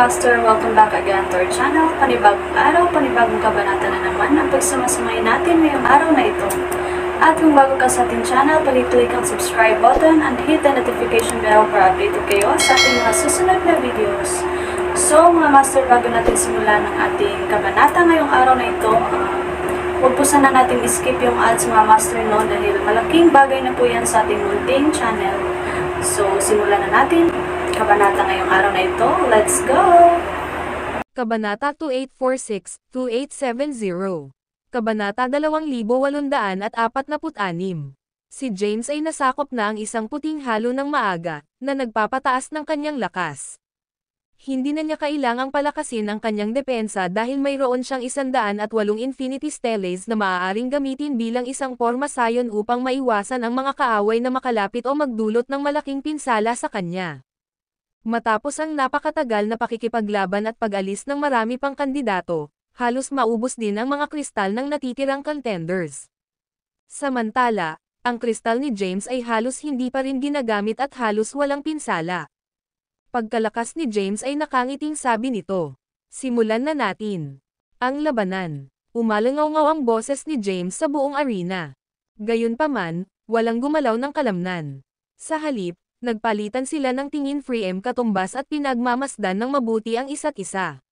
Master, welcome back again to our channel. Panibagong araw, panibagong kabanata na naman ang pagsamasamayin natin ngayong araw na ito. At kung bago ka sa ating channel, pag-click ang subscribe button and hit the notification bell para updated kayo sa ating mga susunod na videos. So mga Master, bago natin simulan ang ating kabanata ngayong araw na ito, huwag po sana natin skip yung ads mga Master, no, dahil malaking bagay na po yan sa ating munting channel. So simulan na natin kabanata ngayong araw na ito. Let's go! Kabanata 2846-2870. Kabanata 2846. Si James ay nasakop na ang isang puting halo ng maaga, na nagpapataas ng kanyang lakas. Hindi na niya kailangang palakasin ang kanyang depensa dahil mayroon siyang 108 Infinity Steles na maaaring gamitin bilang isang pormasayon upang maiwasan ang mga kaaway na makalapit o magdulot ng malaking pinsala sa kanya. Matapos ang napakatagal na pakikipaglaban at pag-alis ng marami pang kandidato, halos maubos din ang mga kristal ng natitirang contenders. Samantala, ang kristal ni James ay halos hindi pa rin ginagamit at halos walang pinsala. Pagkalakas ni James ay nakangiting sabi nito, "Simulan na natin ang labanan." Umalangaw-ngaw ang boses ni James sa buong arena. Gayunpaman, walang gumalaw ng kalamnan. Sa halip, nagpalitan sila ng tingin frame katumbas at pinagmamasdan ng mabuti ang isa't isa.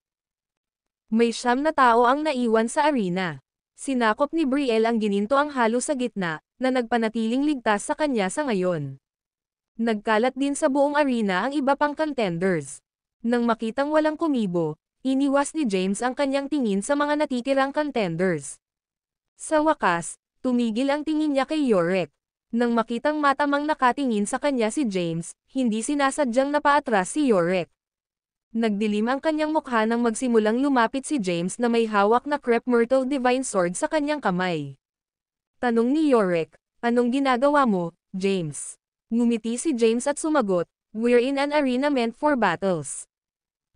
May 9 na tao ang naiwan sa arena. Sinakop ni Brielle ang gininto ang halo sa gitna, na nagpanatiling ligtas sa kanya sa ngayon. Nagkalat din sa buong arena ang iba pang contenders. Nang makitang walang kumibo, iniwas ni James ang kanyang tingin sa mga natitirang contenders. Sa wakas, tumigil ang tingin niya kay Yorick. Nang makitang matamang nakatingin sa kanya si James, hindi sinasadyang napaatras si Yorick. Nagdilim ang kanyang mukha nang magsimulang lumapit si James na may hawak na Crepe Myrtle Divine Sword sa kanyang kamay. Tanong ni Yorick, "Anong ginagawa mo, James?" Ngumiti si James at sumagot, "We're in an arena meant for battles.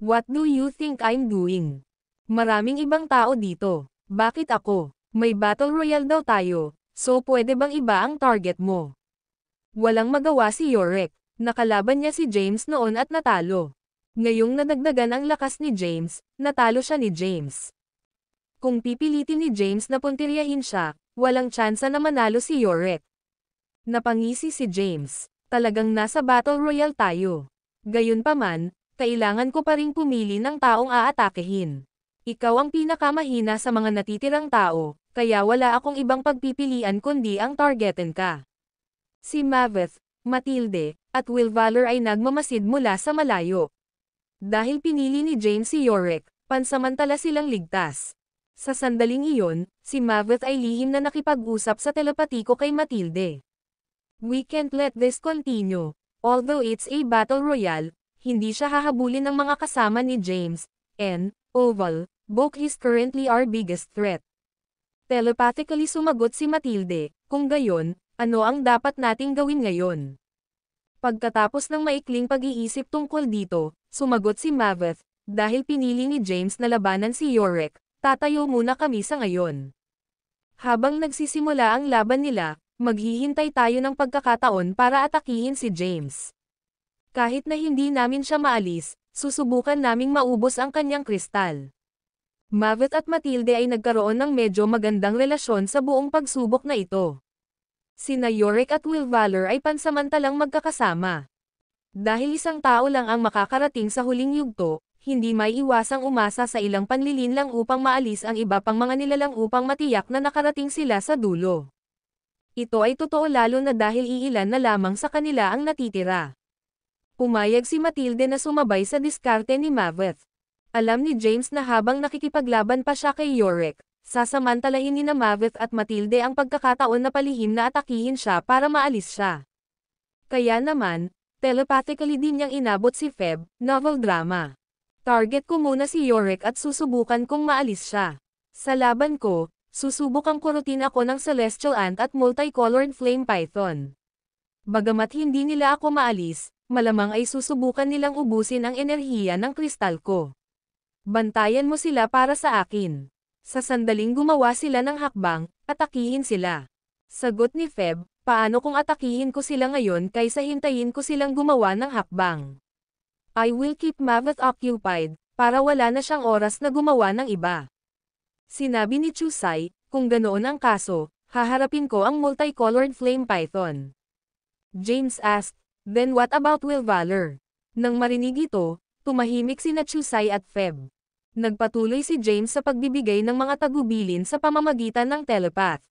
What do you think I'm doing? Maraming ibang tao dito. Bakit ako? May battle royale daw tayo. So pwede bang iba ang target mo?" Walang magawa si Yorick. Nakalaban niya si James noon at natalo. Ngayong nadagdagan ang lakas ni James, natalo siya ni James. Kung pipilitin ni James na puntiryahin siya, walang tsansa na manalo si Yorick. Napangisi si James, "Talagang nasa battle royale tayo. Gayunpaman, kailangan ko pa ring pumili ng taong aatakehin. Ikaw ang pinakamahina sa mga natitirang tao, kaya wala akong ibang pagpipilian kundi ang targetin ka." Si Maveth, Matilde, at Will Valor ay nagmamasid mula sa malayo. Dahil pinili ni James si Yorick, pansamantala silang ligtas. Sa sandaling iyon, si Maveth ay lihim na nakipag-usap sa telepatiko kay Matilde. "We can't let this continue. Although it's a battle royale, hindi siya hahabulin ng mga kasama ni James, and, Oval, Book is currently our biggest threat." Telepathically sumagot si Matilde, "Kung gayon, ano ang dapat nating gawin ngayon?" Pagkatapos ng maikling pag-iisip tungkol dito, sumagot si Maveth, "Dahil pinili ni James na labanan si Yorick, tatayo muna kami sa ngayon. Habang nagsisimula ang laban nila, maghihintay tayo ng pagkakataon para atakihin si James. Kahit na hindi namin siya maalis, susubukan naming maubos ang kanyang kristal." Maveth at Matilde ay nagkaroon ng medyo magandang relasyon sa buong pagsubok na ito. Sina Yorick at Will Valor ay pansamantalang magkakasama. Dahil isang tao lang ang makakarating sa huling yugto, hindi may iwasang umasa sa ilang panlilinlang upang maalis ang iba pang mga nilalang upang matiyak na nakarating sila sa dulo. Ito ay totoo lalo na dahil iilan na lamang sa kanila ang natitira. Pumayag si Matilde na sumabay sa diskarte ni Maveth. Alam ni James na habang nakikipaglaban pa siya kay Yorick, sasamantalahin ni Maveth at Matilde ang pagkakataon na palihim na atakihin siya para maalis siya. Kaya naman, telepathically din niyang inabot si Feb, novel drama. "Target ko muna si Yorick at susubukan kong maalis siya. Sa laban ko, susubukang kurutin ako ng Celestial Ant at Multicolored Flame Python. Bagamat hindi nila ako maalis, malamang ay susubukan nilang ubusin ang enerhiya ng kristal ko. Bantayan mo sila para sa akin." Sa sandaling gumawa sila ng hakbang, atakihin sila. Sagot ni Feb, "Paano kung atakihin ko sila ngayon kaysa hintayin ko silang gumawa ng hakbang? I will keep Maveth occupied, para wala na siyang oras na gumawa ng iba. Sinabi ni Chusai, kung ganoon ang kaso, haharapin ko ang multicolored flame python. James asked, then what about Will Valor? Nang marinig ito, tumahimik sina Chusai at Feb. Nagpatuloy si James sa pagbibigay ng mga tagubilin sa pamamagitan ng telepath.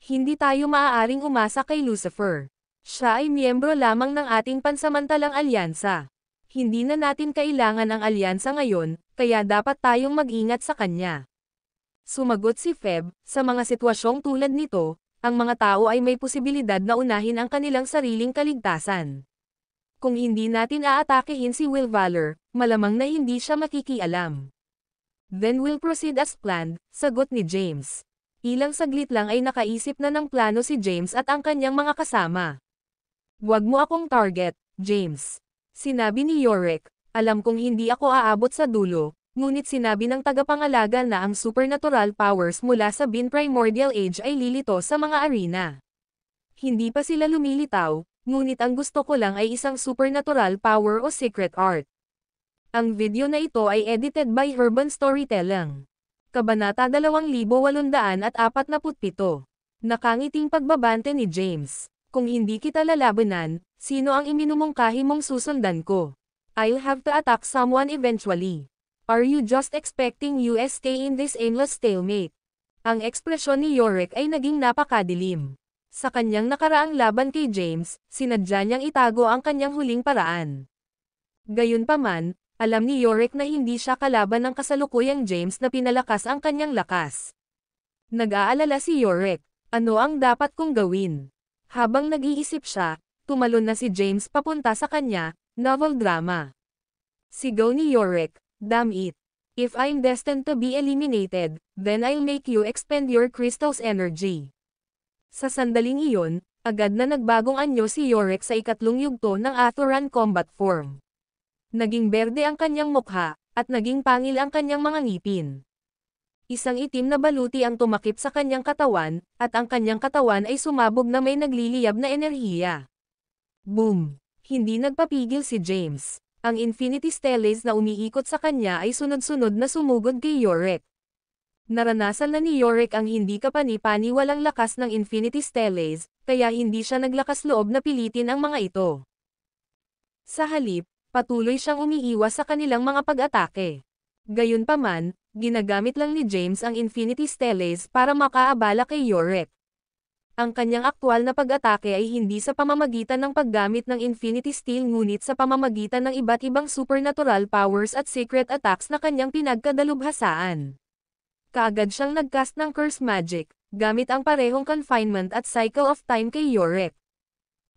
Hindi tayo maaaring umasa kay Lucifer. Siya ay miyembro lamang ng ating pansamantalang alyansa. Hindi na natin kailangan ang alyansa ngayon, kaya dapat tayong mag-ingat sa kanya. Sumagot si Feb, sa mga sitwasyong tulad nito, ang mga tao ay may posibilidad na unahin ang kanilang sariling kaligtasan. Kung hindi natin aatakehin si Will Valor, malamang na hindi siya makikialam. Then we'll proceed as planned, sagot ni James. Ilang saglit lang ay nakaisip na ng plano si James at ang kanyang mga kasama. Huwag mo akong target, James. Sinabi ni Yorick, alam kong hindi ako aabot sa dulo, ngunit sinabi ng tagapangalaga na ang supernatural powers mula sa Bin Primordial Age ay lilito sa mga arena. Hindi pa sila lumilitaw, ngunit ang gusto ko lang ay isang supernatural power o secret art. Ang video na ito ay edited by Urban Storytelling. Kabanata 2847. Nakangiting pagbabante ni James. Kung hindi kita lalabanan, sino ang iminumungkahi mong susundan ko? I'll have to attack someone eventually. Are you just expecting us stay in this aimless stalemate? Ang ekspresyon ni Yorick ay naging napakadilim. Sa kanyang nakaraang laban kay James, sinadya niyang itago ang kanyang huling paraan. Gayunpaman, alam ni Yorick na hindi siya kalaban ng kasalukuyang James na pinalakas ang kanyang lakas. Nag-aalala si Yorick, ano ang dapat kong gawin? Habang nag-iisip siya, tumalon na si James papunta sa kanya, novel drama. Sigaw ni Yorick, damn it. If I'm destined to be eliminated, then I'll make you expend your crystal's energy. Sa sandaling iyon, agad na nagbagong anyo si Yorick sa ikatlong yugto ng Athoran combat form. Naging berde ang kanyang mukha, at naging pangil ang kanyang mga ngipin. Isang itim na baluti ang tumakip sa kanyang katawan, at ang kanyang katawan ay sumabog na may nagliliyab na enerhiya. Boom! Hindi nagpapigil si James. Ang Infinity Stellace na umiikot sa kanya ay sunod-sunod na sumugod kay Yorick. Naranasan na ni Yorick ang hindi kapani-paniwalang lakas ng Infinity Stellace, kaya hindi siya naglakas loob na pilitin ang mga ito. Sa halip, patuloy siyang umiiwas sa kanilang mga pag-atake. Gayunpaman, ginagamit lang ni James ang Infinity Stellace para makaabala kay Yorick. Ang kanyang aktwal na pag-atake ay hindi sa pamamagitan ng paggamit ng Infinity Steel ngunit sa pamamagitan ng iba't ibang supernatural powers at secret attacks na kanyang pinagkadalubhasaan. Kaagad siyang nagcast ng Curse Magic, gamit ang parehong confinement at cycle of time kay Yorick.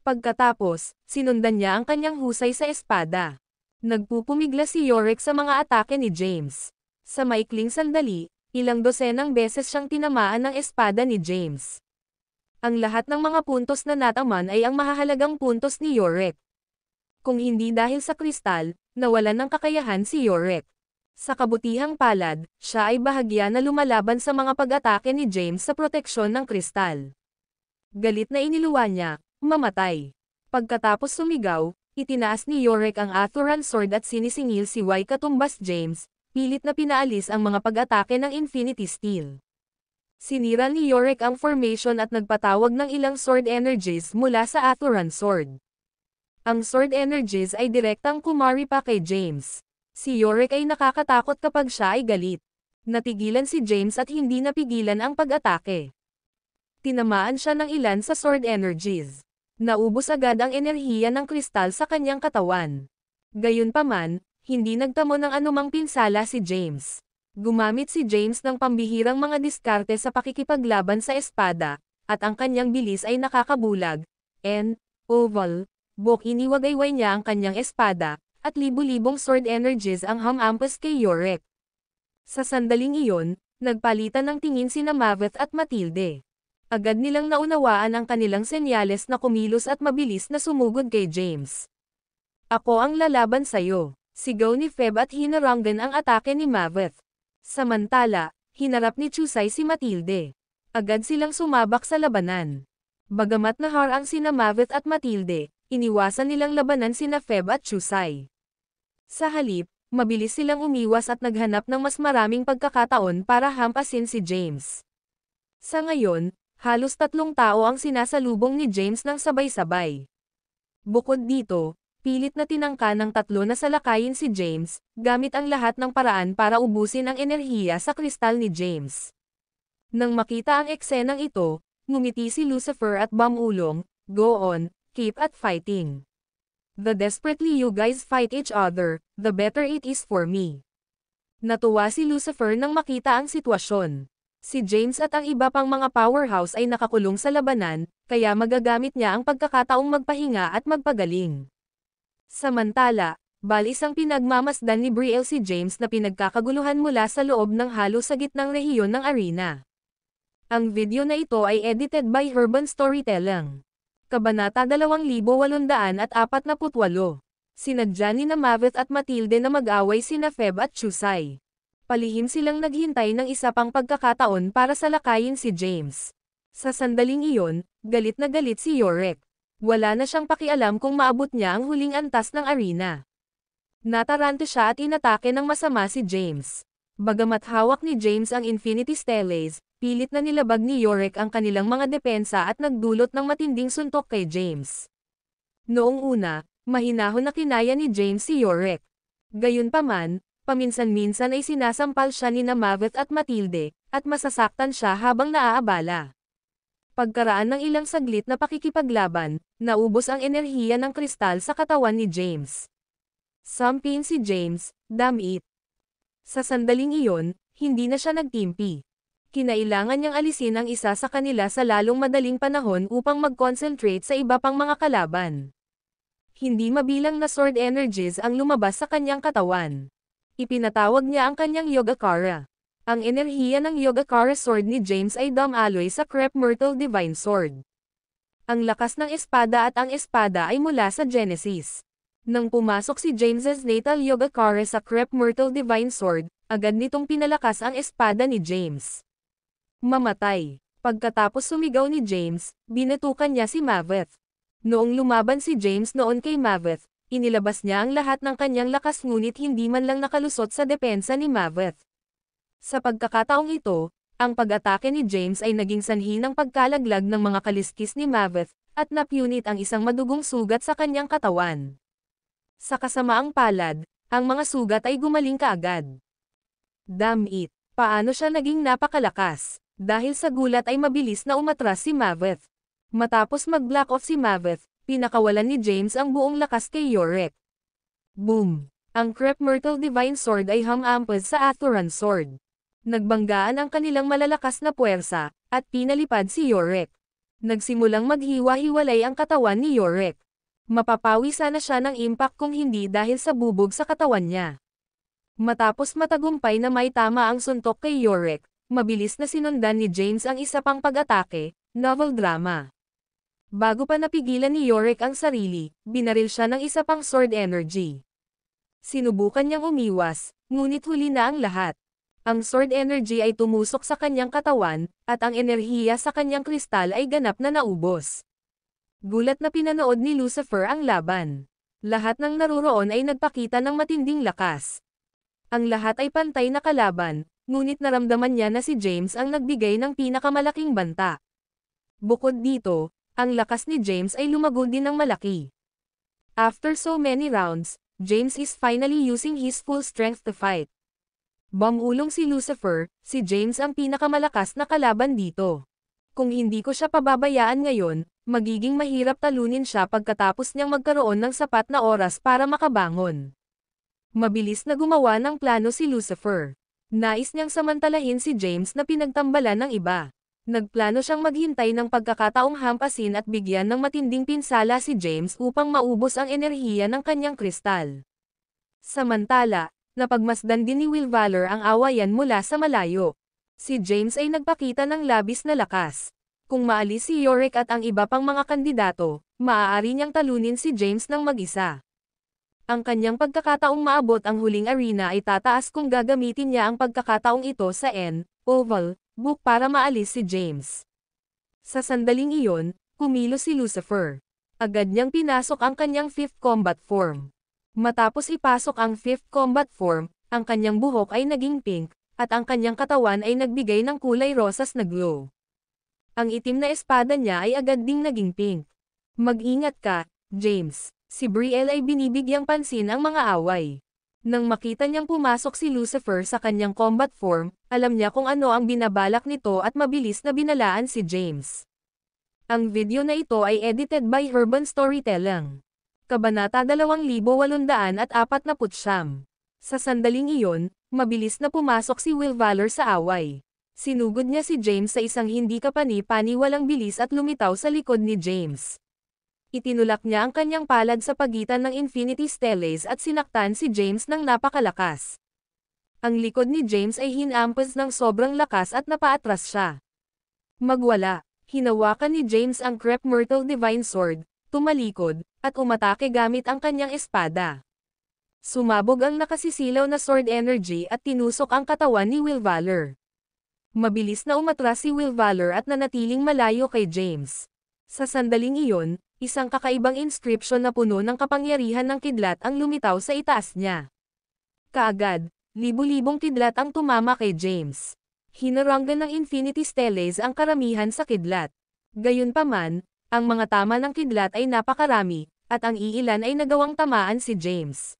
Pagkatapos, sinundan niya ang kanyang husay sa espada. Nagpupumigla si Yorick sa mga atake ni James. Sa maikling sandali, ilang dosenang beses siyang tinamaan ng espada ni James. Ang lahat ng mga puntos na nataman ay ang mahahalagang puntos ni Yorick. Kung hindi dahil sa kristal, nawalan ng kakayahan si Yorick. Sa kabutihang palad, siya ay bahagya na lumalaban sa mga pag-atake ni James sa proteksyon ng kristal. Galit na iniluwa niya, mamatay. Pagkatapos sumigaw, itinaas ni Yorick ang Athoran Sword at sinisingil si Y katumbas James, pilit na pinaalis ang mga pag-atake ng Infinity Steel. Sinira ni Yorick ang formation at nagpatawag ng ilang sword energies mula sa Athoran Sword. Ang sword energies ay direktang kumari pa kay James. Si Yorick ay nakakatakot kapag siya ay galit. Natigilan si James at hindi napigilan ang pag-atake. Tinamaan siya ng ilan sa sword energies. Naubos agad ang enerhiya ng kristal sa kanyang katawan. Gayunpaman, hindi nagtamo ng anumang pinsala si James. Gumamit si James ng pambihirang mga diskarte sa pakikipaglaban sa espada, at ang kanyang bilis ay nakakabulag. Oval, iniwagayway niya ang kanyang espada, at libu-libong sword energies ang hamampas kay Yorick. Sa sandaling iyon, nagpalitan ng tingin sina Maveth at Matilde. Agad nilang naunawaan ang kanilang senyales na kumilos at mabilis na sumugod kay James. Ako ang lalaban sayo, sigaw ni Feb at hinaranggan ang atake ni Maveth. Samantala, hinarap ni Chusai si Matilde. Agad silang sumabak sa labanan. Bagamat naharang sina Maveth at Matilde, iniwasan nilang labanan sina Feb at Chusai. Sa halip, mabilis silang umiwas at naghanap ng mas maraming pagkakataon para hampasin si James. Sa ngayon, halos 3 tao ang sinasalubong ni James ng sabay-sabay. Bukod dito, pilit na tinangka ng 3 na salakayin si James, gamit ang lahat ng paraan para ubusin ang enerhiya sa kristal ni James. Nang makita ang eksenang ito, ngumiti si Lucifer at bumulong, "Go on, keep at fighting. The desperately you guys fight each other, the better it is for me." Natuwa si Lucifer nang makita ang sitwasyon. Si James at ang iba pang mga powerhouse ay nakakulong sa labanan, kaya magagamit niya ang pagkakataong magpahinga at magpagaling. Samantala, balis ang pinagmamasdan ni Brielle si James na pinagkakaguluhan mula sa loob ng halo sa gitnang rehiyon ng arena. Ang video na ito ay edited by Urban Storytelling. Kabanata 2848. Sinadya ni Maveth at Matilde na mag-away sina Feb at Chusay. Palihim silang naghintay ng isa pang pagkakataon para salakayin si James. Sa sandaling iyon, galit na galit si Yorick. Wala na siyang pakialam kung maabot niya ang huling antas ng arena. Natarante siya at inatake ng masama si James. Bagamat hawak ni James ang Infinity Steles, pilit na nilabag ni Yorick ang kanilang mga depensa at nagdulot ng matinding suntok kay James. Noong una, mahinahon na kinaya ni James si Yorick. Gayunpaman, paminsan-minsan ay sinasampal siya ni Maveth at Matilde, at masasaktan siya habang naaabala. Pagkaraan ng ilang saglit na pakikipaglaban, naubos ang enerhiya ng kristal sa katawan ni James. Sampin si James, "Damn it." Sa sandaling iyon, hindi na siya nagtimpi. Kinailangan niyang alisin ang isa sa kanila sa lalong madaling panahon upang mag-concentrate sa iba pang mga kalaban. Hindi mabilang na sword energies ang lumabas sa kanyang katawan. Ipinatawag niya ang kanyang Yogacara. Ang enerhiya ng Yogacara sword ni James ay dumaloy sa Crep Myrtle Divine Sword. Ang lakas ng espada at ang espada ay mula sa Genesis. Nang pumasok si James's natal Yogacara sa Crep Myrtle Divine Sword, agad nitong pinalakas ang espada ni James. Mamatay. Pagkatapos sumigaw ni James, binatukan niya si Maveth. Noong lumaban si James noon kay Maveth, inilabas niya ang lahat ng kanyang lakas ngunit hindi man lang nakalusot sa depensa ni Maveth. Sa pagkakataong ito, ang pag-atake ni James ay naging sanhi ng pagkalaglag ng mga kaliskis ni Maveth, at napunit ang isang madugong sugat sa kanyang katawan. Sa kasamaang palad, ang mga sugat ay gumaling kaagad. Damn it! Paano siya naging napakalakas? Dahil sa gulat ay mabilis na umatras si Maveth. Matapos mag-block off si Maveth, pinakawalan ni James ang buong lakas kay Yorick. Boom! Ang Crep Myrtle Divine Sword ay humampad sa Athoran Sword. Nagbanggaan ang kanilang malalakas na puwersa, at pinalipad si Yorick. Nagsimulang maghiwa-hiwalay ang katawan ni Yorick. Mapapawi sana siya ng impact kung hindi dahil sa bubog sa katawan niya. Matapos matagumpay na may tama ang suntok kay Yorick, mabilis na sinundan ni James ang isa pang pag-atake, novel drama. Bago pa napigilan ni Yorick ang sarili, binaril siya ng isa pang sword energy. Sinubukan niyang umiwas, ngunit huli na ang lahat. Ang sword energy ay tumusok sa kanyang katawan, at ang enerhiya sa kanyang kristal ay ganap na naubos. Gulat na pinanood ni Lucifer ang laban. Lahat ng naruroon ay nagpakita ng matinding lakas. Ang lahat ay pantay na kalaban, ngunit naramdaman niya na si James ang nagbigay ng pinakamalaking banta. Bukod dito, ang lakas ni James ay lumago din ng malaki. After so many rounds, James is finally using his full strength to fight. Bumulong si Lucifer, si James ang pinakamalakas na kalaban dito. Kung hindi ko siya pababayaan ngayon, magiging mahirap talunin siya pagkatapos niyang magkaroon ng sapat na oras para makabangon. Mabilis na gumawa ng plano si Lucifer. Nais niyang samantalahin si James na pinagtambalan ng iba. Nagplano siyang maghintay ng pagkakataong hampasin at bigyan ng matinding pinsala si James upang maubos ang enerhiya ng kanyang kristal. Samantala, napagmasdan din ni Will Valor ang awayan mula sa malayo. Si James ay nagpakita ng labis na lakas. Kung maalis si Yorick at ang iba pang mga kandidato, maaari niyang talunin si James ng mag-isa. Ang kanyang pagkakataong maabot ang huling arena ay tataas kung gagamitin niya ang pagkakataong ito sa Oval Book para maalis si James. Sa sandaling iyon, kumilos si Lucifer. Agad niyang pinasok ang kanyang 5th combat form. Matapos ipasok ang 5th combat form, ang kanyang buhok ay naging pink, at ang kanyang katawan ay nagbigay ng kulay rosas na glow. Ang itim na espada niya ay agad ding naging pink. Mag-ingat ka, James. Si Brielle ay binibigyang pansin ang mga away. Nang makita niyang pumasok si Lucifer sa kanyang combat form, alam niya kung ano ang binabalak nito at mabilis na binalaan si James. Ang video na ito ay edited by Urban Storytelling. Kabanata 2849. Sa sandaling iyon, mabilis na pumasok si Will Valor sa away. Sinugod niya si James sa isang hindi kapani-paniwalang bilis at lumitaw sa likod ni James. Itinulak niya ang kanyang palad sa pagitan ng Infinity Stellace at sinaktan si James ng napakalakas. Ang likod ni James ay hinampas ng sobrang lakas at napaatras siya. Magwala, hinawakan ni James ang Crep Myrtle Divine Sword, tumalikod, at umatake gamit ang kanyang espada. Sumabog ang nakasisilaw na sword energy at tinusok ang katawan ni Will Valor. Mabilis na umatras si Will Valor at nanatiling malayo kay James. Sa sandaling iyon, isang kakaibang inscription na puno ng kapangyarihan ng kidlat ang lumitaw sa itaas niya. Kaagad, libu-libong kidlat ang tumama kay James. Hinaranggan ng Infinity Stellace ang karamihan sa kidlat. Gayunpaman, ang mga tama ng kidlat ay napakarami, at ang iilan ay nagawang tamaan si James.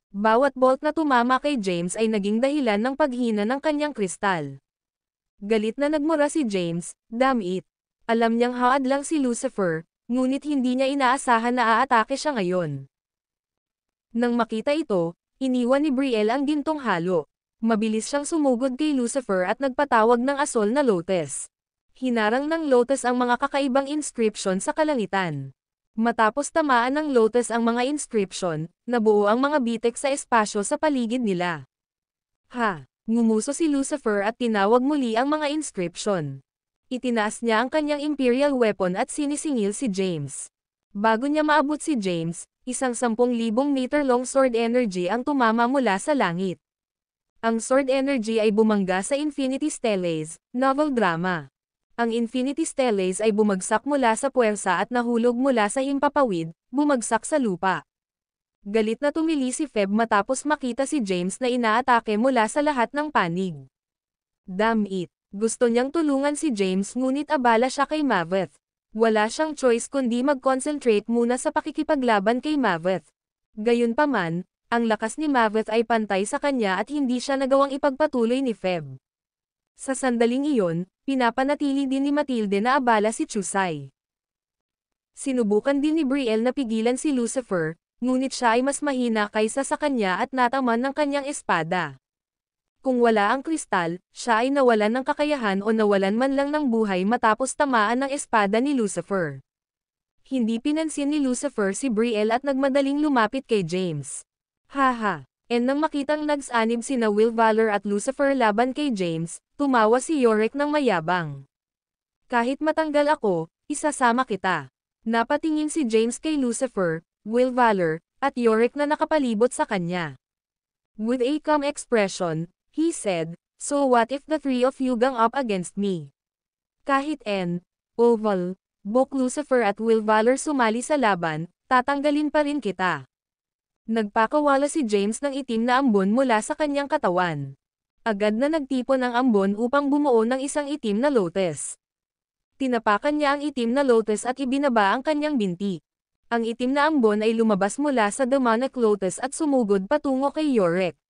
Bawat bolt na tumama kay James ay naging dahilan ng paghina ng kanyang kristal. Galit na nagmura si James, "Damn it. Alam niyang haad lang si Lucifer, ngunit hindi niya inaasahan na aatake siya ngayon." Nang makita ito, iniwan ni Brielle ang gintong halo. Mabilis siyang sumugod kay Lucifer at nagpatawag ng asol na lotus. Hinarang ng lotus ang mga kakaibang inscription sa kalangitan. Matapos tamaan ng lotus ang mga inscription, nabuo ang mga bitek sa espasyo sa paligid nila. Ngumuso si Lucifer at tinawag muli ang mga inscription. Itinaas niya ang kanyang imperial weapon at sinisingil si James. Bago niya maabot si James, isang 10,000 meter long sword energy ang tumama mula sa langit. Ang sword energy ay bumangga sa Infinity Stellace, novel drama. Ang Infinity Stellace ay bumagsak mula sa puwersa at nahulog mula sa himpapawid, bumagsak sa lupa. Galit na tumili si Feb matapos makita si James na inaatake mula sa lahat ng panig. Damn it! Gusto niyang tulungan si James ngunit abala siya kay Maveth. Wala siyang choice kundi mag-concentrate muna sa pakikipaglaban kay Maveth. Gayunpaman, ang lakas ni Maveth ay pantay sa kanya at hindi siya nagawang ipagpatuloy ni Feb. Sa sandaling iyon, pinapanatili din ni Matilde na abala si Chusai. Sinubukan din ni Brielle na pigilan si Lucifer, ngunit siya ay mas mahina kaysa sa kanya at nataman ng kanyang espada. Kung wala ang kristal, siya ay nawalan ng kakayahan o nawalan man lang ng buhay matapos tamaan ng espada ni Lucifer. Hindi pinansin ni Lucifer si Brielle at nagmadaling lumapit kay James. Nang makitang nagsanib sina Will Valor at Lucifer laban kay James, tumawa si Yorick ng mayabang. "Kahit matanggal ako, isasama kita." Napatingin si James kay Lucifer, Will Valor, at Yorick na nakapalibot sa kanya. With a calm expression, he said, "So what if the three of you gang up against me?" Kahit Oval, Bok Lucifer at Will Valor sumali sa laban, tatanggalin pa rin kita. Nagpakawala si James ng itim na ambon mula sa kanyang katawan. Agad na nagtipon ang ambon upang bumuo ng isang itim na lotus. Tinapakan niya ang itim na lotus at ibinaba ang kanyang binti. Ang itim na ambon ay lumabas mula sa demonic lotus at sumugod patungo kay Yorick.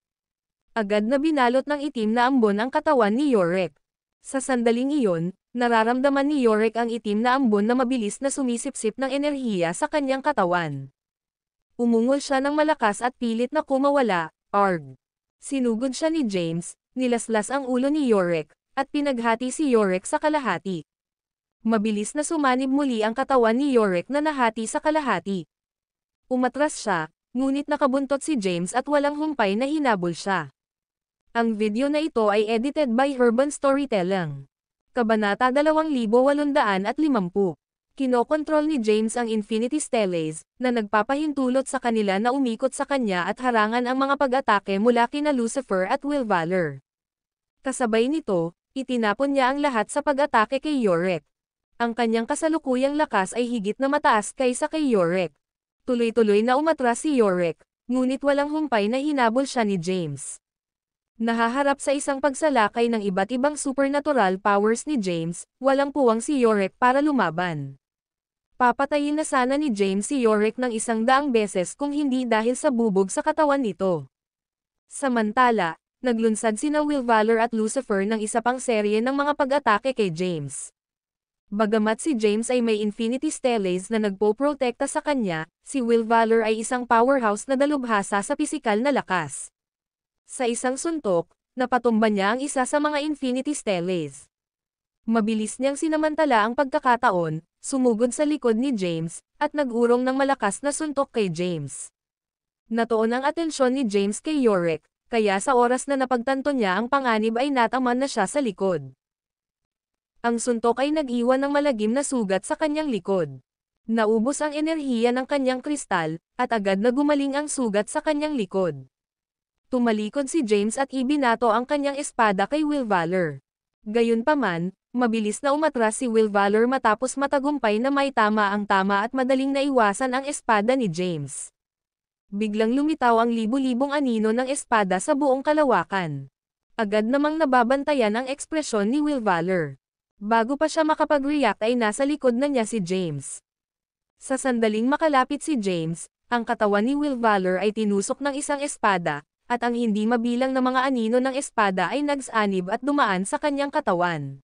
Agad na binalot ng itim na ambon ang katawan ni Yorick. Sa sandaling iyon, nararamdaman ni Yorick ang itim na ambon na mabilis na sumisipsip ng enerhiya sa kanyang katawan. Umungol siya ng malakas at pilit na kumawala, arg. Sinugod siya ni James, nilaslas ang ulo ni Yorick, at pinaghati si Yorick sa kalahati. Mabilis na sumanib muli ang katawan ni Yorick na nahati sa kalahati. Umatras siya, ngunit nakabuntot si James at walang humpay na hinabol siya. Ang video na ito ay edited by Urban Storytelling. Kabanata 2850. Kinokontrol ni James ang Infinity Stellace, na nagpapahintulot sa kanila na umikot sa kanya at harangan ang mga pag-atake mula kina Lucifer at Will Valor. Kasabay nito, itinapon niya ang lahat sa pag-atake kay Yorick. Ang kanyang kasalukuyang lakas ay higit na mataas kaysa kay Yorick. Tuloy-tuloy na umatras si Yorick, Ngunit walang humpay na hinabol siya ni James. Nahaharap sa isang pagsalakay ng iba't ibang supernatural powers ni James, walang puwang si Yorick para lumaban. Papatayin na sana ni James si Yorick ng 100 beses kung hindi dahil sa bubog sa katawan nito. Samantala, naglunsad sina Will Valor at Lucifer ng isa pang serye ng mga pag-atake kay James. Bagamat si James ay may Infinity Stellace na nagpoprotekta sa kanya, si Will Valor ay isang powerhouse na dalubhasa sa pisikal na lakas. Sa isang suntok, napatumba niya ang isa sa mga Infinity Stellace. Mabilis niyang sinamantala ang pagkakataon, sumugod sa likod ni James, at nag-urong ng malakas na suntok kay James. Natuon ang atensyon ni James kay Yorick, kaya sa oras na napagtanto niya ang panganib ay nataman na siya sa likod. Ang suntok ay nag-iwan ng malagim na sugat sa kanyang likod. Naubos ang enerhiya ng kanyang kristal, at agad na gumaling ang sugat sa kanyang likod. Tumalikod si James at ibinato ang kanyang espada kay Will Valor. Gayunpaman, mabilis na umatras si Will Valor matapos matagumpay na may tama ang tama at madaling naiwasan ang espada ni James. Biglang lumitaw ang libu-libong anino ng espada sa buong kalawakan. Agad namang nababantayan ang ekspresyon ni Will Valor. Bago pa siya makapag-react ay nasa likod na niya si James. Sa sandaling makalapit si James, ang katawan ni Will Valor ay tinusok ng isang espada, at ang hindi mabilang na mga anino ng espada ay nagsanib at dumaan sa kanyang katawan.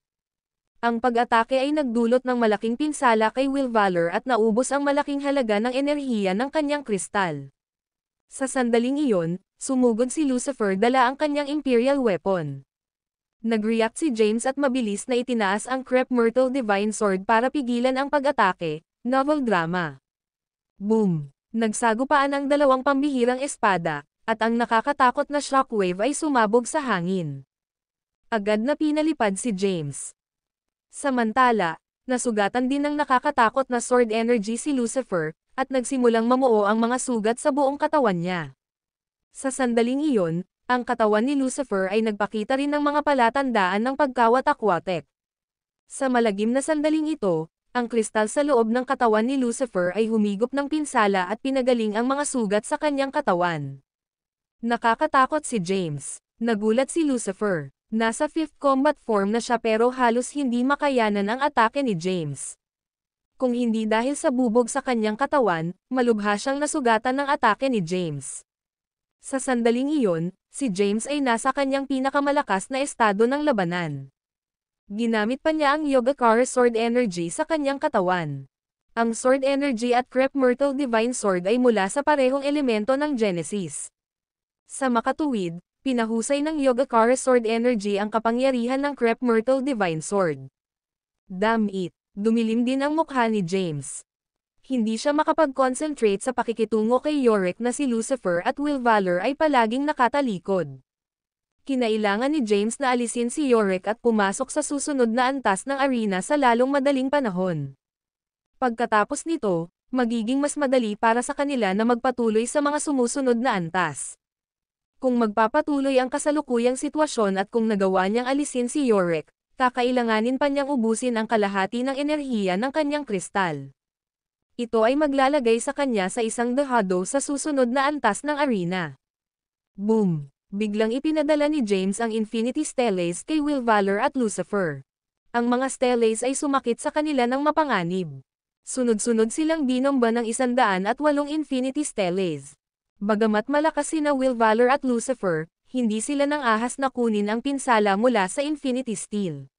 Ang pag-atake ay nagdulot ng malaking pinsala kay Will Valor at naubos ang malaking halaga ng enerhiya ng kanyang kristal. Sa sandaling iyon, sumugod si Lucifer dala ang kanyang Imperial Weapon. Nag-react si James at mabilis na itinaas ang Crep Myrtle Divine Sword para pigilan ang pag-atake. Novel drama. Boom! Nagsagupaan ang dalawang pambihirang espada, at ang nakakatakot na shockwave ay sumabog sa hangin. Agad na pinalipad si James. Samantala, nasugatan din ng nakakatakot na sword energy si Lucifer, at nagsimulang mamuo ang mga sugat sa buong katawan niya. Sa sandaling iyon, ang katawan ni Lucifer ay nagpakita rin ng mga palatandaan ng pagkawatak-watek. Sa malagim na sandaling ito, ang kristal sa loob ng katawan ni Lucifer ay humigop ng pinsala at pinagaling ang mga sugat sa kanyang katawan. Nakakatakot si James. Nagulat si Lucifer. Nasa 5th combat form na siya pero halos hindi makayanan ang atake ni James. Kung hindi dahil sa bubog sa kanyang katawan, malubha siyang nasugatan ng atake ni James. Sa sandaling iyon, si James ay nasa kanyang pinakamalakas na estado ng labanan. Ginamit pa niya ang Yogacara Sword Energy sa kanyang katawan. Ang Sword Energy at Crep Myrtle Divine Sword ay mula sa parehong elemento ng Genesis. Sa makatuwid, pinahusay ng Yogacara Sword Energy ang kapangyarihan ng Crep Myrtle Divine Sword. Damn it! Dumilim din ang mukha ni James. Hindi siya makapag-concentrate sa pakikitungo kay Yorick na si Lucifer at Will Valor ay palaging nakatalikod. Kinailangan ni James na alisin si Yorick at pumasok sa susunod na antas ng arena sa lalong madaling panahon. Pagkatapos nito, magiging mas madali para sa kanila na magpatuloy sa mga sumusunod na antas. Kung magpapatuloy ang kasalukuyang sitwasyon at kung nagawa niyang alisin si Yorick, kakailanganin pa niyang ubusin ang kalahati ng enerhiya ng kanyang kristal. Ito ay maglalagay sa kanya sa isang dehado sa susunod na antas ng arena. Boom! Biglang ipinadala ni James ang Infinity Stellace kay Will Valor at Lucifer. Ang mga Stellace ay sumakit sa kanila ng mapanganib. Sunod-sunod silang binomba ng 108 Infinity Stellace. Bagamat malakas sina Will Valor at Lucifer, hindi sila nang ahas na kunin ang pinsala mula sa Infinity Steel.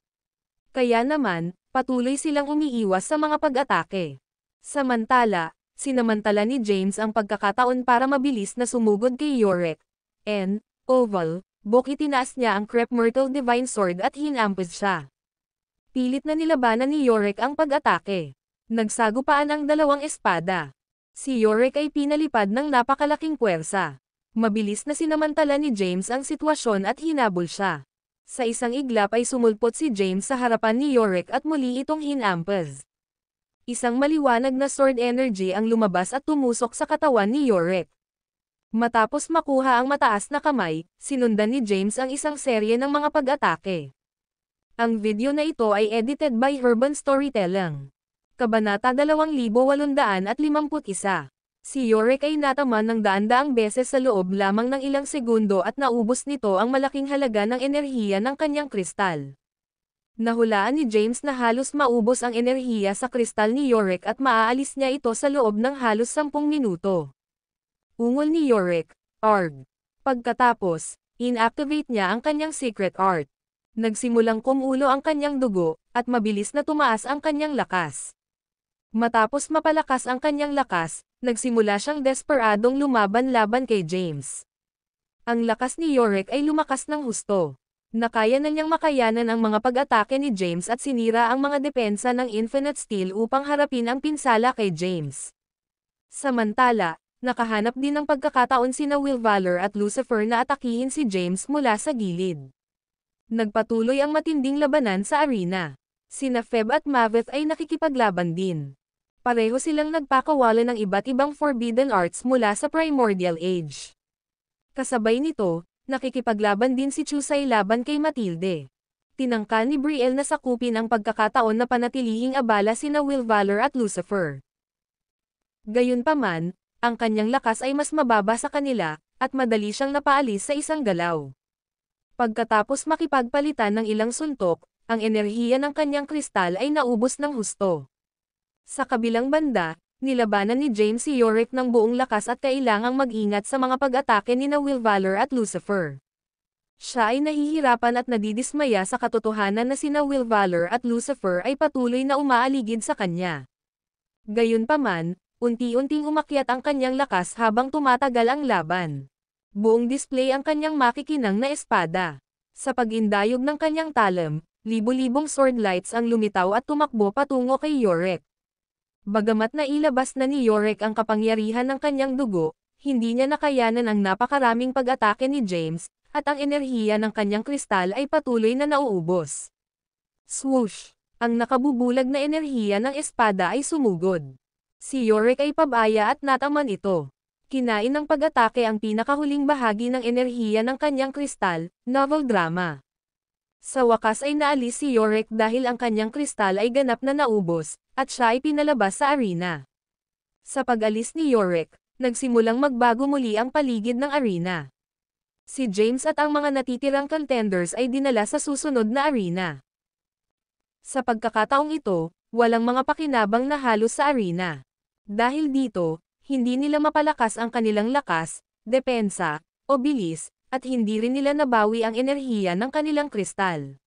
Kaya naman, patuloy silang umiiwas sa mga pag-atake. Samantala, sinamantala ni James ang pagkakataon para mabilis na sumugod kay Yorick. Oval, itinaas niya ang Crep Myrtle Divine Sword at hinampos siya. Pilit na nilabanan ni Yorick ang pag-atake. Nagsagupaan ang dalawang espada. Si Yorick ay pinalipad ng napakalaking puwersa. Mabilis na sinamantala ni James ang sitwasyon at hinabol siya. Sa isang iglap ay sumulpot si James sa harapan ni Yorick at muli itong hinampos. Isang maliwanag na sword energy ang lumabas at tumusok sa katawan ni Yorick. Matapos makuha ang mataas na kamay, sinundan ni James ang isang serye ng mga pag-atake. Ang video na ito ay edited by Urban Storytelling. Kabanata 2851. Si Yorick ay nataman ng daan-daang beses sa loob lamang ng ilang segundo at naubos nito ang malaking halaga ng enerhiya ng kanyang kristal. Nahulaan ni James na halos maubos ang enerhiya sa kristal ni Yorick at maaalis niya ito sa loob ng halos 10 minuto. Ungol ni Yorick, ARG. Pagkatapos, inactivate niya ang kanyang secret art. Nagsimulang kumulo ang kanyang dugo, at mabilis na tumaas ang kanyang lakas. Matapos mapalakas ang kanyang lakas, nagsimula siyang desperadong lumaban-laban kay James. Ang lakas ni Yorick ay lumakas ng husto. Nakaya na niyang makayanan ang mga pag-atake ni James at sinira ang mga depensa ng Infinite Steel upang harapin ang pinsala kay James. Samantala, nakahanap din ng pagkakataon sina Will Valor at Lucifer na atakihin si James mula sa gilid. Nagpatuloy ang matinding labanan sa arena. Sina Feb at Maveth ay nakikipaglaban din. Pareho silang nagpakawala ng iba't ibang forbidden arts mula sa Primordial Age. Kasabay nito, nakikipaglaban din si Chusai laban kay Matilde. Tinangka ni Brielle na sakupin ang pagkakataon na panatilihing abala sina Will Valor at Lucifer. Gayunpaman, ang kanyang lakas ay mas mababa sa kanila, at madali siyang napaalis sa isang galaw. Pagkatapos makipagpalitan ng ilang suntok, ang enerhiya ng kanyang kristal ay naubos ng husto. Sa kabilang banda, nilabanan ni James si Yorick ng buong lakas at kailangang mag-ingat sa mga pag-atake ni Will Valor at Lucifer. Siya ay nahihirapan at nadidismaya sa katotohanan na sina Will Valor at Lucifer ay patuloy na umaaligid sa kanya. Gayunpaman, unti-unting umakyat ang kanyang lakas habang tumatagal ang laban. Buong display ang kanyang makikinang na espada. Sa pag-indayog ng kanyang talam, libo-libong sword lights ang lumitaw at tumakbo patungo kay Yorick. Bagamat nailabas na ni Yorick ang kapangyarihan ng kanyang dugo, hindi niya nakayanan ang napakaraming pag-atake ni James, at ang enerhiya ng kanyang kristal ay patuloy na nauubos. Swoosh! Ang nakabubulag na enerhiya ng espada ay sumugod. Si Yorick ay pabaya at nataman ito. Kinain ng pag-atake ang pinakahuling bahagi ng enerhiya ng kanyang kristal, novel drama. Sa wakas ay naalis si Yorick dahil ang kanyang kristal ay ganap na naubos, at siya ay pinalabas sa arena. Sa pag-alis ni Yorick, nagsimulang magbago muli ang paligid ng arena. Si James at ang mga natitirang contenders ay dinala sa susunod na arena. Sa pagkakataong ito, walang mga pakinabang na halos sa arena. Dahil dito, hindi nila mapalakas ang kanilang lakas, depensa, o bilis, at hindi rin nila nabawi ang enerhiya ng kanilang kristal.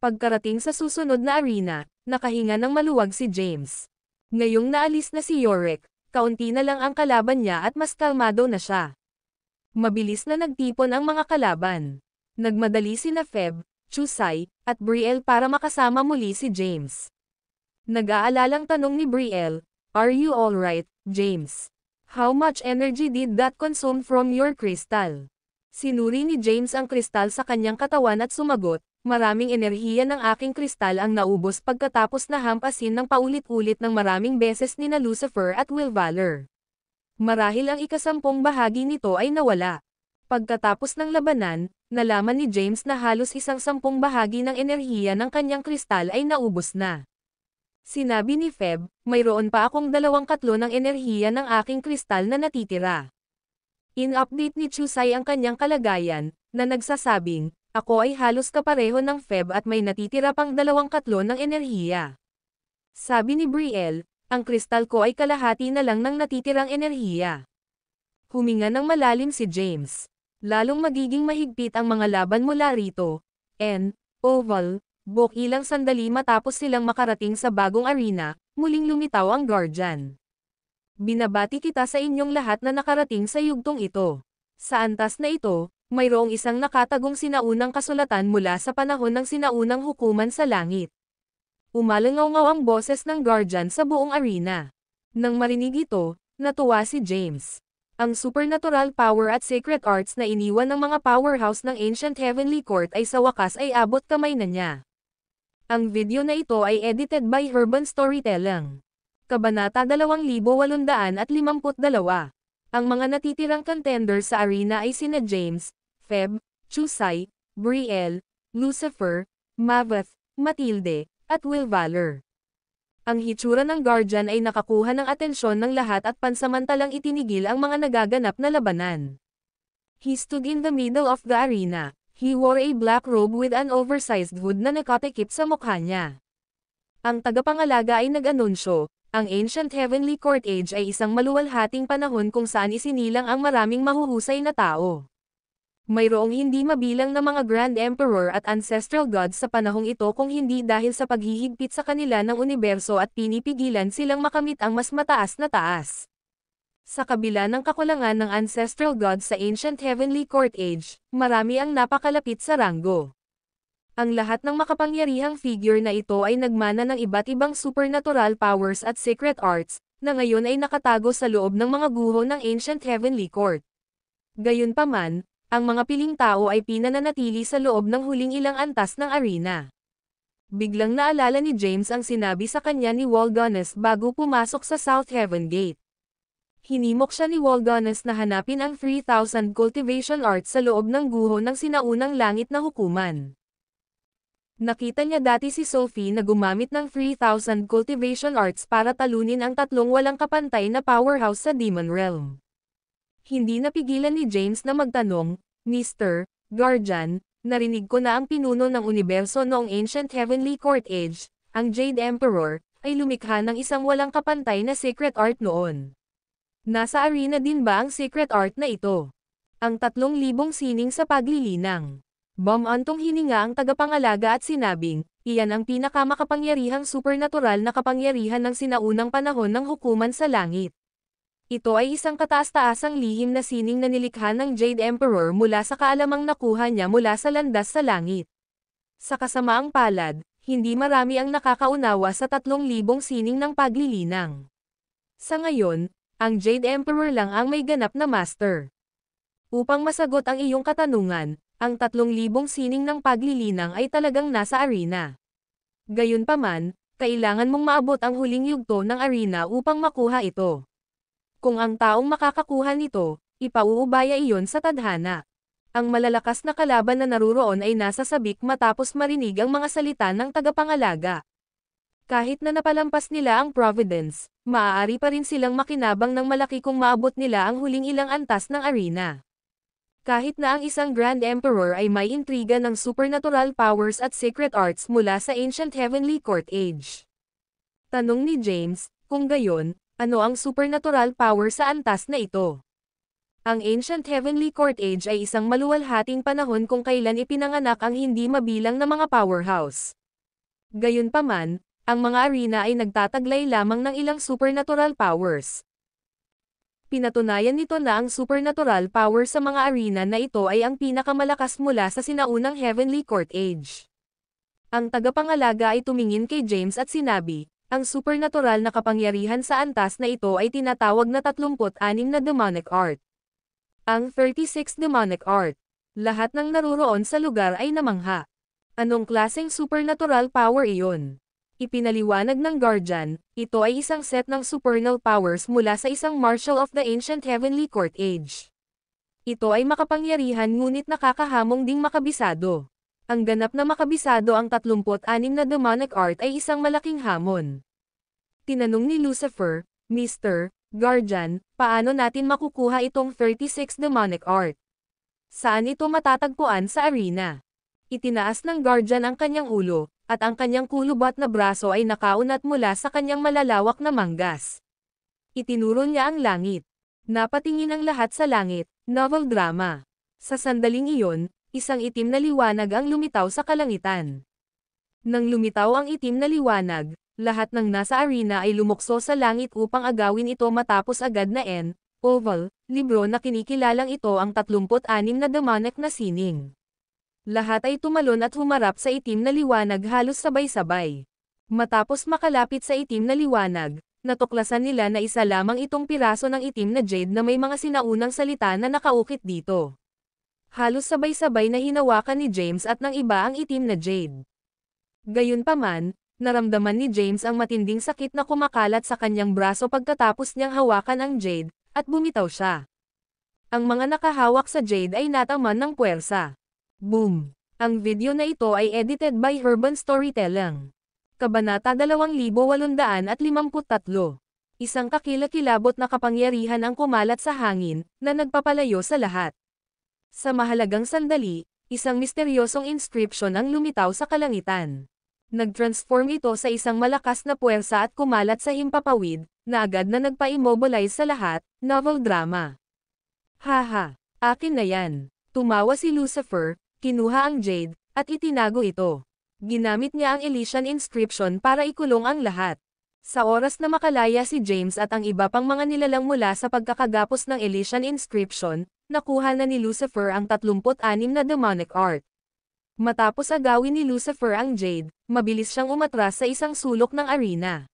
Pagkarating sa susunod na arena, nakahinga ng maluwag si James. Ngayong naalis na si Yorick, kaunti na lang ang kalaban niya at mas kalmado na siya. Mabilis na nagtipon ang mga kalaban. Nagmadali sina Feb, Chusai, at Brielle para makasama muli si James. Nag-aalalang tanong ni Brielle, "Are you alright, James? How much energy did that consume from your crystal?" Sinuri ni James ang kristal sa kanyang katawan at sumagot, "Maraming enerhiya ng aking kristal ang naubos pagkatapos na hampasin ng paulit-ulit ng maraming beses ni Lucifer at Will Valor. Marahil ang ika-10 bahagi nito ay nawala." Pagkatapos ng labanan, nalaman ni James na halos 1/10 bahagi ng enerhiya ng kanyang kristal ay naubos na. Sinabi ni Feb, "Mayroon pa akong 2/3 ng enerhiya ng aking kristal na natitira." In-update ni Chusai ang kanyang kalagayan, na nagsasabing, "Ako ay halos kapareho ng Feb at may natitira pang 2/3 ng enerhiya." Sabi ni Brielle, "Ang kristal ko ay kalahati na lang ng natitirang enerhiya." Huminga ng malalim si James. Lalong magiging mahigpit ang mga laban mula rito. Oval, Book ilang sandali matapos silang makarating sa bagong arena, muling lumitaw ang Guardian. "Binabati kita sa inyong lahat na nakarating sa yugtong ito. Sa antas na ito, mayroong isang nakatagong sinaunang kasulatan mula sa panahon ng sinaunang hukuman sa langit." Umalangaw-ngaw ang boses ng Guardian sa buong arena. Nang marinig ito, natuwa si James. Ang supernatural power at secret arts na iniwan ng mga powerhouse ng Ancient Heavenly Court ay sa wakas ay abot kamay na niya. Ang video na ito ay edited by Herban Storytelling. Kabanata 2852. Ang mga natitirang contenders sa arena ay sina James, Feb, Chusai, Brielle, Lucifer, Maveth, Matilde, at Will Valor. Ang hitsura ng Guardian ay nakakuha ng atensyon ng lahat at pansamantalang itinigil ang mga nagaganap na labanan. He stood in the middle of the arena. He wore a black robe with an oversized hood na nakatikip sa mukha niya. Ang tagapangalaga ay nag-anunsyo, ang Ancient Heavenly Court Age ay isang maluwalhating panahon kung saan isinilang ang maraming mahuhusay na tao. Mayroong hindi mabilang na mga Grand Emperor at Ancestral Gods sa panahong ito kung hindi dahil sa paghihigpit sa kanila ng universo at pinipigilan silang makamit ang mas mataas na taas. Sa kabila ng kakulangan ng Ancestral Gods sa Ancient Heavenly Court Age, marami ang napakalapit sa ranggo. Ang lahat ng makapangyarihang figure na ito ay nagmana ng iba't ibang supernatural powers at secret arts, na ngayon ay nakatago sa loob ng mga guho ng Ancient Heavenly Court. Gayunpaman, ang mga piling tao ay pinananatili sa loob ng huling ilang antas ng arena. Biglang naalala ni James ang sinabi sa kanya ni Waldonis bago pumasok sa South Heaven Gate. Hinimok siya ni Waldonis na hanapin ang 3,000 cultivation arts sa loob ng guho ng sinaunang langit na hukuman. Nakita niya dati si Sophie na gumamit ng 3,000 cultivation arts para talunin ang tatlong walang kapantay na powerhouse sa Demon Realm. Hindi napigilan ni James na magtanong, Mr. Guardian, narinig ko na ang pinuno ng universo noong Ancient Heavenly Court Age, ang Jade Emperor, ay lumikha ng isang walang kapantay na secret art noon. Nasa arena din ba ang secret art na ito? Ang 3,000 sining sa paglilinang. Bumantong hininga ang tagapangalaga at sinabing, iyan ang pinakamakapangyarihang supernatural na kapangyarihan ng sinaunang panahon ng hukuman sa langit. Ito ay isang kataas-taasang lihim na sining na nilikha ng Jade Emperor mula sa kaalamang nakuha niya mula sa landas sa langit. Sa kasamaang palad, hindi marami ang nakakaunawa sa 3,000 sining ng paglilinang. Sa ngayon, ang Jade Emperor lang ang may ganap na master. Upang masagot ang iyong katanungan, ang 3,000 sining ng paglilinang ay talagang nasa arena. Gayunpaman, kailangan mong maabot ang huling yugto ng arena upang makuha ito. Kung ang taong makakakuha nito, ipauubaya iyon sa tadhana. Ang malalakas na kalaban na naruroon ay nasa sabik matapos marinig ang mga salita ng tagapangalaga. Kahit na napalampas nila ang Providence, maaari pa rin silang makinabang ng malaki kung maabot nila ang huling ilang antas ng arena. Kahit na ang isang Grand Emperor ay may intriga ng supernatural powers at secret arts mula sa Ancient Heavenly Court Age. Tanong ni James, kung gayon, ano ang supernatural power sa antas na ito? Ang Ancient Heavenly Court Age ay isang maluwalhating panahon kung kailan ipinanganak ang hindi mabilang na mga powerhouse. Gayunpaman, ang mga arena ay nagtataglay lamang ng ilang supernatural powers. Pinatunayan nito na ang supernatural power sa mga arena na ito ay ang pinakamalakas mula sa sinaunang Heavenly Court Age. Ang tagapangalaga ay tumingin kay James at sinabi, ang supernatural na kapangyarihan sa antas na ito ay tinatawag na 36 na demonic art. Ang 36 demonic art. Lahat ng naruroon sa lugar ay namangha. Anong klaseng supernatural power iyon? Ipinaliwanag ng Guardian, ito ay isang set ng supernal powers mula sa isang marshal of the Ancient Heavenly Court Age. Ito ay makapangyarihan ngunit nakakahamong ding makabisado. Ang ganap na makabisado ang 36 na demonic art ay isang malaking hamon. Tinanong ni Lucifer, Mr. Guardian, paano natin makukuha itong 36 demonic art? Saan ito matatagpuan sa arena? Itinaas ng Guardian ang kanyang ulo, at ang kanyang kulubot na braso ay nakaunat mula sa kanyang malalawak na manggas. Itinuro niya ang langit. Napatingin ang lahat sa langit, novel drama. Sa sandaling iyon, isang itim na liwanag ang lumitaw sa kalangitan. Nang lumitaw ang itim na liwanag, lahat ng nasa arena ay lumukso sa langit upang agawin ito matapos agad na oval, libro na kinikilalang ito ang 36 na demonic na sining. Lahat ay tumalon at humarap sa itim na liwanag halos sabay-sabay. Matapos makalapit sa itim na liwanag, natuklasan nila na isa lamang itong piraso ng itim na jade na may mga sinaunang salita na nakaukit dito. Halos sabay-sabay na hinawakan ni James at ng iba ang itim na jade. Gayunpaman, naramdaman ni James ang matinding sakit na kumakalat sa kanyang braso pagkatapos niyang hawakan ang jade, at bumitaw siya. Ang mga nakahawak sa jade ay nataman ng puwersa. Boom! Ang video na ito ay edited by Urban Storytelling. Kabanata 2853. Isang kakilakilabot na kapangyarihan ang kumalat sa hangin, na nagpapalayo sa lahat. Sa mahalagang sandali, isang misteryosong inscription ang lumitaw sa kalangitan. Nag-transform ito sa isang malakas na puwersa at kumalat sa himpapawid, na agad na nagpa-immobilize sa lahat. Novel drama. Haha, akin na yan. Tumawa si Lucifer, kinuha ang jade, at itinago ito. Ginamit niya ang Elysian inscription para ikulong ang lahat. Sa oras na makalaya si James at ang iba pang mga nilalang mula sa pagkakagapos ng Elysian inscription, nakuha na ni Lucifer ang 36 na demonic art. Matapos agawin ni Lucifer ang jade, mabilis siyang umatras sa isang sulok ng arena.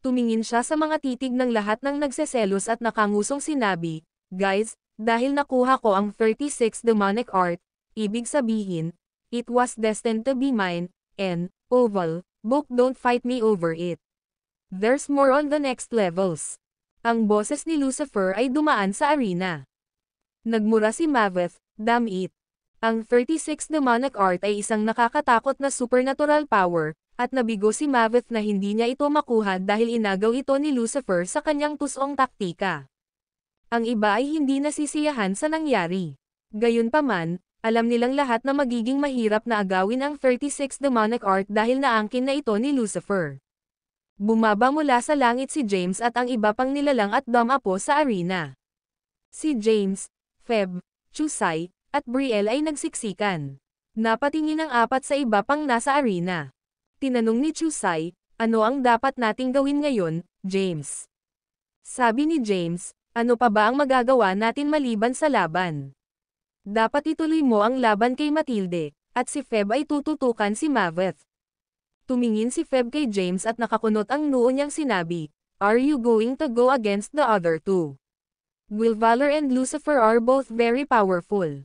Tumingin siya sa mga titig ng lahat ng nagseselos at nakangusong sinabi, "Guys, dahil nakuha ko ang 36 demonic art, ibig sabihin, it was destined to be mine, and, Oval, book don't fight me over it. There's more on the next levels." Ang boses ni Lucifer ay dumaan sa arena. Nagmura si Maveth, "Damn it. Ang 36 demonic art ay isang nakakatakot na supernatural power, at nabigo si Maveth na hindi niya ito makuha dahil inagaw ito ni Lucifer sa kanyang tusong taktika." Ang iba ay hindi nasisiyahan sa nangyari. Gayunpaman, alam nilang lahat na magiging mahirap na agawin ang 36 demonic art dahil naangkin na ito ni Lucifer. Bumaba mula sa langit si James at ang iba pang nilalang at dumapo sa arena. Si James, Feb, Chusai, at Brielle ay nagsiksikan. Napatingin ang apat sa iba pang nasa arena. Tinanong ni Chusai, "Ano ang dapat nating gawin ngayon, James?" Sabi ni James, "Ano pa ba ang magagawa natin maliban sa laban? Dapat ituloy mo ang laban kay Matilde, at si Feb ay tututukan si Maveth." Tumingin si Feb kay James at nakakunot ang noo niyang sinabi, "Are you going to go against the other two? Will Valor and Lucifer are both very powerful."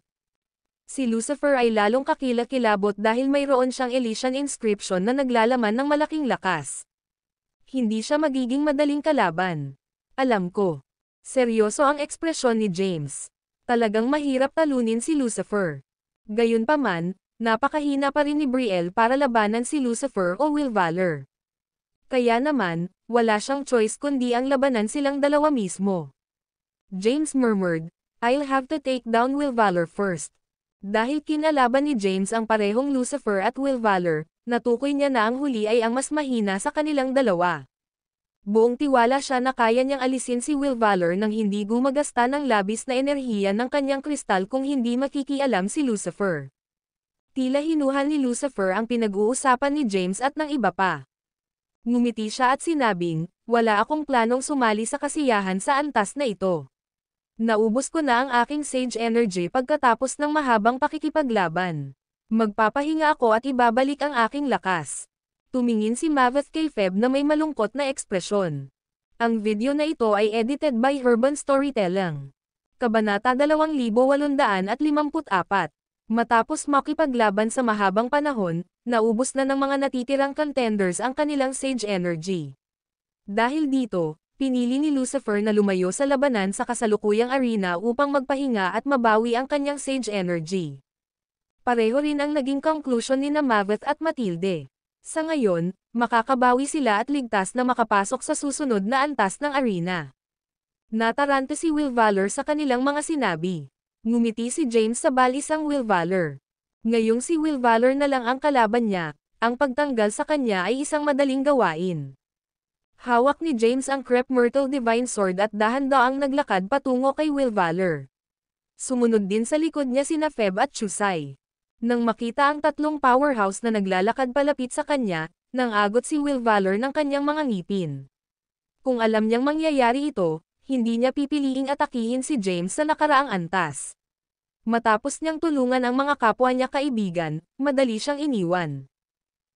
Si Lucifer ay lalong kakilakilabot dahil mayroon siyang Elysian inscription na naglalaman ng malaking lakas. Hindi siya magiging madaling kalaban. Alam ko. Seryoso ang ekspresyon ni James. Talagang mahirap talunin si Lucifer. Gayunpaman, napakahina pa rin ni Brielle para labanan si Lucifer o Will Valor. Kaya naman, wala siyang choice kundi ang labanan silang dalawa mismo. James murmured, "I'll have to take down Will Valor first." Dahil kinalaban ni James ang parehong Lucifer at Will Valor, natukoy niya na ang huli ay ang mas mahina sa kanilang dalawa. Buong tiwala siya na kaya niyang alisin si Will Valor nang hindi gumagasta ng labis na enerhiya ng kanyang kristal kung hindi makikialam si Lucifer. Tila hinuhal ni Lucifer ang pinag-uusapan ni James at ng iba pa. Ngumiti siya at sinabing, "Wala akong planong sumali sa kasiyahan sa antas na ito. Naubos ko na ang aking sage energy pagkatapos ng mahabang pakikipaglaban. Magpapahinga ako at ibabalik ang aking lakas." Tumingin si Maveth kay Feb na may malungkot na ekspresyon. Ang video na ito ay edited by Urban Storytelling. Kabanata 2854. Matapos makipaglaban sa mahabang panahon, naubos na ng mga natitirang contenders ang kanilang sage energy. Dahil dito, pinili ni Lucifer na lumayo sa labanan sa kasalukuyang arena upang magpahinga at mabawi ang kanyang sage energy. Pareho rin ang naging conclusion ni Maveth at Matilde. Sa ngayon, makakabawi sila at ligtas na makapasok sa susunod na antas ng arena. Natarante si Will Valor sa kanilang mga sinabi. Ngumiti si James sa balisang Will Valor. Ngayong si Will Valor na lang ang kalaban niya, ang pagtanggal sa kanya ay isang madaling gawain. Hawak ni James ang Crep Myrtle Divine Sword at dahan-daang naglakad patungo kay Will Valor. Sumunod din sa likod niya sina Feb at Chusai. Nang makita ang tatlong powerhouse na naglalakad palapit sa kanya, nang agot si Will Valor ng kanyang mga ngipin. Kung alam niyang mangyayari ito, hindi niya pipiliing atakihin si James sa nakaraang antas. Matapos niyang tulungan ang mga kapwa niya kaibigan, madali siyang iniwan.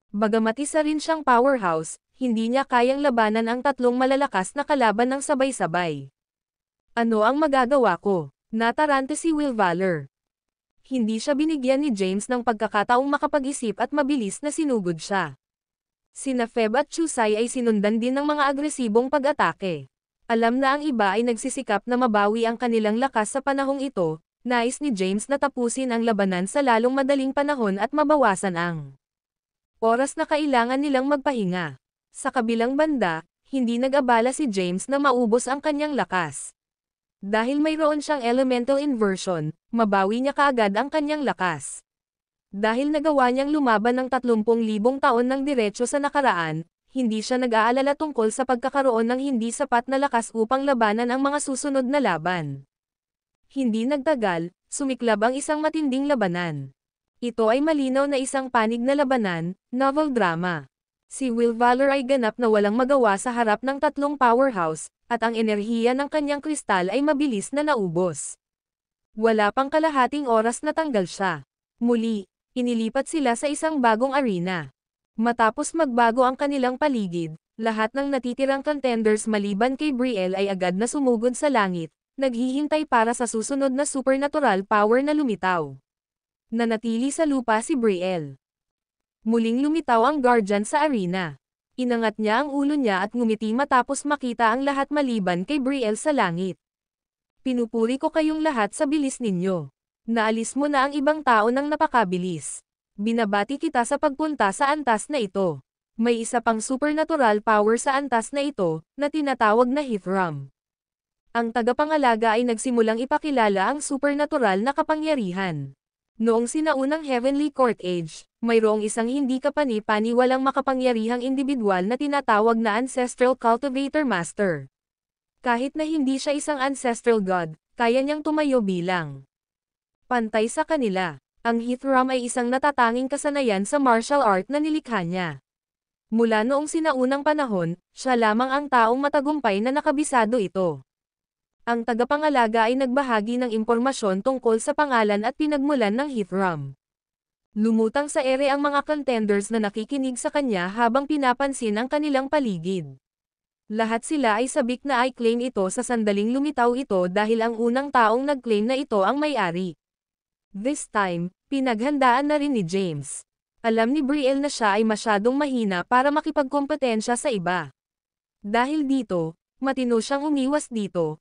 Bagamat isa rin siyang powerhouse, hindi niya kayang labanan ang tatlong malalakas na kalaban ng sabay-sabay. "Ano ang magagawa ko?" Natarante si Will Valor. Hindi siya binigyan ni James ng pagkakataong makapag-isip at mabilis na sinugod siya. Sina Feb at Chusai ay sinundan din ng mga agresibong pag-atake. Alam na ang iba ay nagsisikap na mabawi ang kanilang lakas sa panahong ito, nais ni James na tapusin ang labanan sa lalong madaling panahon at mabawasan ang Oras na kailangan nilang magpahinga. Sa kabilang banda, hindi nag-abala si James na maubos ang kanyang lakas. Dahil mayroon siyang elemental inversion, mabawi niya kaagad ang kanyang lakas. Dahil nagawa niyang lumaban ng 30,000 taon ng diretsyo sa nakaraan, hindi siya nag-aalala tungkol sa pagkakaroon ng hindi sapat na lakas upang labanan ang mga susunod na laban. Hindi nagtagal, sumiklab ang isang matinding labanan. Ito ay malinaw na isang panig na labanan, novel drama. Si Will Valor ay ganap na walang magawa sa harap ng tatlong powerhouse, at ang enerhiya ng kanyang kristal ay mabilis na naubos. Wala pang kalahating oras na tanggal siya. Muli, inilipat sila sa isang bagong arena. Matapos magbago ang kanilang paligid, lahat ng natitirang contenders maliban kay Brielle ay agad na sumugod sa langit, naghihintay para sa susunod na supernatural power na lumitaw. Nanatili sa lupa si Brielle. Muling lumitaw ang Guardian sa arena. Inangat niya ang ulo niya at ngumiti matapos makita ang lahat maliban kay Brielle sa langit. Pinupuri ko kayong lahat sa bilis ninyo. Naalis mo na ang ibang tao ng napakabilis. Binabati kita sa pagpunta sa antas na ito. May isa pang supernatural power sa antas na ito, na tinatawag na Hithram. Ang tagapangalaga ay nagsimulang ipakilala ang supernatural na kapangyarihan. Noong sinaunang Heavenly Court Age, mayroong isang hindi kapani-paniwalang makapangyarihang individual na tinatawag na Ancestral Cultivator Master. Kahit na hindi siya isang ancestral god, kaya niyang tumayo bilang pantay sa kanila. Ang Hithram ay isang natatanging kasanayan sa martial art na nilikha niya. Mula noong sinaunang panahon, siya lamang ang taong matagumpay na nakabisado ito. Ang tagapangalaga ay nagbahagi ng impormasyon tungkol sa pangalan at pinagmulan ng Hithram. Lumutang sa ere ang mga contenders na nakikinig sa kanya habang pinapansin ang kanilang paligid. Lahat sila ay sabik na i-claim ito sa sandaling lumitaw ito dahil ang unang taong nag-claim na ito ang may-ari. This time, pinaghandaan na rin ni James. Alam ni Brielle na siya ay masyadong mahina para makipagkompetensya sa iba. Dahil dito, matino siyang umiwas dito.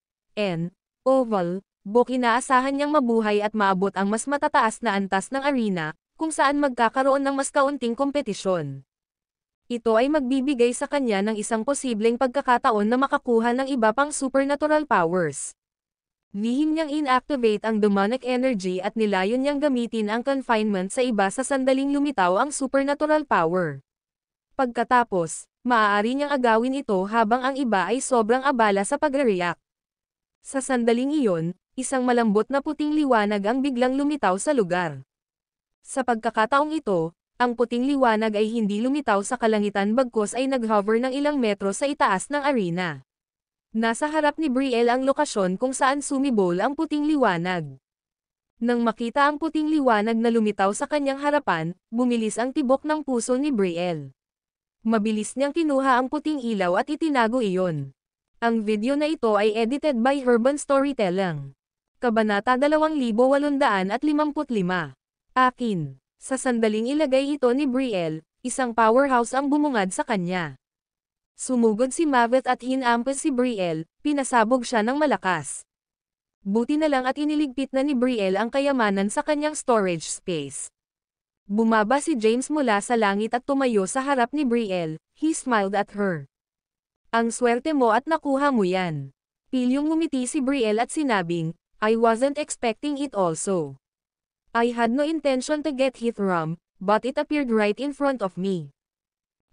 Oval, inaasahan niyang mabuhay at maabot ang mas matataas na antas ng arena, kung saan magkakaroon ng mas kaunting kompetisyon. Ito ay magbibigay sa kanya ng isang posibleng pagkakataon na makakuha ng iba pang supernatural powers. Lihim niyang inactivate ang demonic energy at nilayon niyang gamitin ang confinement sa iba sa sandaling lumitaw ang supernatural power. Pagkatapos, maaari niyang agawin ito habang ang iba ay sobrang abala sa pagre-react. Sa sandaling iyon, isang malambot na puting liwanag ang biglang lumitaw sa lugar. Sa pagkakataong ito, ang puting liwanag ay hindi lumitaw sa kalangitan bagkus ay nag-hover ng ilang metro sa itaas ng arena. Nasa harap ni Brielle ang lokasyon kung saan sumibol ang puting liwanag. Nang makita ang puting liwanag na lumitaw sa kanyang harapan, bumilis ang tibok ng puso ni Brielle. Mabilis niyang kinuha ang puting ilaw at itinago iyon. Ang video na ito ay edited by Urban Storytelling. Kabanata 2855. Akin. Sa sandaling ilagay ito ni Brielle, isang powerhouse ang bumungad sa kanya. Sumugod si Maveth at hinampas si Brielle, pinasabog siya ng malakas. Buti na lang at iniligpit na ni Brielle ang kayamanan sa kanyang storage space. Bumaba si James mula sa langit at tumayo sa harap ni Brielle, he smiled at her. Ang swerte mo at nakuha mo yan. Pilyong ngumiti si Brielle at sinabing, I wasn't expecting it also. I had no intention to get Hithram, but it appeared right in front of me.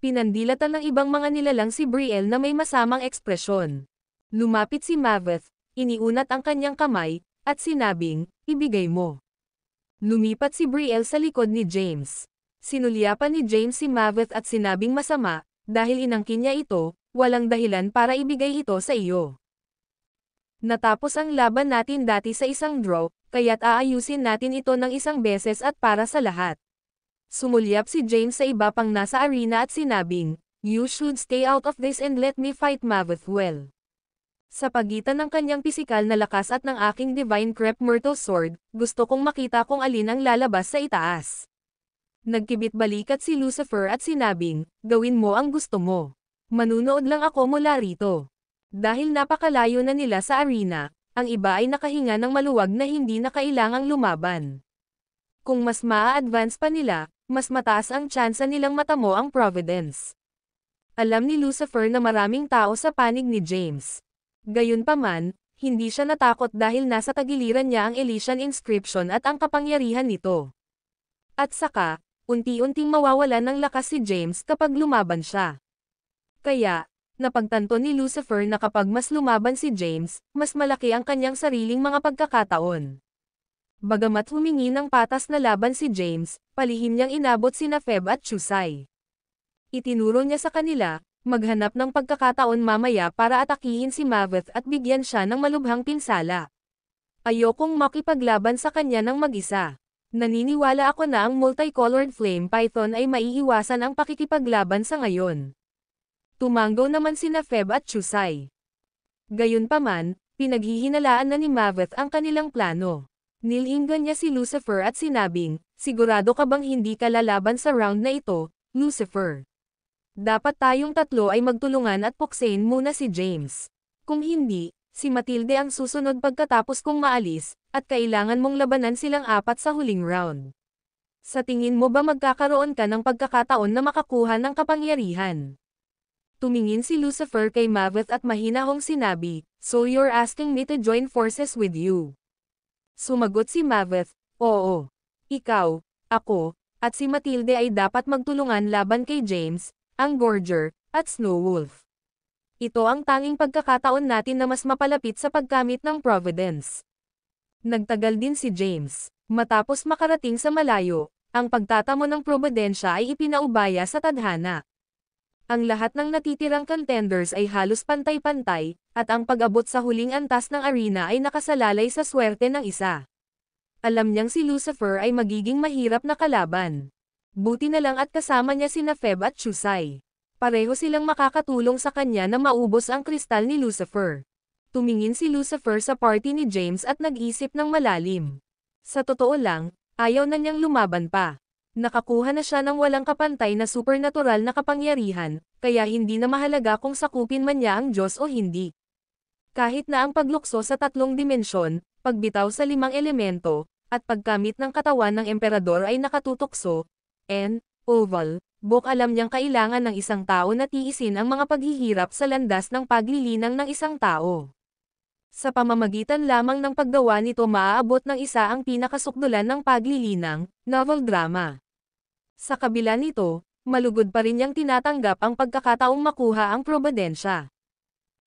Pinandilatan ng ibang mga nilalang si Brielle na may masamang ekspresyon. Lumapit si Maveth, iniunat ang kanyang kamay, at sinabing, ibigay mo. Lumipat si Brielle sa likod ni James. Sinulyapan ni James si Maveth at sinabing masama, dahil inangkin niya ito, walang dahilan para ibigay ito sa iyo. Natapos ang laban natin dati sa isang draw, kaya't aayusin natin ito ng isang beses at para sa lahat. Sumulyap si James sa iba pang nasa arena at sinabing, you should stay out of this and let me fight Maveth well. Sa pagitan ng kanyang pisikal na lakas at ng aking Divine Crepe Myrtle Sword, gusto kong makita kung alin ang lalabas sa itaas. Nagkibit-balikat si Lucifer at sinabing, gawin mo ang gusto mo. Manunood lang ako mula rito. Dahil napakalayo na nila sa arena, ang iba ay nakahinga ng maluwag na hindi na kailangang lumaban. Kung mas maa-advance pa nila, mas mataas ang tsansa nilang matamo ang Providence. Alam ni Lucifer na maraming tao sa panig ni James. Gayunpaman, hindi siya natakot dahil nasa tagiliran niya ang Elysian inscription at ang kapangyarihan nito. At saka, unti-unting mawawalan ng lakas si James kapag lumaban siya. Kaya, napagtanto ni Lucifer na kapag mas lumaban si James, mas malaki ang kanyang sariling mga pagkakataon. Bagamat humingi ng patas na laban si James, palihim niyang inabot sina Feb at Chusai. Itinuro niya sa kanila, maghanap ng pagkakataon mamaya para atakihin si Maveth at bigyan siya ng malubhang pinsala. Ayokong makipaglaban sa kanya ng mag-isa. Naniniwala ako na ang multicolored flame python ay maiiwasan ang pakikipaglaban sa ngayon. Tumanggaw naman sina Feb at Chusai. Gayunpaman, pinaghihinalaan na ni Maveth ang kanilang plano. Nilinggan niya si Lucifer at sinabing, sigurado ka bang hindi ka lalaban sa round na ito, Lucifer? Dapat tayong tatlo ay magtulungan at puksain muna si James. Kung hindi, si Matilde ang susunod pagkatapos kong maalis, at kailangan mong labanan silang apat sa huling round. Sa tingin mo ba magkakaroon ka ng pagkakataon na makakuha ng kapangyarihan? Tumingin si Lucifer kay Maveth at mahinahong sinabi, so you're asking me to join forces with you? Sumagot si Maveth, oo. Ikaw, ako, at si Matilde ay dapat magtulungan laban kay James, ang Gorger, at Snowwolf. Ito ang tanging pagkakataon natin na mas mapalapit sa pagkamit ng Providence. Nagtagal din si James. Matapos makarating sa malayo, ang pagtatamo ng Probidensya ay ipinaubaya sa tadhana. Ang lahat ng natitirang contenders ay halos pantay-pantay, at ang pag-abot sa huling antas ng arena ay nakasalalay sa swerte ng isa. Alam niyang si Lucifer ay magiging mahirap na kalaban. Buti na lang at kasama niya sina Feb at Chusai. Pareho silang makakatulong sa kanya na maubos ang kristal ni Lucifer. Tumingin si Lucifer sa party ni James at nag-isip ng malalim. Sa totoo lang, ayaw na niyang lumaban pa. Nakakuha na siya ng walang kapantay na supernatural na kapangyarihan, kaya hindi na mahalaga kung sakupin man niya ang Diyos o hindi. Kahit na ang paglukso sa 3 dimensyon, pagbitaw sa 5 elemento, at pagkamit ng katawan ng emperador ay nakatutokso, oval, alam niyang kailangan ng isang tao na tiisin ang mga paghihirap sa landas ng paglilinang ng isang tao. Sa pamamagitan lamang ng paggawa nito maaabot ng isa ang pinakasukdulan ng paglilinang, novel drama. Sa kabila nito, malugod pa rin niyang tinatanggap ang pagkakataong makuha ang Probidensya.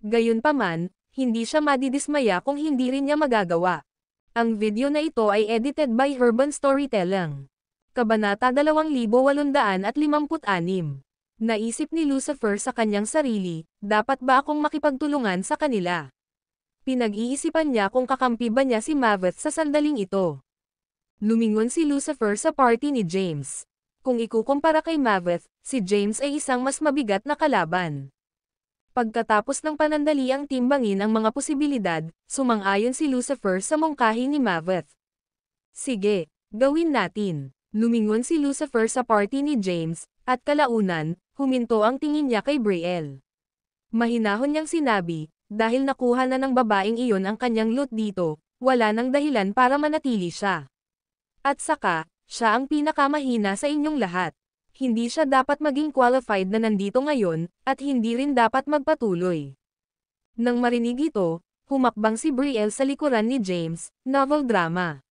Gayunpaman, hindi siya madidismaya kung hindi rin niya magagawa. Ang video na ito ay edited by Urban Storytelling. Kabanata 2856. Naisip ni Lucifer sa kanyang sarili, dapat ba akong makipagtulungan sa kanila? Pinag-iisipan niya kung kakampi ba niya si Maveth sa sandaling ito. Lumingon si Lucifer sa party ni James. Kung ikukumpara kay Maveth, si James ay isang mas mabigat na kalaban. Pagkatapos ng panandaliang timbangin ang mga posibilidad, sumang-ayon si Lucifer sa mungkahi ni Maveth. Sige, gawin natin. Lumingon si Lucifer sa party ni James, at kalaunan, huminto ang tingin niya kay Brielle. Mahinahon niyang sinabi, dahil nakuha na ng babaeng iyon ang kanyang loot dito, wala nang dahilan para manatili siya. At saka, siya ang pinakamahina sa inyong lahat. Hindi siya dapat maging qualified na nandito ngayon, at hindi rin dapat magpatuloy. Nang marinig ito, humakbang si Brielle sa likuran ni James, novel drama.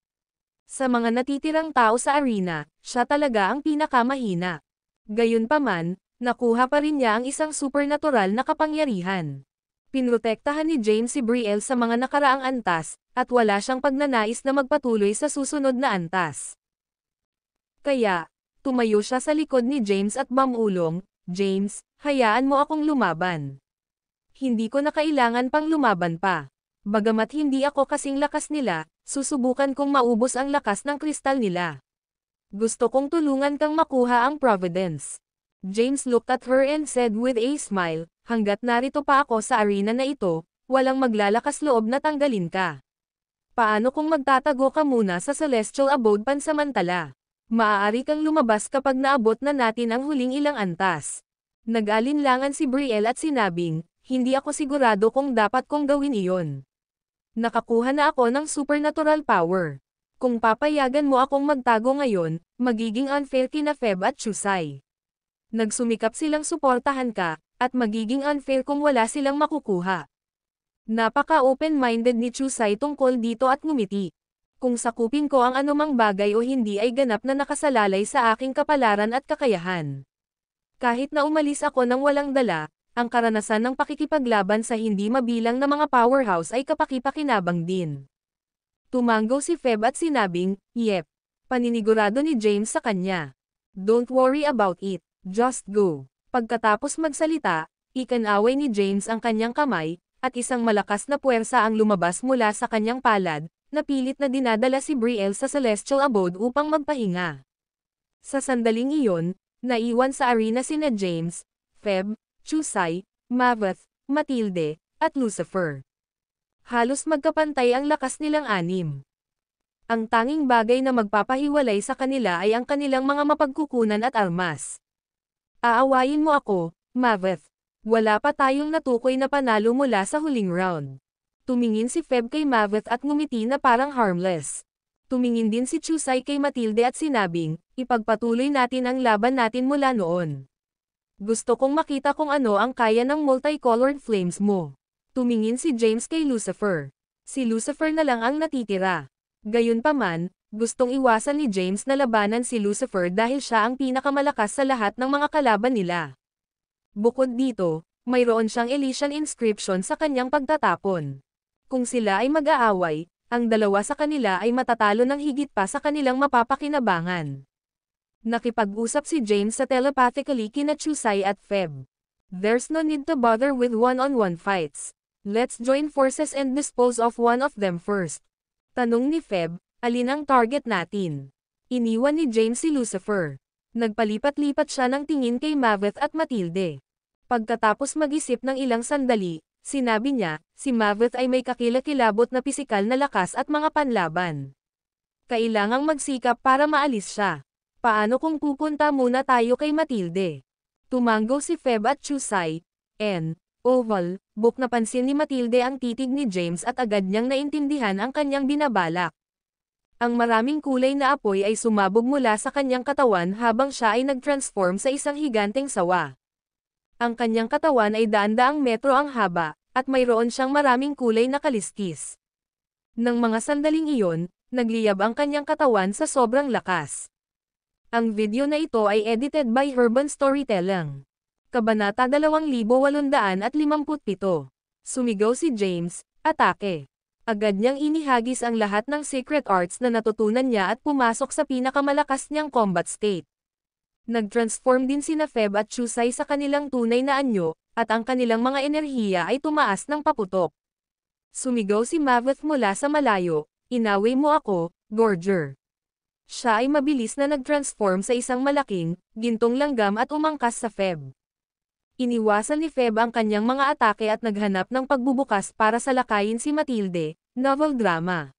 Sa mga natitirang tao sa arena, siya talaga ang pinakamahina. Gayunpaman, nakuha pa rin niya ang isang supernatural na kapangyarihan. Pinrotektahan ni James si Brielle sa mga nakaraang antas, at wala siyang pagnanais na magpatuloy sa susunod na antas. Kaya, tumayo siya sa likod ni James at bamulong, James, hayaan mo akong lumaban. Hindi ko na kailangan pang lumaban pa. Bagamat hindi ako kasing lakas nila, susubukan kong maubos ang lakas ng kristal nila. Gusto kong tulungan kang makuha ang Providence. James looked at her and said with a smile, hanggat narito pa ako sa arena na ito, walang maglalakas loob na tanggalin ka. Paano kung magtatago ka muna sa Celestial Abode pansamantala? Maaari kang lumabas kapag naabot na natin ang huling ilang antas. Nag-alinlangan si Brielle at sinabing, hindi ako sigurado kung dapat kong gawin iyon. Nakakuha na ako ng supernatural power. Kung papayagan mo akong magtago ngayon, magiging unfair kina Feb at Chusai. Nagsumikap silang suportahan ka, at magiging unfair kung wala silang makukuha. Napaka-open-minded ni Chusai tungkol dito at ngumiti. Kung sakupin ko ang anumang bagay o hindi ay ganap na nakasalalay sa aking kapalaran at kakayahan. Kahit na umalis ako ng walang dala, ang karanasan ng pakikipaglaban sa hindi mabilang na mga powerhouse ay kapaki-pakinabang din. Tumango si Feb at sinabing, "Yep." Paninigurado ni James sa kanya. "Don't worry about it, just go." Pagkatapos magsalita, ikinaway ni James ang kanyang kamay, at isang malakas na puwersa ang lumabas mula sa kanyang palad, na pilit na dinadala si Brielle sa Celestial Abode upang magpahinga. Sa sandaling iyon, naiwan sa arena sina James, Feb, Chusai, Maveth, Matilde, at Lucifer. Halos magkapantay ang lakas nilang anim. Ang tanging bagay na magpapahiwalay sa kanila ay ang kanilang mga mapagkukunan at armas. Aawayin mo ako, Maveth. Wala pa tayong natukoy na panalo mula sa huling round. Tumingin si Feb kay Maveth at ngumiti na parang harmless. Tumingin din si Chusai kay Matilde at sinabing, "Ipagpatuloy natin ang laban natin mula noon. Gusto kong makita kung ano ang kaya ng multicolored flames mo." Tumingin si James kay Lucifer. Si Lucifer na lang ang natitira. Gayunpaman, gustong iwasan ni James na labanan si Lucifer dahil siya ang pinakamalakas sa lahat ng mga kalaban nila. Bukod dito, mayroon siyang Elysian inscription sa kanyang pagtatapon. Kung sila ay mag-aaway, ang dalawa sa kanila ay matatalo ng higit pa sa kanilang mapapakinabangan. Nakipag-usap si James sa telepathically kina Chusai at Feb. "There's no need to bother with one-on-one fights. Let's join forces and dispose of one of them first." Tanong ni Feb, "Alin ang target natin?" Iniwan ni James si Lucifer. Nagpalipat-lipat siya ng tingin kay Maveth at Matilde. Pagkatapos mag-isip ng ilang sandali, sinabi niya, si Maveth ay may kakilakilabot na pisikal na lakas at mga panlaban. Kailangang magsikap para maalis siya. Paano kung pupunta muna tayo kay Matilde? Tumango si Feb at Chusai. Oval, buk na pansin ni Matilde ang titig ni James at agad niyang naintindihan ang kanyang binabalak. Ang maraming kulay na apoy ay sumabog mula sa kanyang katawan habang siya ay nag-transform sa isang higanteng sawa. Ang kanyang katawan ay daan-daang metro ang haba, at mayroon siyang maraming kulay na kaliskis. Nang mga sandaling iyon, nagliyab ang kanyang katawan sa sobrang lakas. Ang video na ito ay edited by Urban Storytelling. Kabanata 2857. Sumigaw si James, "Atake!" Agad niyang inihagis ang lahat ng secret arts na natutunan niya at pumasok sa pinakamalakas niyang combat state. Nag-transform din sina Feb at Chusai sa kanilang tunay na anyo, at ang kanilang mga enerhiya ay tumaas ng paputok. Sumigaw si Maveth mula sa malayo, "Inaway mo ako, Gorger." Siya ay mabilis na nag-transform sa isang malaking, gintong langgam at umangkas sa Feb. Iniwasan ni Feb ang kanyang mga atake at naghanap ng pagbubukas para salakayin si Matilde. Novel drama.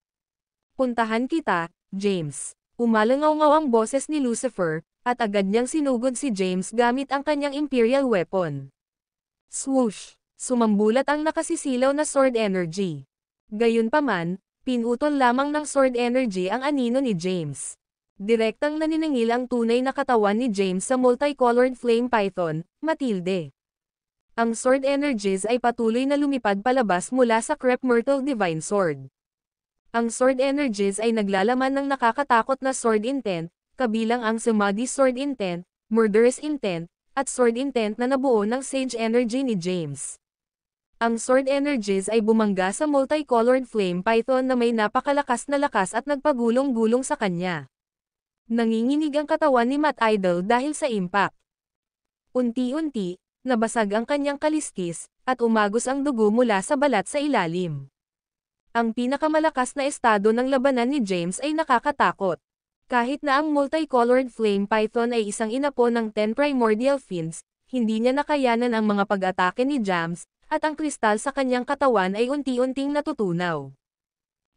"Puntahan kita, James." Umalangaw-ngaw ang boses ni Lucifer, at agad niyang sinugod si James gamit ang kanyang imperial weapon. Swoosh! Sumambulat ang nakasisilaw na sword energy. Gayunpaman, pinutol lamang ng sword energy ang anino ni James. Direktang naniningil ang tunay na katawan ni James sa multicolored flame python, Matilde. Ang sword energies ay patuloy na lumipad palabas mula sa Crep Myrtle Divine Sword. Ang sword energies ay naglalaman ng nakakatakot na sword intent, kabilang ang Samadhi sword intent, murderous intent, at sword intent na nabuo ng sage energy ni James. Ang sword energies ay bumangga sa multicolored flame python na may napakalakas na lakas at nagpagulong-gulong sa kanya. Nanginginig ang katawan ni Matt Idol dahil sa impact. Unti-unti, nabasag ang kanyang kaliskis, at umagos ang dugo mula sa balat sa ilalim. Ang pinakamalakas na estado ng labanan ni James ay nakakatakot. Kahit na ang multicolored flame python ay isang inapo ng 10 primordial fiends, hindi niya nakayanan ang mga pag-atake ni James, at ang kristal sa kanyang katawan ay unti-unting natutunaw.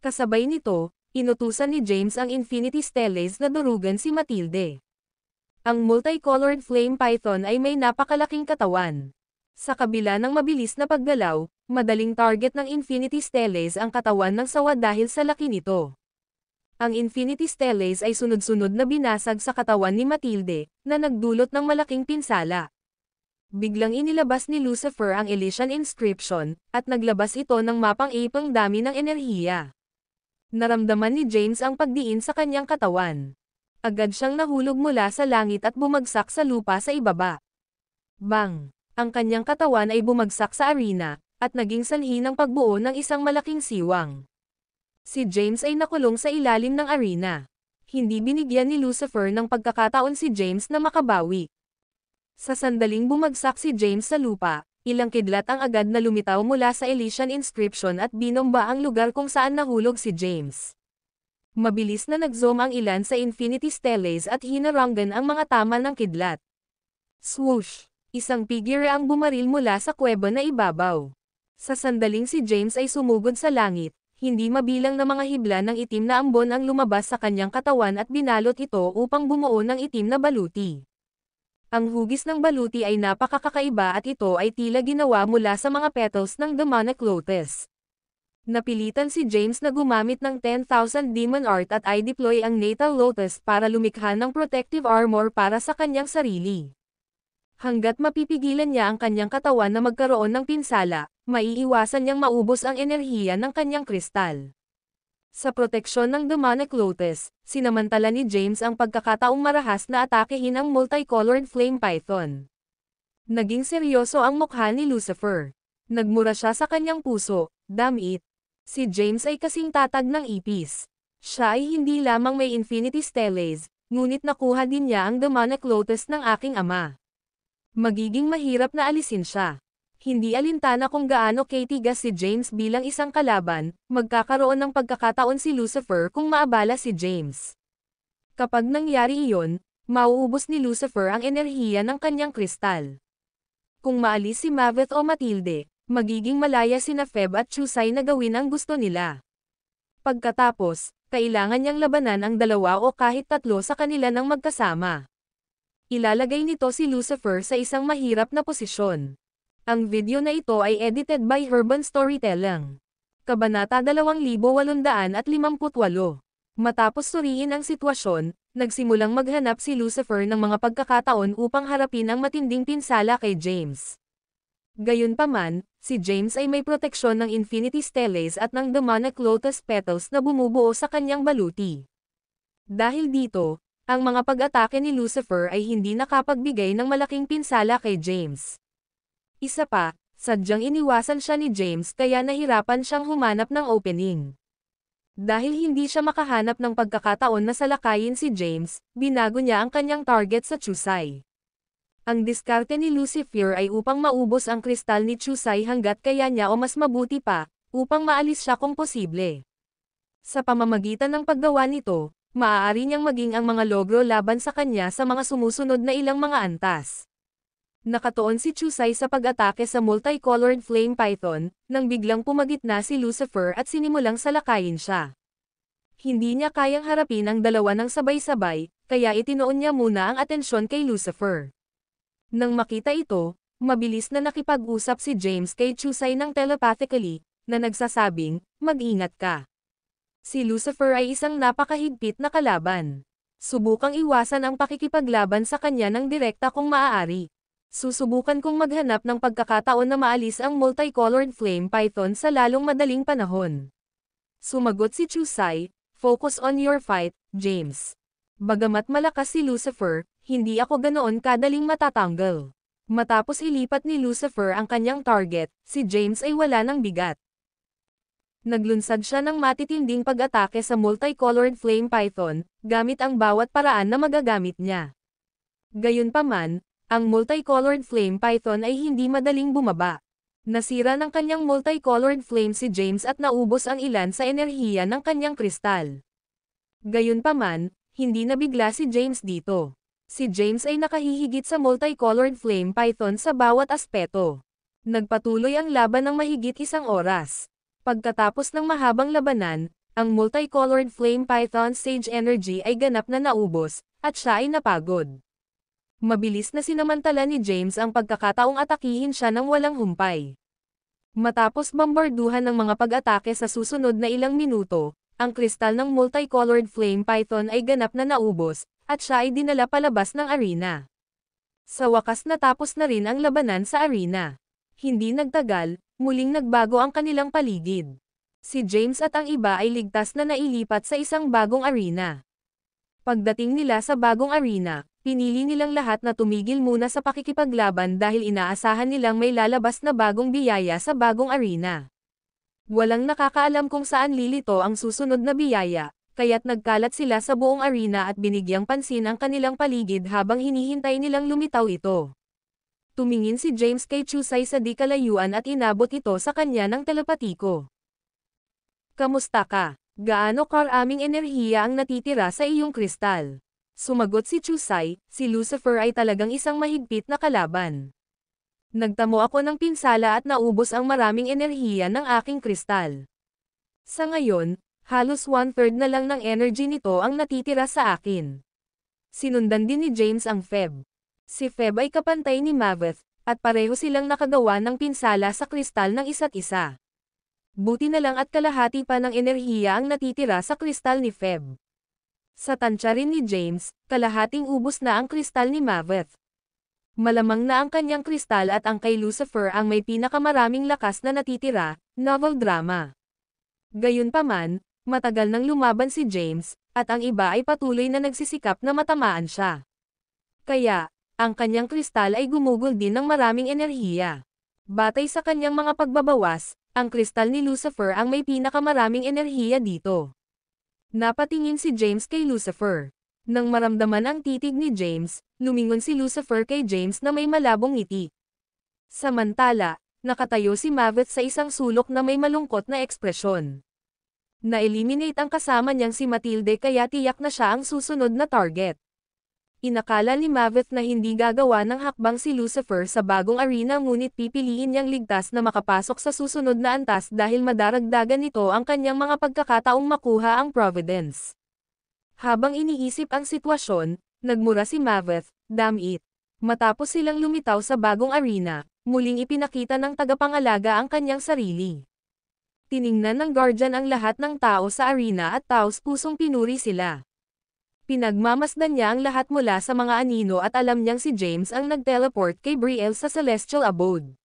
Kasabay nito, inutusan ni James ang Infinity Steles na durugan si Matilde. Ang multicolored flame python ay may napakalaking katawan. Sa kabila ng mabilis na paggalaw, madaling target ng Infinity Steles ang katawan ng sawa dahil sa laki nito. Ang Infinity Stellace ay sunod-sunod na binasag sa katawan ni Matilde, na nagdulot ng malaking pinsala. Biglang inilabas ni Lucifer ang Elysian Inscription, at naglabas ito ng mapang-ipang dami ng enerhiya. Naramdaman ni James ang pagdiin sa kanyang katawan. Agad siyang nahulog mula sa langit at bumagsak sa lupa sa ibaba. Bang! Ang kanyang katawan ay bumagsak sa arena, at naging sanhi ng pagbuo ng isang malaking siwang. Si James ay nakulong sa ilalim ng arena. Hindi binigyan ni Lucifer ng pagkakataon si James na makabawi. Sa sandaling bumagsak si James sa lupa, ilang kidlat ang agad na lumitaw mula sa Elysian Inscription at binomba ang lugar kung saan nahulog si James. Mabilis na nag-zoom ang ilan sa Infinity Stellace at hinaranggan ang mga tama ng kidlat. Swoosh! Isang figure ang bumaril mula sa kuweba na ibabaw. Sa sandaling si James ay sumugod sa langit, hindi mabilang na mga hibla ng itim na ambon ang lumabas sa kanyang katawan at binalot ito upang bumuo ng itim na baluti. Ang hugis ng baluti ay napakakaiba at ito ay tila ginawa mula sa mga petals ng demonic lotus. Napilitan si James na gumamit ng 10,000 demon art at i-deploy ang natal lotus para lumikha ng protective armor para sa kanyang sarili. Hanggat mapipigilan niya ang kanyang katawan na magkaroon ng pinsala, maiiwasan niyang maubos ang enerhiya ng kanyang kristal. Sa proteksyon ng demonic lotus, sinamantala ni James ang pagkakataong marahas na atakehin ang multicolored flame python. Naging seryoso ang mukha ni Lucifer. Nagmura siya sa kanyang puso, damn it. Si James ay kasing tatag ng ipis. Siya ay hindi lamang may Infinity Stellace, ngunit nakuha din niya ang demonic lotus ng aking ama. Magiging mahirap na alisin siya. Hindi alintana kung gaano katigas si James bilang isang kalaban, magkakaroon ng pagkakataon si Lucifer kung maabala si James. Kapag nangyari iyon, mauubos ni Lucifer ang enerhiya ng kanyang kristal. Kung maalis si Maveth o Matilde, magiging malaya sina Feb at Chusai na gawin ang gusto nila. Pagkatapos, kailangan niyang labanan ang dalawa o kahit tatlo sa kanila ng magkasama. Ilalagay nito si Lucifer sa isang mahirap na posisyon. Ang video na ito ay edited by Herban Storytelling. Kabanata 2858. Matapos suriin ang sitwasyon, nagsimulang maghanap si Lucifer ng mga pagkakataon upang harapin ang matinding pinsala kay James. Gayunpaman, si James ay may proteksyon ng Infinity Stellace at ng demonic lotus petals na bumubuo sa kanyang baluti. Dahil dito, ang mga pag-atake ni Lucifer ay hindi nakapagbigay ng malaking pinsala kay James. Isa pa, sadyang iniwasan siya ni James kaya nahirapan siyang humanap ng opening. Dahil hindi siya makahanap ng pagkakataon na salakayin si James, binago niya ang kanyang target sa Chusai. Ang diskarte ni Lucifer ay upang maubos ang kristal ni Chusai hanggat kaya niya o mas mabuti pa, upang maalis siya kung posible. Sa pamamagitan ng paggawa nito, maaari niyang maging ang mga logro laban sa kanya sa mga sumusunod na ilang mga antas. Nakatuon si Chusai sa pag-atake sa multicolored flame python, nang biglang pumagitna si Lucifer at sinimulang salakayin siya. Hindi niya kayang harapin ang dalawa ng sabay-sabay, kaya itinoon niya muna ang atensyon kay Lucifer. Nang makita ito, mabilis na nakipag-usap si James kay Chusai ng telepathically, na nagsasabing, mag-ingat ka. Si Lucifer ay isang napakahigpit na kalaban. Subukang iwasan ang pakikipaglaban sa kanya ng direkta kung maaari. Susubukan kong maghanap ng pagkakataon na maalis ang multicolored flame python sa lalong madaling panahon. Sumagot si Chusai, focus on your fight, James. Bagamat malakas si Lucifer, hindi ako ganoon kadaling matatanggal. Matapos ilipat ni Lucifer ang kanyang target, si James ay wala ng bigat. Naglunsad siya ng matitinding pag-atake sa multicolored flame python, gamit ang bawat paraan na magagamit niya. Gayunpaman, ang multicolored flame python ay hindi madaling bumaba. Nasira ng kanyang multicolored flame si James at naubos ang ilan sa enerhiya ng kanyang kristal. Gayunpaman, hindi nabigla si James dito. Si James ay nakahihigit sa multicolored flame python sa bawat aspeto. Nagpatuloy ang laban ng mahigit isang oras. Pagkatapos ng mahabang labanan, ang multicolored flame python sage energy ay ganap na naubos, at siya ay napagod. Mabilis na sinamantala ni James ang pagkakataong atakihin siya ng walang humpay. Matapos bombarduhan ng mga pag-atake sa susunod na ilang minuto, ang kristal ng multicolored flame python ay ganap na naubos, at siya ay dinala palabas ng arena. Sa wakas natapos na rin ang labanan sa arena. Hindi nagtagal, muling nagbago ang kanilang paligid. Si James at ang iba ay ligtas na nailipat sa isang bagong arena. Pagdating nila sa bagong arena, pinili nilang lahat na tumigil muna sa pakikipaglaban dahil inaasahan nilang may lalabas na bagong biyaya sa bagong arena. Walang nakakaalam kung saan lilito ang susunod na biyaya, kaya't nagkalat sila sa buong arena at binigyang pansin ang kanilang paligid habang hinihintay nilang lumitaw ito. Tumingin si James kay Chusay sa di kalayuan at inabot ito sa kanya ng telepatiko. Kamusta ka? Gaano karaming enerhiya ang natitira sa iyong kristal? Sumagot si Chusay, si Lucifer ay talagang isang mahigpit na kalaban. Nagtamo ako ng pinsala at naubos ang maraming enerhiya ng aking kristal. Sa ngayon, halos 1/3 na lang ng energy nito ang natitira sa akin. Sinundan din ni James ang Feb. Si Feb ay kapantay ni Maveth, at pareho silang nakagawa ng pinsala sa kristal ng isa't isa. Buti na lang at kalahati pa ng enerhiya ang natitira sa kristal ni Feb. Sa tansya rin ni James, kalahating ubos na ang kristal ni Maveth. Malamang na ang kanyang kristal at ang kay Lucifer ang may pinakamaraming lakas na natitira, novel drama. Gayunpaman, matagal nang lumaban si James, at ang iba ay patuloy na nagsisikap na matamaan siya. Kaya, ang kanyang kristal ay gumugol din ng maraming enerhiya. Batay sa kanyang mga pagbabawas, ang kristal ni Lucifer ang may pinakamaraming enerhiya dito. Napatingin si James kay Lucifer. Nang maramdaman ang titig ni James, lumingon si Lucifer kay James na may malabong ngiti. Samantala, nakatayo si Maveth sa isang sulok na may malungkot na ekspresyon. Na-eliminate ang kasama niyang si Matilde kaya tiyak na siya ang susunod na target. Inakala ni Maveth na hindi gagawa ng hakbang si Lucifer sa bagong arena ngunit pipiliin niyang ligtas na makapasok sa susunod na antas dahil madaragdagan nito ang kanyang mga pagkakataong makuha ang Providence. Habang iniisip ang sitwasyon, nagmura si Maveth, "Damn it." Matapos silang lumitaw sa bagong arena, muling ipinakita ng tagapangalaga ang kanyang sarili. Tiningnan ng guardian ang lahat ng tao sa arena at taos-pusong pinuri sila. Pinagmamasdan niya ang lahat mula sa mga anino at alam niyang si James ang nag-teleport kay Brielle sa Celestial Abode.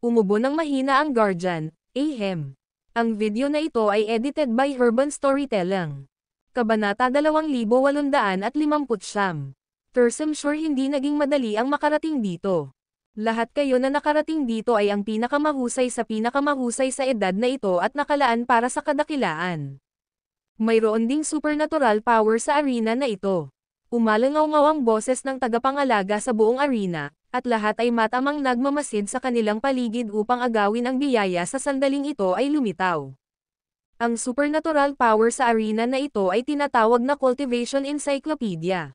Umubo ng mahina ang guardian, ahem. Ang video na ito ay edited by Herban Storytelling. Kabanata 2859. Tersem sure hindi naging madali ang makarating dito. Lahat kayo na nakarating dito ay ang pinakamahusay sa edad na ito at nakalaan para sa kadakilaan. Mayroon ding supernatural power sa arena na ito. Umalangaw-ngaw ang boses ng tagapangalaga sa buong arena, at lahat ay matamang nagmamasid sa kanilang paligid upang agawin ang biyaya sa sandaling ito ay lumitaw. Ang supernatural power sa arena na ito ay tinatawag na Cultivation Encyclopedia.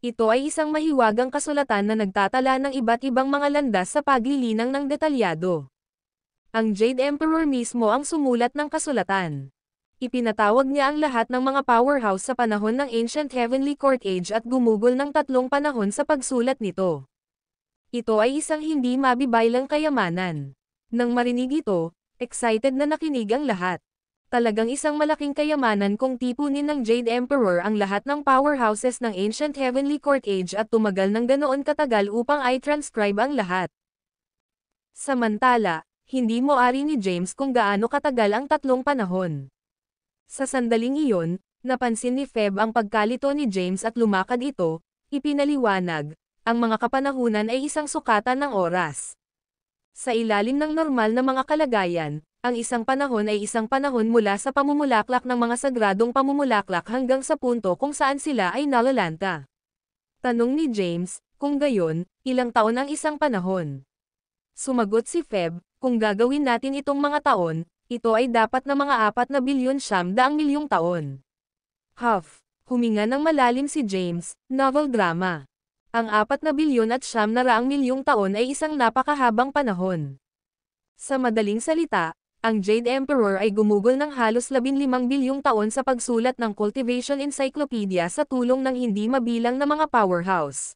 Ito ay isang mahiwagang kasulatan na nagtatala ng iba't ibang mga landas sa paglilinang ng detalyado. Ang Jade Emperor mismo ang sumulat ng kasulatan. Ipinatawag niya ang lahat ng mga powerhouse sa panahon ng Ancient Heavenly Court Age at gumugol ng 3 panahon sa pagsulat nito. Ito ay isang hindi mabibaylang kayamanan. Nang marinig ito, excited na nakinig ang lahat. Talagang isang malaking kayamanan kung tipunin ng Jade Emperor ang lahat ng powerhouses ng Ancient Heavenly Court Age at tumagal ng ganoon katagal upang i-transcribe ang lahat. Samantala, hindi moari ni James kung gaano katagal ang 3 panahon. Sa sandaling iyon, napansin ni Feb ang pagkalito ni James at lumakad ito, ipinaliwanag, ang mga kapanahunan ay isang sukatan ng oras. Sa ilalim ng normal na mga kalagayan, ang isang panahon ay isang panahon mula sa pamumulaklak ng mga sagradong pamumulaklak hanggang sa punto kung saan sila ay nalalanta. Tanong ni James, kung gayon, ilang taon ang isang panahon? Sumagot si Feb, kung gagawin natin itong mga taon, ito ay dapat na mga 4 bilyon 900 milyong taon. Huff, huminga ng malalim si James, novel drama. Ang 4 bilyon at 900 milyong taon ay isang napakahabang panahon. Sa madaling salita, ang Jade Emperor ay gumugol ng halos 15 bilyong taon sa pagsulat ng Cultivation Encyclopedia sa tulong ng hindi mabilang na mga powerhouse.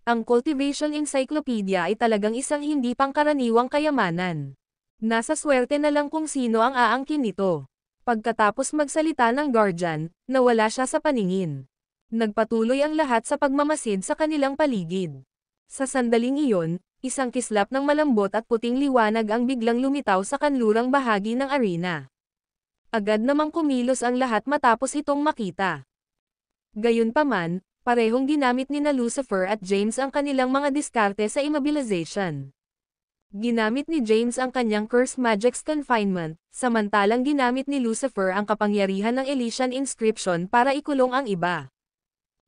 Ang Cultivation Encyclopedia ay talagang isang hindi pangkaraniwang kayamanan. Nasa swerte na lang kung sino ang aangkin nito. Pagkatapos magsalita ng guardian, nawala siya sa paningin. Nagpatuloy ang lahat sa pagmamasid sa kanilang paligid. Sa sandaling iyon, isang kislap ng malambot at puting liwanag ang biglang lumitaw sa kanlurang bahagi ng arena. Agad namang kumilos ang lahat matapos itong makita. Gayunpaman, parehong ginamit ni Lucifer at James ang kanilang mga diskarte sa immobilization. Ginamit ni James ang kanyang Curse Magic's Confinement, samantalang ginamit ni Lucifer ang kapangyarihan ng Elysian Inscription para ikulong ang iba.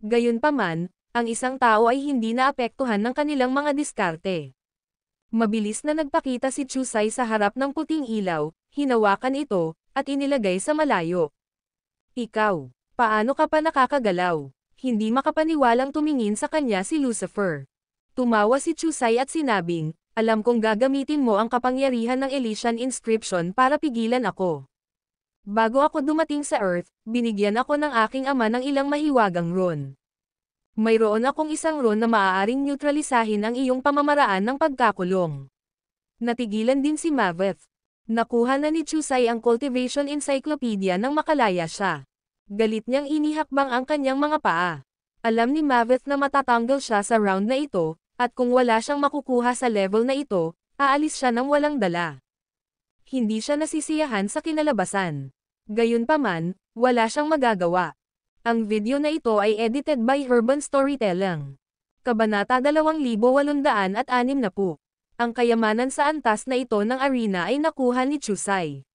Gayunpaman, ang isang tao ay hindi naapektuhan ng kanilang mga diskarte. Mabilis na nagpakita si Chusai sa harap ng puting ilaw, hinawakan ito, at inilagay sa malayo. Ikaw, paano ka pa nakakagalaw? Hindi makapaniwalang tumingin sa kanya si Lucifer. Tumawa si Chusai at sinabing, alam kong gagamitin mo ang kapangyarihan ng Elysian Inscription para pigilan ako. Bago ako dumating sa Earth, binigyan ako ng aking ama ng ilang mahiwagang rune. Mayroon akong isang rune na maaaring neutralisahin ang iyong pamamaraan ng pagkakulong. Natigilan din si Maveth. Nakuha na ni Chusai ang Cultivation Encyclopedia nang makalaya siya. Galit niyang inihakbang ang kanyang mga paa. Alam ni Maveth na matatanggal siya sa round na ito, at kung wala siyang makukuha sa level na ito, aalis siya nang walang dala. Hindi siya nasisiyahan sa kinalabasan. Gayunpaman, wala siyang magagawa. Ang video na ito ay edited by Urban Storytelling. Kabanata 2860. Ang kayamanan sa antas na ito ng arena ay nakuha ni Chusai.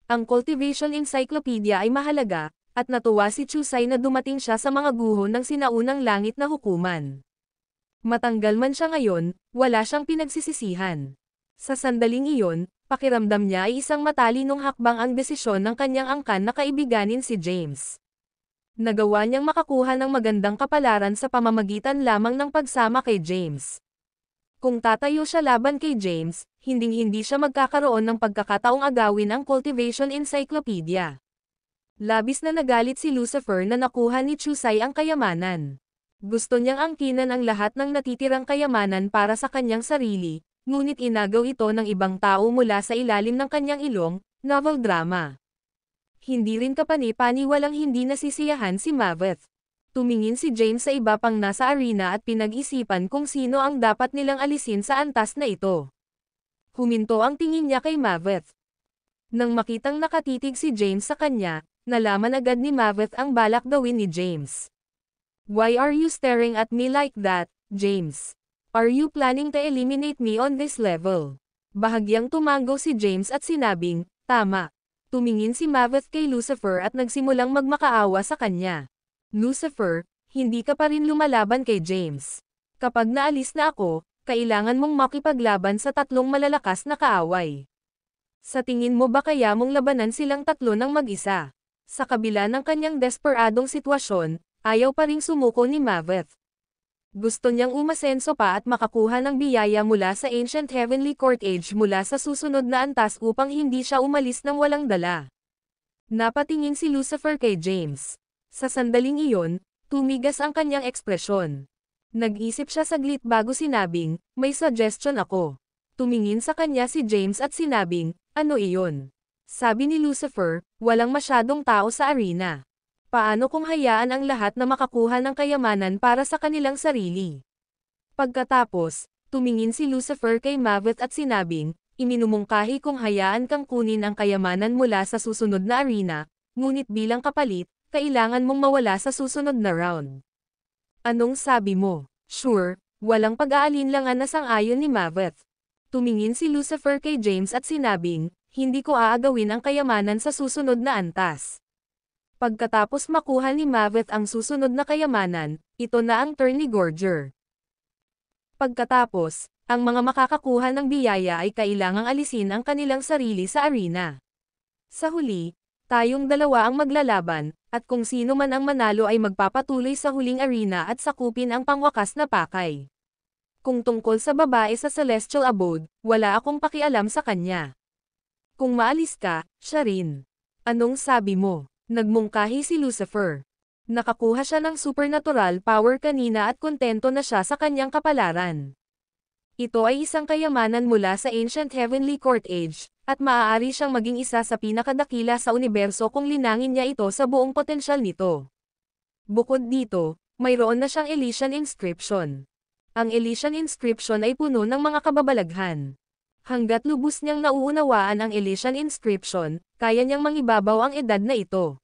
Ang Cultivation Encyclopedia ay mahalaga, at natuwa si Chusai na dumating siya sa mga guho ng sinaunang langit na hukuman. Matanggal man siya ngayon, wala siyang pinagsisisihan. Sa sandaling iyon, pakiramdam niya ay isang matalinong hakbang ang desisyon ng kanyang angkan na kaibiganin si James. Nagawa niyang makakuha ng magandang kapalaran sa pamamagitan lamang ng pagsama kay James. Kung tatayo siya laban kay James, hinding-hindi siya magkakaroon ng pagkakataong agawin ang Cultivation Encyclopedia. Labis na nagalit si Lucifer na nakuha ni Chusai ang kayamanan. Gusto niyang angkinan ang lahat ng natitirang kayamanan para sa kanyang sarili, ngunit inagaw ito ng ibang tao mula sa ilalim ng kanyang ilong, novel drama. Hindi rin kapani-paniwalang hindi nasisiyahan si Maveth. Tumingin si James sa iba pang nasa arena at pinag-isipan kung sino ang dapat nilang alisin sa antas na ito. Huminto ang tingin niya kay Maveth. Nang makitang nakatitig si James sa kanya, nalaman agad ni Maveth ang balak gawin ni James. Why are you staring at me like that, James? Are you planning to eliminate me on this level? Bahagyang tumango si James at sinabing, tama. Tumingin si Maveth kay Lucifer at nagsimulang magmakaawa sa kanya. Lucifer, hindi ka pa rin lumalaban kay James. Kapag naalis na ako, kailangan mong makipaglaban sa tatlong malalakas na kaaway. Sa tingin mo ba kaya mong labanan silang tatlo ng mag-isa? Sa kabila ng kanyang desperadong sitwasyon, ayaw pa ring sumuko ni Maveth. Gusto niyang umasenso pa at makakuha ng biyaya mula sa Ancient Heavenly Court Age mula sa susunod na antas upang hindi siya umalis ng walang dala. Napatingin si Lucifer kay James. Sa sandaling iyon, tumigas ang kanyang ekspresyon. Nag-isip siya saglit bago sinabing, may suggestion ako. Tumingin sa kanya si James at sinabing, ano iyon? Sabi ni Lucifer, walang masyadong tao sa arena. Paano kung hayaan ang lahat na makakuha ng kayamanan para sa kanilang sarili? Pagkatapos, tumingin si Lucifer kay Maveth at sinabing, iminumungkahi kung hayaan kang kunin ang kayamanan mula sa susunod na arena, ngunit bilang kapalit, kailangan mong mawala sa susunod na round. Anong sabi mo? Sure, walang pag-aalinlangan na sang-ayon ni Maveth. Tumingin si Lucifer kay James at sinabing, hindi ko aagawin ang kayamanan sa susunod na antas. Pagkatapos makuha ni Maveth ang susunod na kayamanan, ito na ang turn ni Gorger. Pagkatapos, ang mga makakakuha ng biyaya ay kailangang alisin ang kanilang sarili sa arena. Sa huli, tayong dalawa ang maglalaban, at kung sino man ang manalo ay magpapatuloy sa huling arena at sakupin ang pangwakas na pakay. Kung tungkol sa babae sa Celestial Abode, wala akong pakialam sa kanya. Kung maalis ka, siya rin. Anong sabi mo? Nagmungkahi si Lucifer. Nakakuha siya ng supernatural power kanina at kontento na siya sa kanyang kapalaran. Ito ay isang kayamanan mula sa Ancient Heavenly Court Age, at maaari siyang maging isa sa pinakadakila sa universo kung linangin niya ito sa buong potensyal nito. Bukod dito, mayroon na siyang Elysian Inscription. Ang Elysian Inscription ay puno ng mga kababalaghan. Hanggat lubos niyang nauunawaan ang Elysian Inscription, kaya niyang mangibabaw ang edad na ito.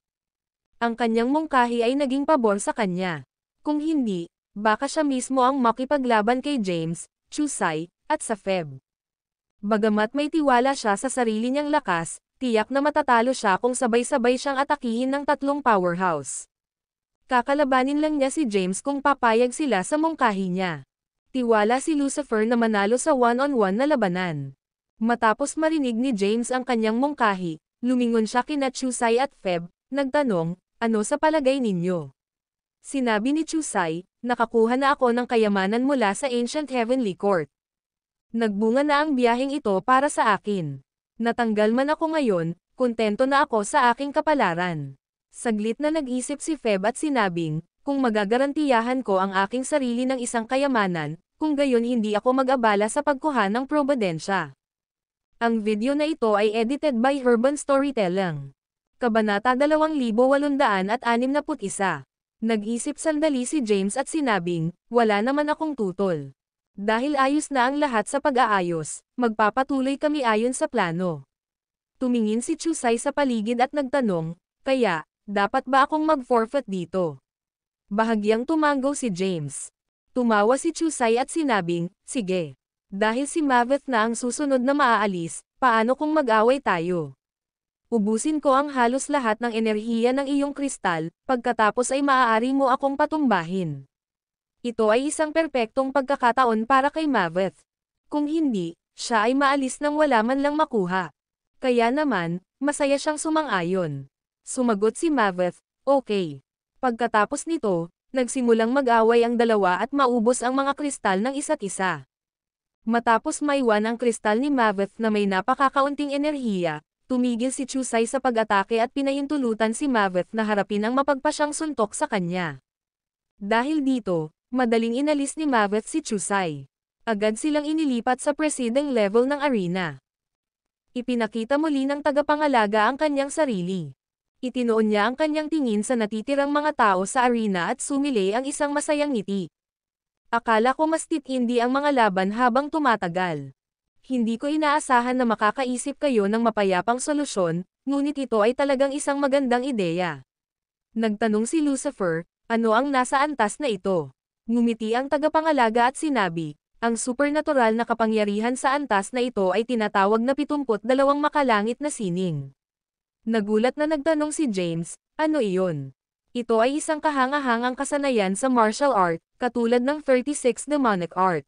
Ang kanyang mungkahi ay naging pabor sa kanya. Kung hindi, baka siya mismo ang makipaglaban kay James, Chusai, at sa Feb. Bagamat may tiwala siya sa sarili niyang lakas, tiyak na matatalo siya kung sabay-sabay siyang atakihin ng tatlong powerhouse. Kakalabanin lang niya si James kung papayag sila sa mungkahi niya. Tiwala si Lucifer na manalo sa one-on-one na labanan. Matapos marinig ni James ang kanyang mungkahi, lumingon siya kina Chusai at Feb, nagtanong, ano sa palagay ninyo? Sinabi ni Chusai, nakakuha na ako ng kayamanan mula sa Ancient Heavenly Court. Nagbunga na ang biyaheng ito para sa akin. Natanggal man ako ngayon, kontento na ako sa aking kapalaran. Saglit na nag-isip si Feb at sinabing, kung magagarantiyahan ko ang aking sarili ng isang kayamanan, kung gayon hindi ako mag-abala sa pagkuha ng probidensya. Ang video na ito ay edited by Urban Storytelling. Kabanata 2861. Nag-isip sandali si James at sinabing, wala naman akong tutol. Dahil ayos na ang lahat sa pag-aayos, magpapatuloy kami ayon sa plano. Tumingin si Chusai sa paligid at nagtanong, kaya, dapat ba akong mag-forfeit dito? Bahagyang tumango si James. Tumawa si Chusai at sinabing, sige. Dahil si Maveth na ang susunod na maaalis, paano kung mag-away tayo? Ubusin ko ang halos lahat ng enerhiya ng iyong kristal, pagkatapos ay maaari mo akong patumbahin. Ito ay isang perpektong pagkakataon para kay Maveth. Kung hindi, siya ay maalis nang wala man lang makuha. Kaya naman, masaya siyang sumang-ayon. Sumagot si Maveth, okay. Pagkatapos nito, nagsimulang mag-away ang dalawa at maubos ang mga kristal ng isa't isa. Matapos maiwan ang kristal ni Maveth na may napakakaunting enerhiya, tumigil si Chusai sa pag-atake at pinahintulutan si Maveth na harapin ang mapagpasyang suntok sa kanya. Dahil dito, madaling inalis ni Maveth si Chusai. Agad silang inilipat sa preceding level ng arena. Ipinakita muli ng tagapangalaga ang kanyang sarili. Itinoon niya ang kanyang tingin sa natitirang mga tao sa arena at sumili ang isang masayang ngiti. Akala ko mas titindi ang mga laban habang tumatagal. Hindi ko inaasahan na makakaisip kayo ng mapayapang solusyon, ngunit ito ay talagang isang magandang ideya. Nagtanong si Lucifer, ano ang nasa antas na ito? Ngumiti ang tagapangalaga at sinabi, ang supernatural na kapangyarihan sa antas na ito ay tinatawag na 72 makalangit na sining. Nagulat na nagtanong si James, ano iyon? Ito ay isang kahanga-hangang kasanayan sa martial art, katulad ng 36 demonic art.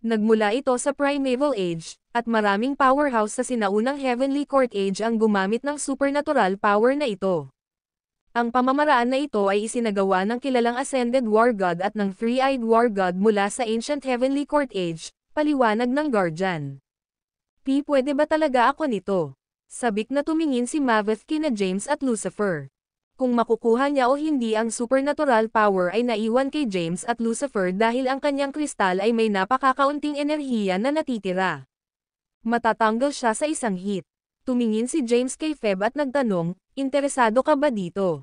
Nagmula ito sa Primeval Age, at maraming powerhouse sa sinaunang Heavenly Court Age ang gumamit ng supernatural power na ito. Ang pamamaraan na ito ay isinagawa ng kilalang Ascended War God at ng Three-Eyed War God mula sa Ancient Heavenly Court Age, paliwanag ng Guardian. Pwede ba talaga ako nito? Sabik na tumingin si Maveth kina James at Lucifer. Kung makukuha niya o hindi ang supernatural power ay naiwan kay James at Lucifer dahil ang kanyang kristal ay may napakakaunting enerhiya na natitira. Matatanggal siya sa isang hit. Tumingin si James kay Feb at nagtanong, interesado ka ba dito?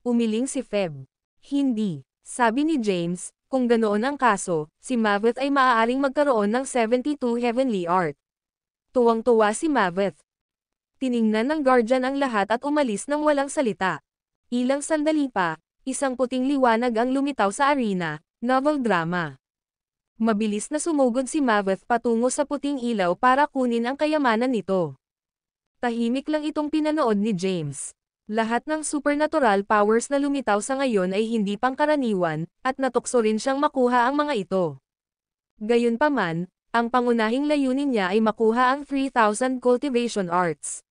Umiling si Feb. Hindi. Sabi ni James, kung ganoon ang kaso, si Maveth ay maaaring magkaroon ng 72 heavenly art. Tuwang-tuwa si Maveth. Tiningnan ng Guardian ang lahat at umalis nang walang salita. Ilang sandali pa, isang puting liwanag ang lumitaw sa arena, novel drama. Mabilis na sumugod si Maveth patungo sa puting ilaw para kunin ang kayamanan nito. Tahimik lang itong pinanood ni James. Lahat ng supernatural powers na lumitaw sa ngayon ay hindi pangkaraniwan, at natukso rin siyang makuha ang mga ito. Gayunpaman, ang pangunahing layunin niya ay makuha ang 3,000 cultivation arts.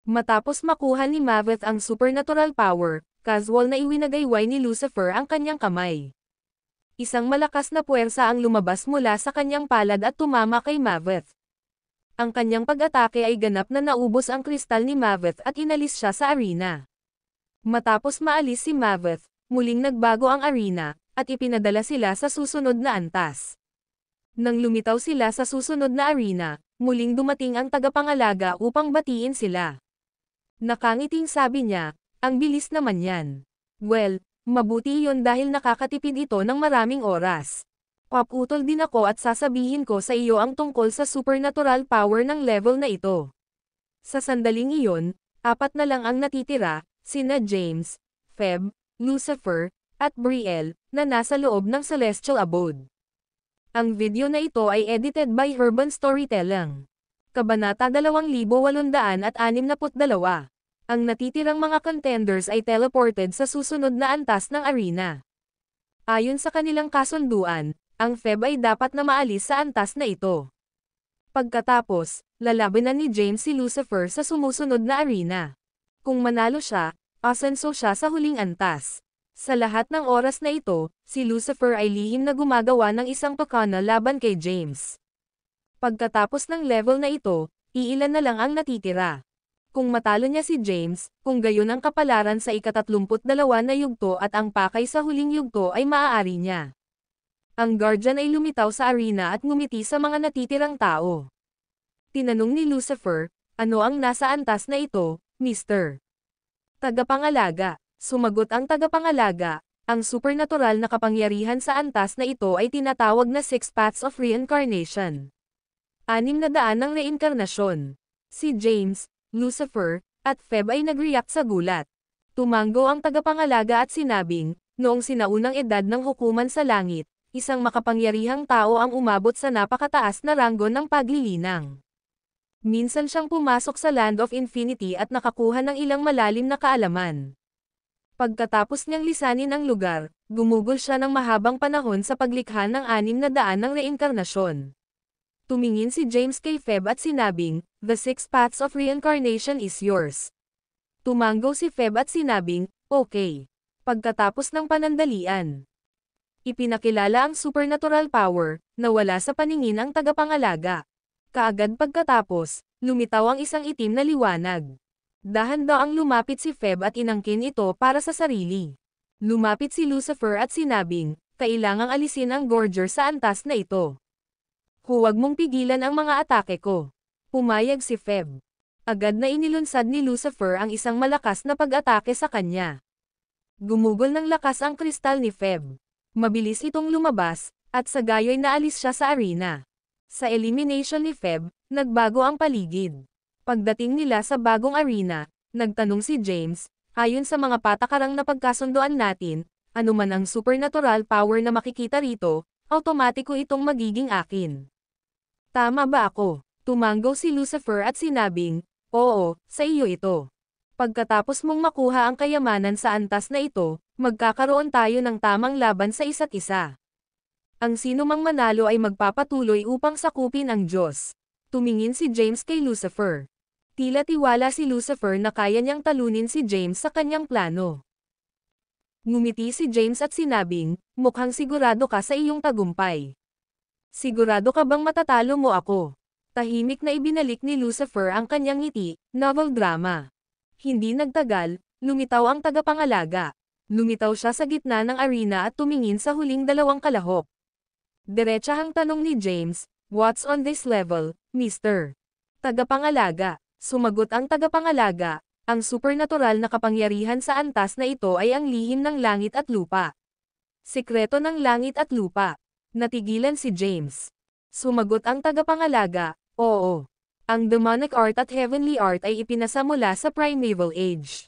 Matapos makuha ni Maveth ang supernatural power, casual na iwinagayway ni Lucifer ang kanyang kamay. Isang malakas na puwersa ang lumabas mula sa kanyang palad at tumama kay Maveth. Ang kanyang pag-atake ay ganap na naubos ang kristal ni Maveth at inalis siya sa arena. Matapos maalis si Maveth, muling nagbago ang arena, at ipinadala sila sa susunod na antas. Nang lumitaw sila sa susunod na arena, muling dumating ang tagapangalaga upang batiin sila. Nakangiting sabi niya, ang bilis naman yan. Well, mabuti iyon dahil nakakatipid ito ng maraming oras. Paputol din ako at sasabihin ko sa iyo ang tungkol sa supernatural power ng level na ito. Sa sandaling iyon, 4 na lang ang natitira, sina James, Feb, Lucifer, at Brielle, na nasa loob ng Celestial Abode. Ang video na ito ay edited by Urban Storytelling. Kabanata 2862. Ang natitirang mga contenders ay teleported sa susunod na antas ng arena. Ayon sa kanilang kasunduan, ang Feb ay dapat na maalis sa antas na ito. Pagkatapos, lalabanan ni James si Lucifer sa sumusunod na arena. Kung manalo siya, asenso siya sa huling antas. Sa lahat ng oras na ito, si Lucifer ay lihim na gumagawa ng isang pakana laban kay James. Pagkatapos ng level na ito, iilan na lang ang natitira. Kung matalo niya si James, kung gayon ang kapalaran sa ika-32 na yugto at ang pakay sa huling yugto ay maaari niya. Ang Guardian ay lumitaw sa arena at ngumiti sa mga natitirang tao. Tinanong ni Lucifer, ano ang nasa antas na ito, Mr. Tagapangalaga? Sumagot ang tagapangalaga, ang supernatural na kapangyarihan sa antas na ito ay tinatawag na 6 Paths of Reincarnation. 600 ng reinkarnasyon. Si James, Lucifer, at Feb ay nag-react sa gulat. Tumango ang tagapangalaga at sinabing, noong sinaunang edad ng hukuman sa langit, isang makapangyarihang tao ang umabot sa napakataas na ranggo ng paglilinang. Minsan siyang pumasok sa Land of Infinity at nakakuha ng ilang malalim na kaalaman. Pagkatapos niyang lisanin ang lugar, gumugol siya ng mahabang panahon sa paglikha ng 600 ng reinkarnasyon. Tumingin si James kay Feb at sinabing, the 6 Paths of Reincarnation is yours. Tumango si Feb at sinabing, okay. Pagkatapos ng panandalian, ipinakilala ang supernatural power, na wala sa paningin ang tagapangalaga. Kaagad pagkatapos, lumitaw ang isang itim na liwanag. Dahan-daang lumapit si Feb at inangkin ito para sa sarili. Lumapit si Lucifer at sinabing, kailangang alisin ang Gorger sa antas na ito. Huwag mong pigilan ang mga atake ko. Pumayag si Feb. Agad na inilunsad ni Lucifer ang isang malakas na pag-atake sa kanya. Gumugol ng lakas ang kristal ni Feb. Mabilis itong lumabas, at sa gayo'y naalis siya sa arena. Sa elimination ni Feb, nagbago ang paligid. Pagdating nila sa bagong arena, nagtanong si James, ayon sa mga patakarang napagkasunduan natin, anuman ang supernatural power na makikita rito, automatiko itong magiging akin. Tama ba ako? Tumango si Lucifer at sinabing, oo, sa iyo ito. Pagkatapos mong makuha ang kayamanan sa antas na ito, magkakaroon tayo ng tamang laban sa isa't isa. Ang sinumang manalo ay magpapatuloy upang sakupin ang Diyos. Tumingin si James kay Lucifer. Tila tiwala si Lucifer na kaya niyang talunin si James sa kanyang plano. Ngumiti si James at sinabing, mukhang sigurado ka sa iyong tagumpay. Sigurado ka bang matatalo mo ako? Tahimik na ibinalik ni Lucifer ang kanyang ngiti, novel drama. Hindi nagtagal, lumitaw ang tagapangalaga. Lumitaw siya sa gitna ng arena at tumingin sa huling dalawang kalahok. Diretsahang tanong ni James, what's on this level, Mr. Tagapangalaga? Sumagot ang tagapangalaga, ang supernatural na kapangyarihan sa antas na ito ay ang lihim ng langit at lupa. Sikreto ng langit at lupa. Natigilan si James. Sumagot ang tagapangalaga, oo. Ang demonic art at heavenly art ay ipinasa mula sa primeval age.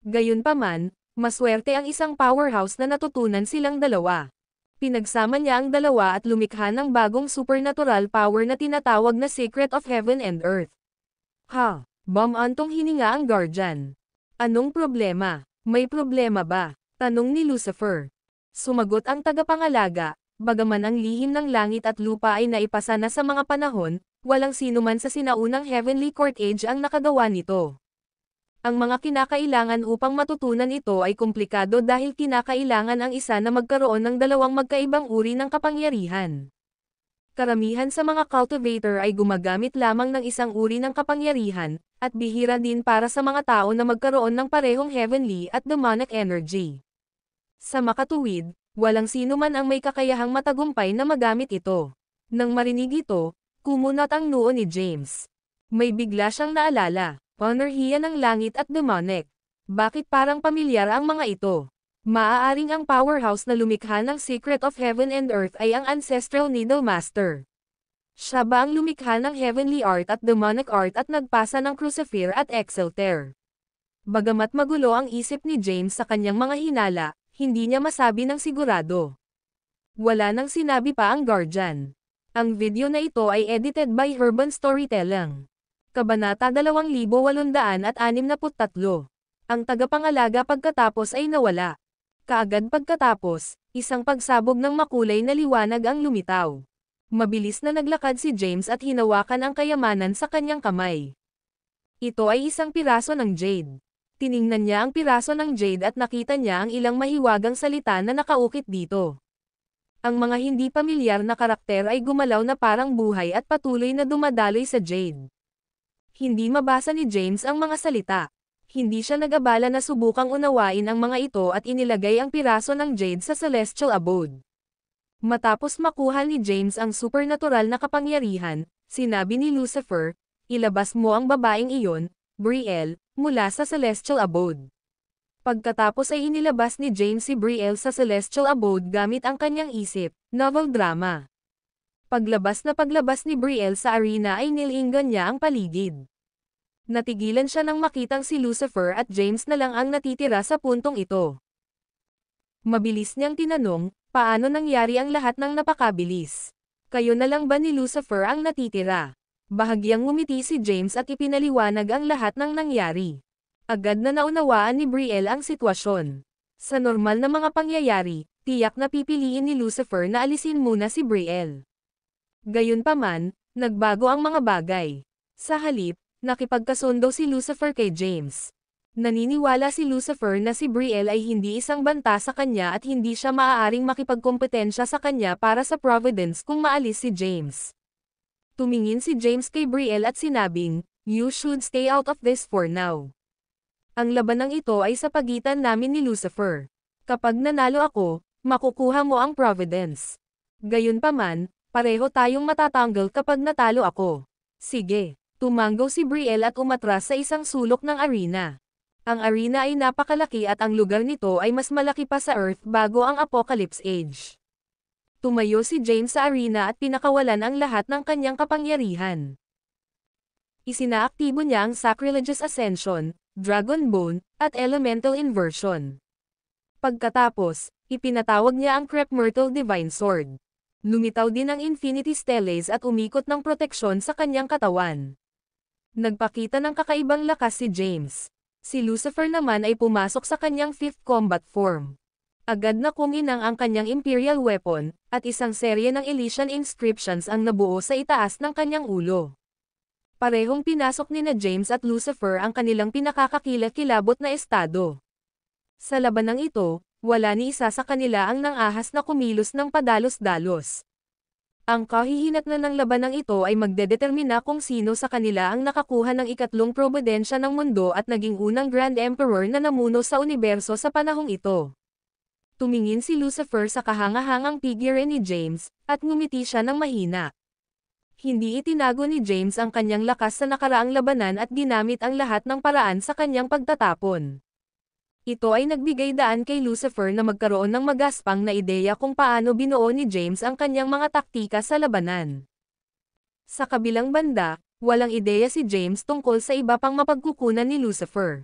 Gayunpaman, maswerte ang isang powerhouse na natutunan silang dalawa. Pinagsama niya ang dalawa at lumikha ng bagong supernatural power na tinatawag na Secret of Heaven and Earth. Ha, bamantong hininga ang Guardian. Anong problema? May problema ba? Tanong ni Lucifer. Sumagot ang tagapangalaga, bagaman ang lihim ng langit at lupa ay naipasa na sa mga panahon, walang sinuman sa sinaunang Heavenly Court Age ang nakagawa nito. Ang mga kinakailangan upang matutunan ito ay komplikado dahil kinakailangan ang isa na magkaroon ng dalawang magkaibang uri ng kapangyarihan. Karamihan sa mga cultivator ay gumagamit lamang ng isang uri ng kapangyarihan, at bihira din para sa mga tao na magkaroon ng parehong heavenly at demonic energy. Sa makatuwid, walang sino man ang may kakayahang matagumpay na magamit ito. Nang marinig ito, kumunat ang noo ni James. May bigla siyang naalala, enerhiya ng langit at demonic. Bakit parang pamilyar ang mga ito? Maaaring ang powerhouse na lumikha ng Secret of Heaven and Earth ay ang Ancestral Needle Master. Siya ba ang lumikha ng Heavenly Art at Demonic Art at nagpasa ng Crucifer at Exalter? Bagamat magulo ang isip ni James sa kanyang mga hinala, hindi niya masabi ng sigurado. Wala nang sinabi pa ang Guardian. Ang video na ito ay edited by Urban Storytelling. Kabanata 2863. Ang tagapangalaga pagkatapos ay nawala. Kaagad pagkatapos, isang pagsabog ng makulay na liwanag ang lumitaw. Mabilis na naglakad si James at hinawakan ang kayamanan sa kanyang kamay. Ito ay isang piraso ng jade. Tiningnan niya ang piraso ng jade at nakita niya ang ilang mahiwagang salita na nakaukit dito. Ang mga hindi pamilyar na karakter ay gumalaw na parang buhay at patuloy na dumadaloy sa jade. Hindi mabasa ni James ang mga salita. Hindi siya nag-abala na subukang unawain ang mga ito at inilagay ang piraso ng jade sa celestial abode. Matapos makuha ni James ang supernatural na kapangyarihan, sinabi ni Lucifer, ilabas mo ang babaeng iyon, Brielle, mula sa celestial abode. Pagkatapos ay inilabas ni James si Brielle sa celestial abode gamit ang kanyang isip, novel drama. Paglabas ni Brielle sa arena ay nilinggan niya ang paligid. Natigilan siya nang makitang si Lucifer at James na lang ang natitira sa puntong ito. Mabilis niyang tinanong, paano nangyari ang lahat ng napakabilis? Kayo na lang ba ni Lucifer ang natitira? Bahagyang ngumiti si James at ipinaliwanag ang lahat ng nangyari. Agad na naunawaan ni Brielle ang sitwasyon. Sa normal na mga pangyayari, tiyak na pipiliin ni Lucifer na alisin muna si Brielle. Gayunpaman, nagbago ang mga bagay. Sa halip, nakipagkasundo si Lucifer kay James. Naniniwala si Lucifer na si Brielle ay hindi isang banta sa kanya at hindi siya maaaring makipagkompetensya sa kanya para sa Providence kung maalis si James. Tumingin si James kay Brielle at sinabing, "You should stay out of this for now. Ang labanang ito ay sa pagitan namin ni Lucifer. Kapag nanalo ako, makukuha mo ang Providence. Gayunpaman, pareho tayong matatanggal kapag natalo ako." Sige. Tumanggaw si Brielle at umatras sa isang sulok ng arena. Ang arena ay napakalaki at ang lugar nito ay mas malaki pa sa Earth bago ang Apocalypse Age. Tumayo si James sa arena at pinakawalan ang lahat ng kanyang kapangyarihan. Isinaaktibo niya ang Sacrilegious Ascension, Dragon Bone, at Elemental Inversion. Pagkatapos, ipinatawag niya ang Crep Myrtle Divine Sword. Lumitaw din ang Infinity Steles at umikot ng proteksyon sa kanyang katawan. Nagpakita ng kakaibang lakas si James. Si Lucifer naman ay pumasok sa kanyang 5th combat form. Agad na kuminang ang kanyang Imperial Weapon, at isang serye ng Elysian inscriptions ang nabuo sa itaas ng kanyang ulo. Parehong pinasok nina James at Lucifer ang kanilang pinakakakilakilabot na estado. Sa labanang ito, wala ni isa sa kanila ang nangahas na kumilos ng padalos-dalos. Ang kahihinatnan ng labanang ito ay magdedetermina kung sino sa kanila ang nakakuha ng ikatlong probidensya ng mundo at naging unang Grand Emperor na namuno sa universo sa panahong ito. Tumingin si Lucifer sa kahangahangang figure ni James, at ngumiti siya ng mahina. Hindi itinago ni James ang kanyang lakas sa nakaraang labanan at ginamit ang lahat ng paraan sa kanyang pagtatapon. Ito ay nagbigay daan kay Lucifer na magkaroon ng magaspang na ideya kung paano binuo ni James ang kanyang mga taktika sa labanan. Sa kabilang banda, walang ideya si James tungkol sa iba pang mapagkukunan ni Lucifer.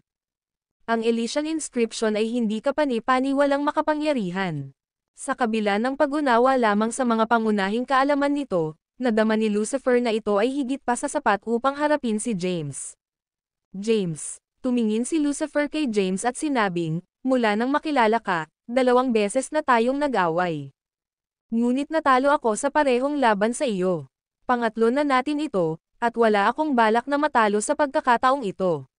Ang Elysian inscription ay hindi kapani-paniwalang makapangyarihan. Sa kabila ng pag-unawa lamang sa mga pangunahing kaalaman nito, nadama ni Lucifer na ito ay higit pa sa sapat upang harapin si James. James. Tumingin si Lucifer kay James at sinabing, mula nang makilala ka, 2 beses na tayong nag-away. Ngunit natalo ako sa parehong laban sa iyo. Pangatlo na natin ito, at wala akong balak na matalo sa pagkakataong ito.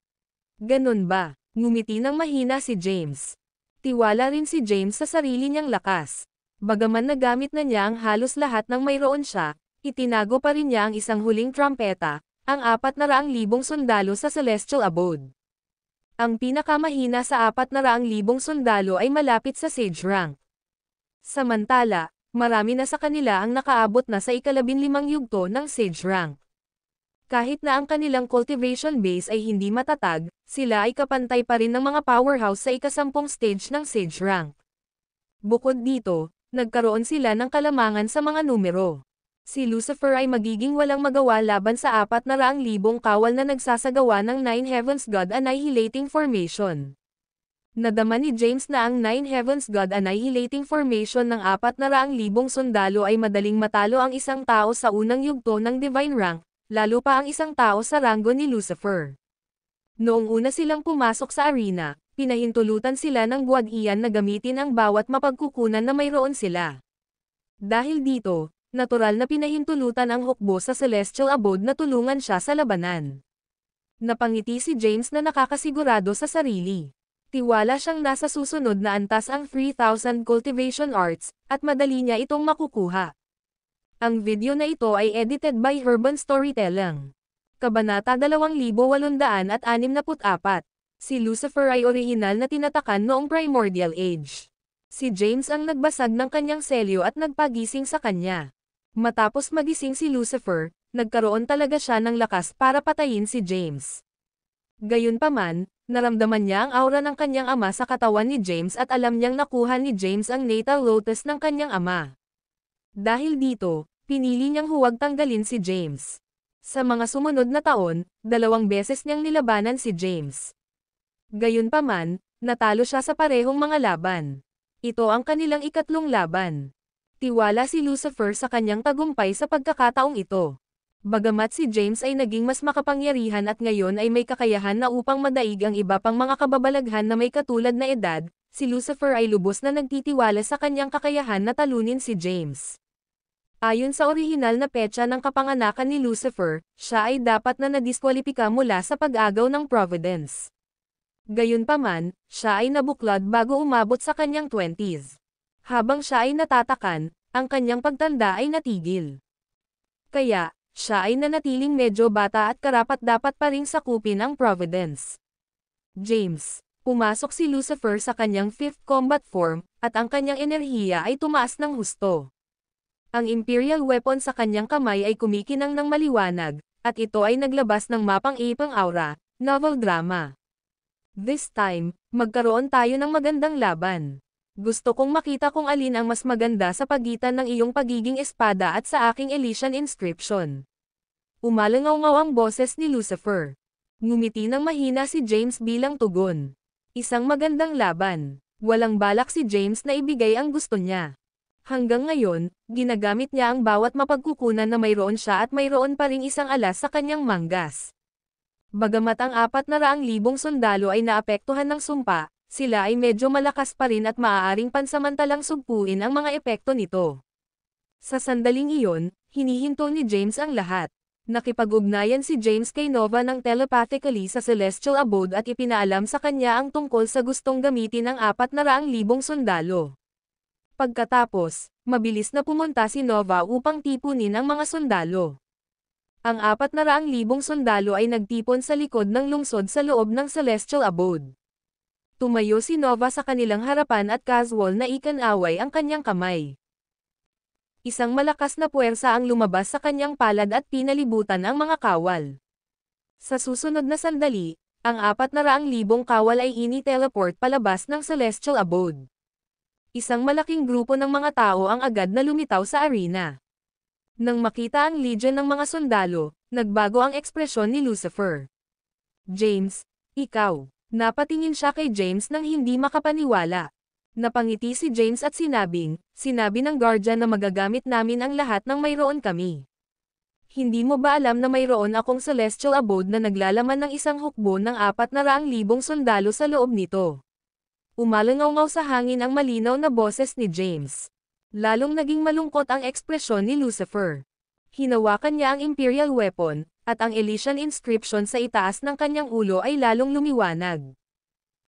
Ganun ba? Ngumiti ng mahina si James. Tiwala rin si James sa sarili niyang lakas. Bagaman nagamit na niya ang halos lahat ng mayroon siya, itinago pa rin niya ang isang huling trumpeta, ang 400,000 sundalo sa Celestial Abode. Ang pinakamahina sa 400,000 sundalo ay malapit sa Sage rank. Samantala, Marami na sa kanila ang nakaabot na sa ika-15 yugto ng Sage Rank. Kahit na ang kanilang cultivation base ay hindi matatag, sila ay kapantay pa rin ng mga powerhouse sa ika-10 stage ng Sage Rank. Bukod dito, nagkaroon sila ng kalamangan sa mga numero. Si Lucifer ay magiging walang magawa laban sa 400,000 kawal na nagsasagawa ng Nine Heavens God Annihilating Formation. Nadama ni James na ang Nine Heavens God Annihilating Formation ng 400,000 sundalo ay madaling matalo ang isang tao sa unang yugto ng Divine Rank, lalo pa ang isang tao sa ranggo ni Lucifer. Noong una silang pumasok sa arena, pinahintulutan sila ng Guardian na gamitin ang bawat mapagkukunan na mayroon sila. Dahil dito, natural na pinahintulutan ang hukbo sa Celestial Abode na tulungan siya sa labanan. Napangiti si James na nakakasigurado sa sarili. Tiwala siyang nasa susunod na antas ang 3,000 Cultivation Arts, at madali niya itong makukuha. Ang video na ito ay edited by Urban Storytelling. Kabanata 2864. Si Lucifer ay orihinal na tinatakan noong Primordial Age. Si James ang nagbasag ng kanyang selyo at nagpagising sa kanya. Matapos magising si Lucifer, nagkaroon talaga siya ng lakas para patayin si James. Gayunpaman, naramdaman niya ang aura ng kanyang ama sa katawan ni James at alam niyang nakuha ni James ang natal lotus ng kanyang ama. Dahil dito, pinili niyang huwag tanggalin si James. Sa mga sumunod na taon, 2 beses niyang nilabanan si James. Gayunpaman, natalo siya sa parehong mga laban. Ito ang kanilang ikatlong laban. Tiwala si Lucifer sa kanyang tagumpay sa pagkakataong ito. Bagamat si James ay naging mas makapangyarihan at ngayon ay may kakayahan na upang madaig ang iba pang mga kababalaghan na may katulad na edad, si Lucifer ay lubos na nagtitiwala sa kanyang kakayahan na talunin si James. Ayon sa orihinal na petsa ng kapanganakan ni Lucifer, siya ay dapat na nadiskwalipika mula sa pag-agaw ng Providence. Gayunpaman, siya ay nabuklod bago umabot sa kanyang 20s. Habang siya ay natatakan, ang kanyang pagtanda ay natigil. Kaya, siya ay nanatiling medyo bata at karapat-dapat pa ring sakupin ang Providence. James, pumasok si Lucifer sa kanyang 5th combat form, at ang kanyang enerhiya ay tumaas ng husto. Ang Imperial weapon sa kanyang kamay ay kumikinang ng maliwanag, at ito ay naglabas ng mapang-ipang aura, novel drama. This time, magkaroon tayo ng magandang laban. Gusto kong makita kung alin ang mas maganda sa pagitan ng iyong pagiging espada at sa aking Elysian inscription. Umalangaw-ngaw ang boses ni Lucifer. Ngumiti ng mahina si James bilang tugon. Isang magandang laban. Walang balak si James na ibigay ang gusto niya. Hanggang ngayon, ginagamit niya ang bawat mapagkukunan na mayroon siya at mayroon pa ring isang alas sa kanyang manggas. Bagamat ang 400,000 sundalo ay naapektuhan ng sumpa, sila ay medyo malakas pa rin at maaaring pansamantalang sugpuin ang mga epekto nito. Sa sandaling iyon, hinihinto ni James ang lahat. Nakipag-ugnayan si James kay Nova ng telepathically sa Celestial Abode at ipinaalam sa kanya ang tungkol sa gustong gamitin ng 400,000 sundalo. Pagkatapos, mabilis na pumunta si Nova upang tipunin ang mga sundalo. Ang 400,000 sundalo ay nagtipon sa likod ng lungsod sa loob ng Celestial Abode. Tumayo si Nova sa kanilang harapan at casual na ikan-away ang kanyang kamay. Isang malakas na puwersa ang lumabas sa kanyang palad at pinalibutan ang mga kawal. Sa susunod na sandali, ang 400,000 kawal ay ini-teleport palabas ng Celestial Abode. Isang malaking grupo ng mga tao ang agad na lumitaw sa arena. Nang makita ang legion ng mga sundalo, nagbago ang ekspresyon ni Lucifer. James, ikaw. Napatingin siya kay James nang hindi makapaniwala. Napangiti si James at sinabi ng guardian na magagamit namin ang lahat ng mayroon kami. Hindi mo ba alam na mayroon akong Celestial Abode na naglalaman ng isang hukbo ng 400,000 sundalo sa loob nito? Umalangaw-ngaw sa hangin ang malinaw na boses ni James. Lalong naging malungkot ang ekspresyon ni Lucifer. Hinawakan niya ang Imperial weapon, at ang Elysian inscription sa itaas ng kanyang ulo ay lalong lumiwanag.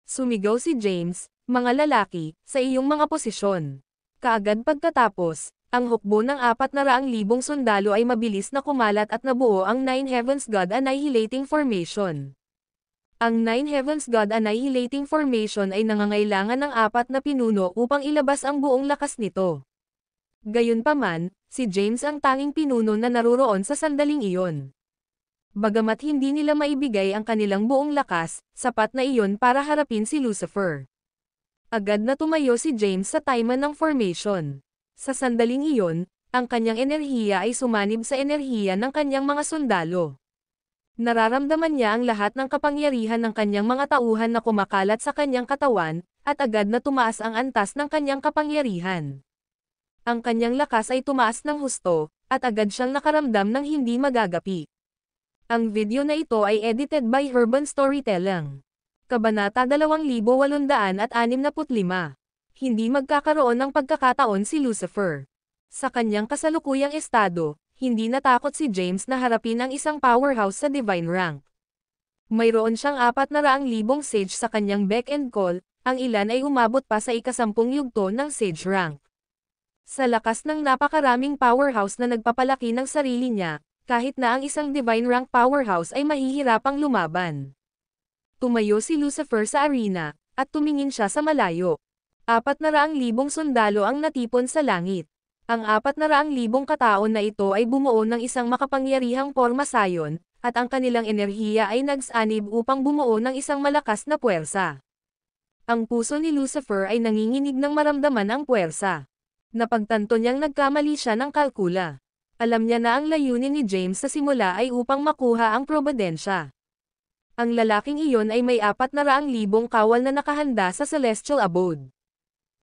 Sumigaw si James, mga lalaki, sa iyong mga posisyon. Kaagad pagkatapos, ang hukbo ng 400,000 sundalo ay mabilis na kumalat at nabuo ang Nine Heavens God Annihilating Formation. Ang Nine Heavens God Annihilating Formation ay nangangailangan ng 4 na pinuno upang ilabas ang buong lakas nito. Gayunpaman, si James ang tanging pinuno na naruroon sa sandaling iyon. Bagamat hindi nila maibigay ang kanilang buong lakas, sapat na iyon para harapin si Lucifer. Agad na tumayo si James sa taiman ng formation. Sa sandaling iyon, ang kanyang enerhiya ay sumanib sa enerhiya ng kanyang mga sundalo. Nararamdaman niya ang lahat ng kapangyarihan ng kanyang mga tauhan na kumakalat sa kanyang katawan, at agad na tumaas ang antas ng kanyang kapangyarihan. Ang kanyang lakas ay tumaas ng husto, at agad siyang nakaramdam ng hindi magagapi. Ang video na ito ay edited by Urban Storytelling. Kabanata 2865. Hindi magkakaroon ng pagkakataon si Lucifer. Sa kanyang kasalukuyang estado, hindi natakot si James na harapin ang isang powerhouse sa divine rank. Mayroon siyang 400,000 sage sa kanyang beck and call, ang ilan ay umabot pa sa ika-10 yugto ng sage rank. Sa lakas ng napakaraming powerhouse na nagpapalaki ng sarili niya, kahit na ang isang divine rank powerhouse ay mahihirapang lumaban. Tumayo si Lucifer sa arena, at tumingin siya sa malayo. 400,000 sundalo ang natipon sa langit. Ang 400,000 kataon na ito ay bumuo ng isang makapangyarihang pormasayon, at ang kanilang enerhiya ay nagsanib upang bumuo ng isang malakas na puwersa. Ang puso ni Lucifer ay nanginginig ng maramdaman ang puwersa. Napagtanto niyang nagkamali siya ng kalkula. Alam niya na ang layunin ni James sa simula ay upang makuha ang probidensya. Ang lalaking iyon ay may 400,000 kawal na nakahanda sa celestial abode.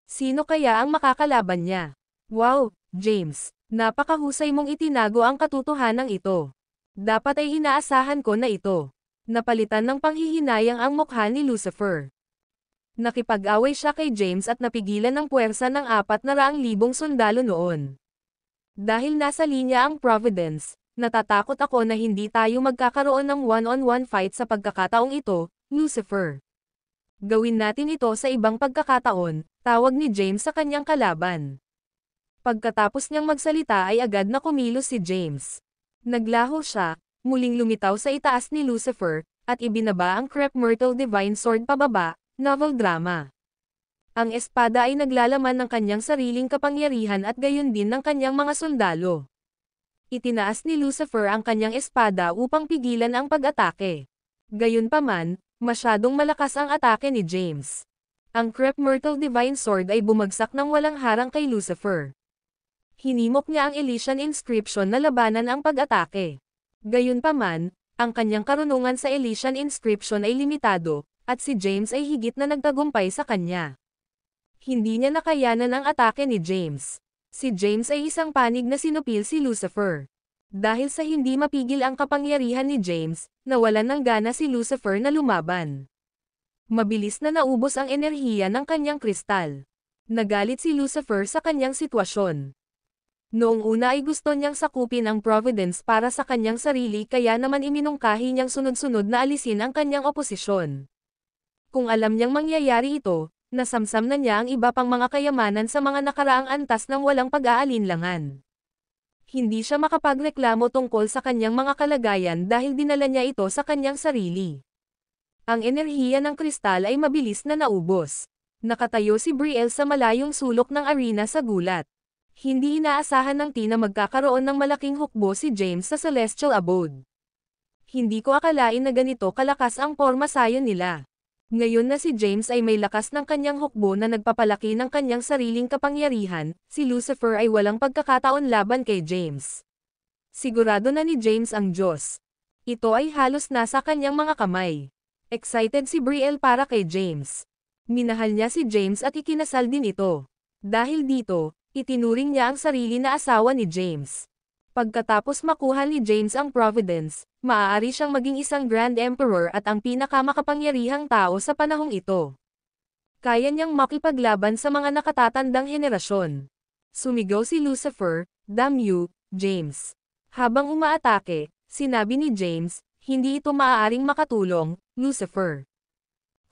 Sino kaya ang makakalaban niya? Wow, James, napakahusay mong itinago ang katotohanan ito. Dapat ay inaasahan ko na ito. Napalitan ng panghihinayang ang mukha ni Lucifer. Nakipag-away siya kay James at napigilan ng puwersa ng 400,000 sundalo noon. Dahil nasa linya ang Providence, natatakot ako na hindi tayo magkakaroon ng one-on-one fight sa pagkakataong ito, Lucifer. Gawin natin ito sa ibang pagkakataon, tawag ni James sa kanyang kalaban. Pagkatapos niyang magsalita ay agad na kumilos si James. Naglaho siya, muling lumitaw sa itaas ni Lucifer, at ibinaba ang Crep Myrtle Divine Sword pababa. Novel drama. Ang espada ay naglalaman ng kanyang sariling kapangyarihan at gayon din ng kanyang mga sundalo. Itinaas ni Lucifer ang kanyang espada upang pigilan ang pag-atake. Gayunpaman, masyadong malakas ang atake ni James. Ang Crep Myrtle Divine Sword ay bumagsak ng walang harang kay Lucifer. Hinimok niya ang Elysian Inscription na labanan ang pag-atake. Gayunpaman, ang kanyang karunungan sa Elysian Inscription ay limitado, at si James ay higit na nagtagumpay sa kanya. Hindi niya nakayanan ang atake ni James. Si James ay isang panig na sinupil si Lucifer. Dahil sa hindi mapigil ang kapangyarihan ni James, nawalan ng gana si Lucifer na lumaban. Mabilis na naubos ang enerhiya ng kanyang kristal. Nagalit si Lucifer sa kanyang sitwasyon. Noong una ay gusto niyang sakupin ang Providence para sa kanyang sarili kaya naman iminungkahi niyang sunod-sunod na alisin ang kanyang oposisyon. Kung alam niyang mangyayari ito, nasamsam na niya ang iba pang mga kayamanan sa mga nakaraang antas ng walang pag-aalinlangan. Hindi siya makapagreklamo tungkol sa kanyang mga kalagayan dahil dinala niya ito sa kanyang sarili. Ang enerhiya ng kristal ay mabilis na naubos. Nakatayo si Brielle sa malayong sulok ng arena sa gulat. Hindi inaasahan ng Tina magkakaroon ng malaking hukbo si James sa Celestial Abode. Hindi ko akalain na ganito kalakas ang pormasayon nila. Ngayon na si James ay may lakas ng kanyang hukbo na nagpapalaki ng kanyang sariling kapangyarihan, si Lucifer ay walang pagkakataon laban kay James. Sigurado na ni James ang Diyos. Ito ay halos nasa kanyang mga kamay. Excited si Brielle para kay James. Minahal niya si James at ikinasal din ito. Dahil dito, itinuring niya ang sarili na asawa ni James. Pagkatapos makuha ni James ang Providence, maaari siyang maging isang Grand Emperor at ang pinakamakapangyarihang tao sa panahong ito. Kaya niyang makipaglaban sa mga nakatatandang henerasyon. Sumigaw si Lucifer, "Damn you, James." Habang umaatake, sinabi ni James, "Hindi ito maaaring makatulong, Lucifer.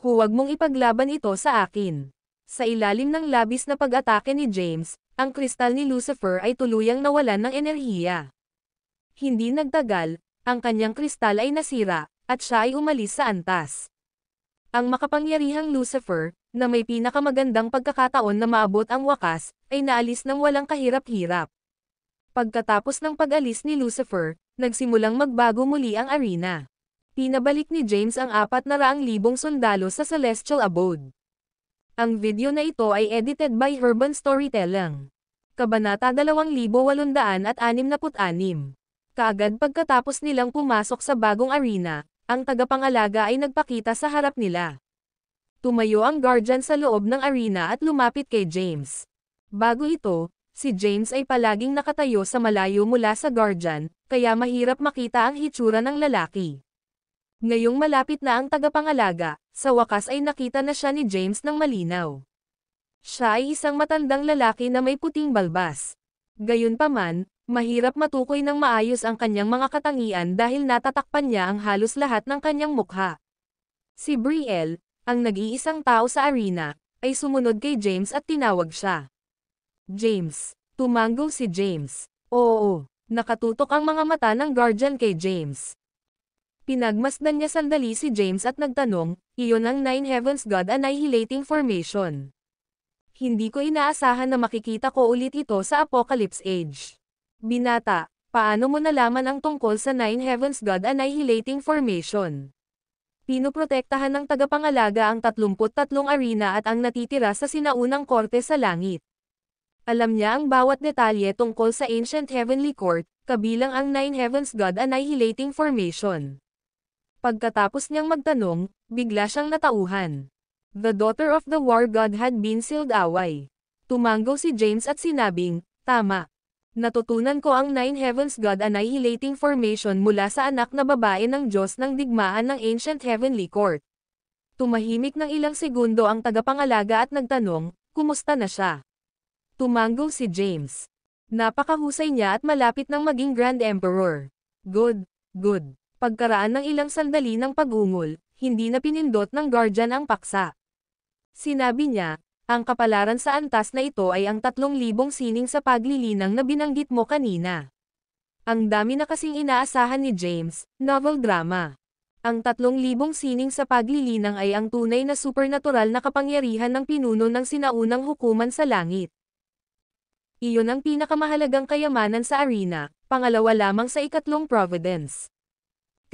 Huwag mong ipaglaban ito sa akin." Sa ilalim ng labis na pag-atake ni James, ang kristal ni Lucifer ay tuluyang nawalan ng enerhiya. Hindi nagtagal, ang kanyang kristal ay nasira, at siya ay umalis sa antas. Ang makapangyarihang Lucifer, na may pinakamagandang pagkakataon na maabot ang wakas, ay naalis ng walang kahirap-hirap. Pagkatapos ng pag-alis ni Lucifer, nagsimulang magbago muli ang arena. Pinabalik ni James ang 400,000 sundalo sa Celestial Abode. Ang video na ito ay edited by Urban Storytelling. Kabanata 2866. Kaagad pagkatapos nilang pumasok sa bagong arena, ang tagapangalaga ay nagpakita sa harap nila. Tumayo ang guardian sa loob ng arena at lumapit kay James. Bago ito, si James ay palaging nakatayo sa malayo mula sa guardian, kaya mahirap makita ang hitsura ng lalaki. Ngayong malapit na ang tagapangalaga, sa wakas ay nakita na siya ni James ng malinaw. Siya ay isang matandang lalaki na may puting balbas. Gayunpaman, mahirap matukoy ng maayos ang kanyang mga katangian dahil natatakpan niya ang halos lahat ng kanyang mukha. Si Brielle, ang nag-iisang tao sa arena, ay sumunod kay James at tinawag siya. James. Tumango si James. Oo, nakatutok ang mga mata ng guardian kay James. Pinagmasdan niya sandali si James at nagtanong, iyon ang Nine Heavens God Annihilating Formation. Hindi ko inaasahan na makikita ko ulit ito sa Apocalypse Age. Binata, paano mo nalaman ang tungkol sa Nine Heavens God Annihilating Formation? Pinoprotektahan ng tagapangalaga ang 33 arena at ang natitira sa sinaunang korte sa langit. Alam niya ang bawat detalye tungkol sa Ancient Heavenly Court, kabilang ang Nine Heavens God Annihilating Formation. Pagkatapos niyang magtanong, bigla siyang natauhan. The daughter of the war god had been sealed away. Tumango si James at sinabing, tama. Natutunan ko ang Nine Heavens God Annihilating Formation mula sa anak na babae ng Diyos ng digmaan ng Ancient Heavenly Court. Tumahimik ng ilang segundo ang tagapangalaga at nagtanong, kumusta na siya? Tumango si James. Napakahusay niya at malapit ng maging Grand Emperor. Good, good. Pagkaraan ng ilang sandali ng pag-ungol, hindi na pinindot ng guardian ang paksa. Sinabi niya, ang kapalaran sa antas na ito ay ang 3,000 sining sa paglilinang na binanggit mo kanina. Ang dami na kasing inaasahan ni James, novel drama. Ang 3,000 sining sa paglilinang ay ang tunay na supernatural na kapangyarihan ng pinuno ng sinaunang hukuman sa langit. Iyon ang pinakamahalagang kayamanan sa arena, pangalawa lamang sa ikatlong providence.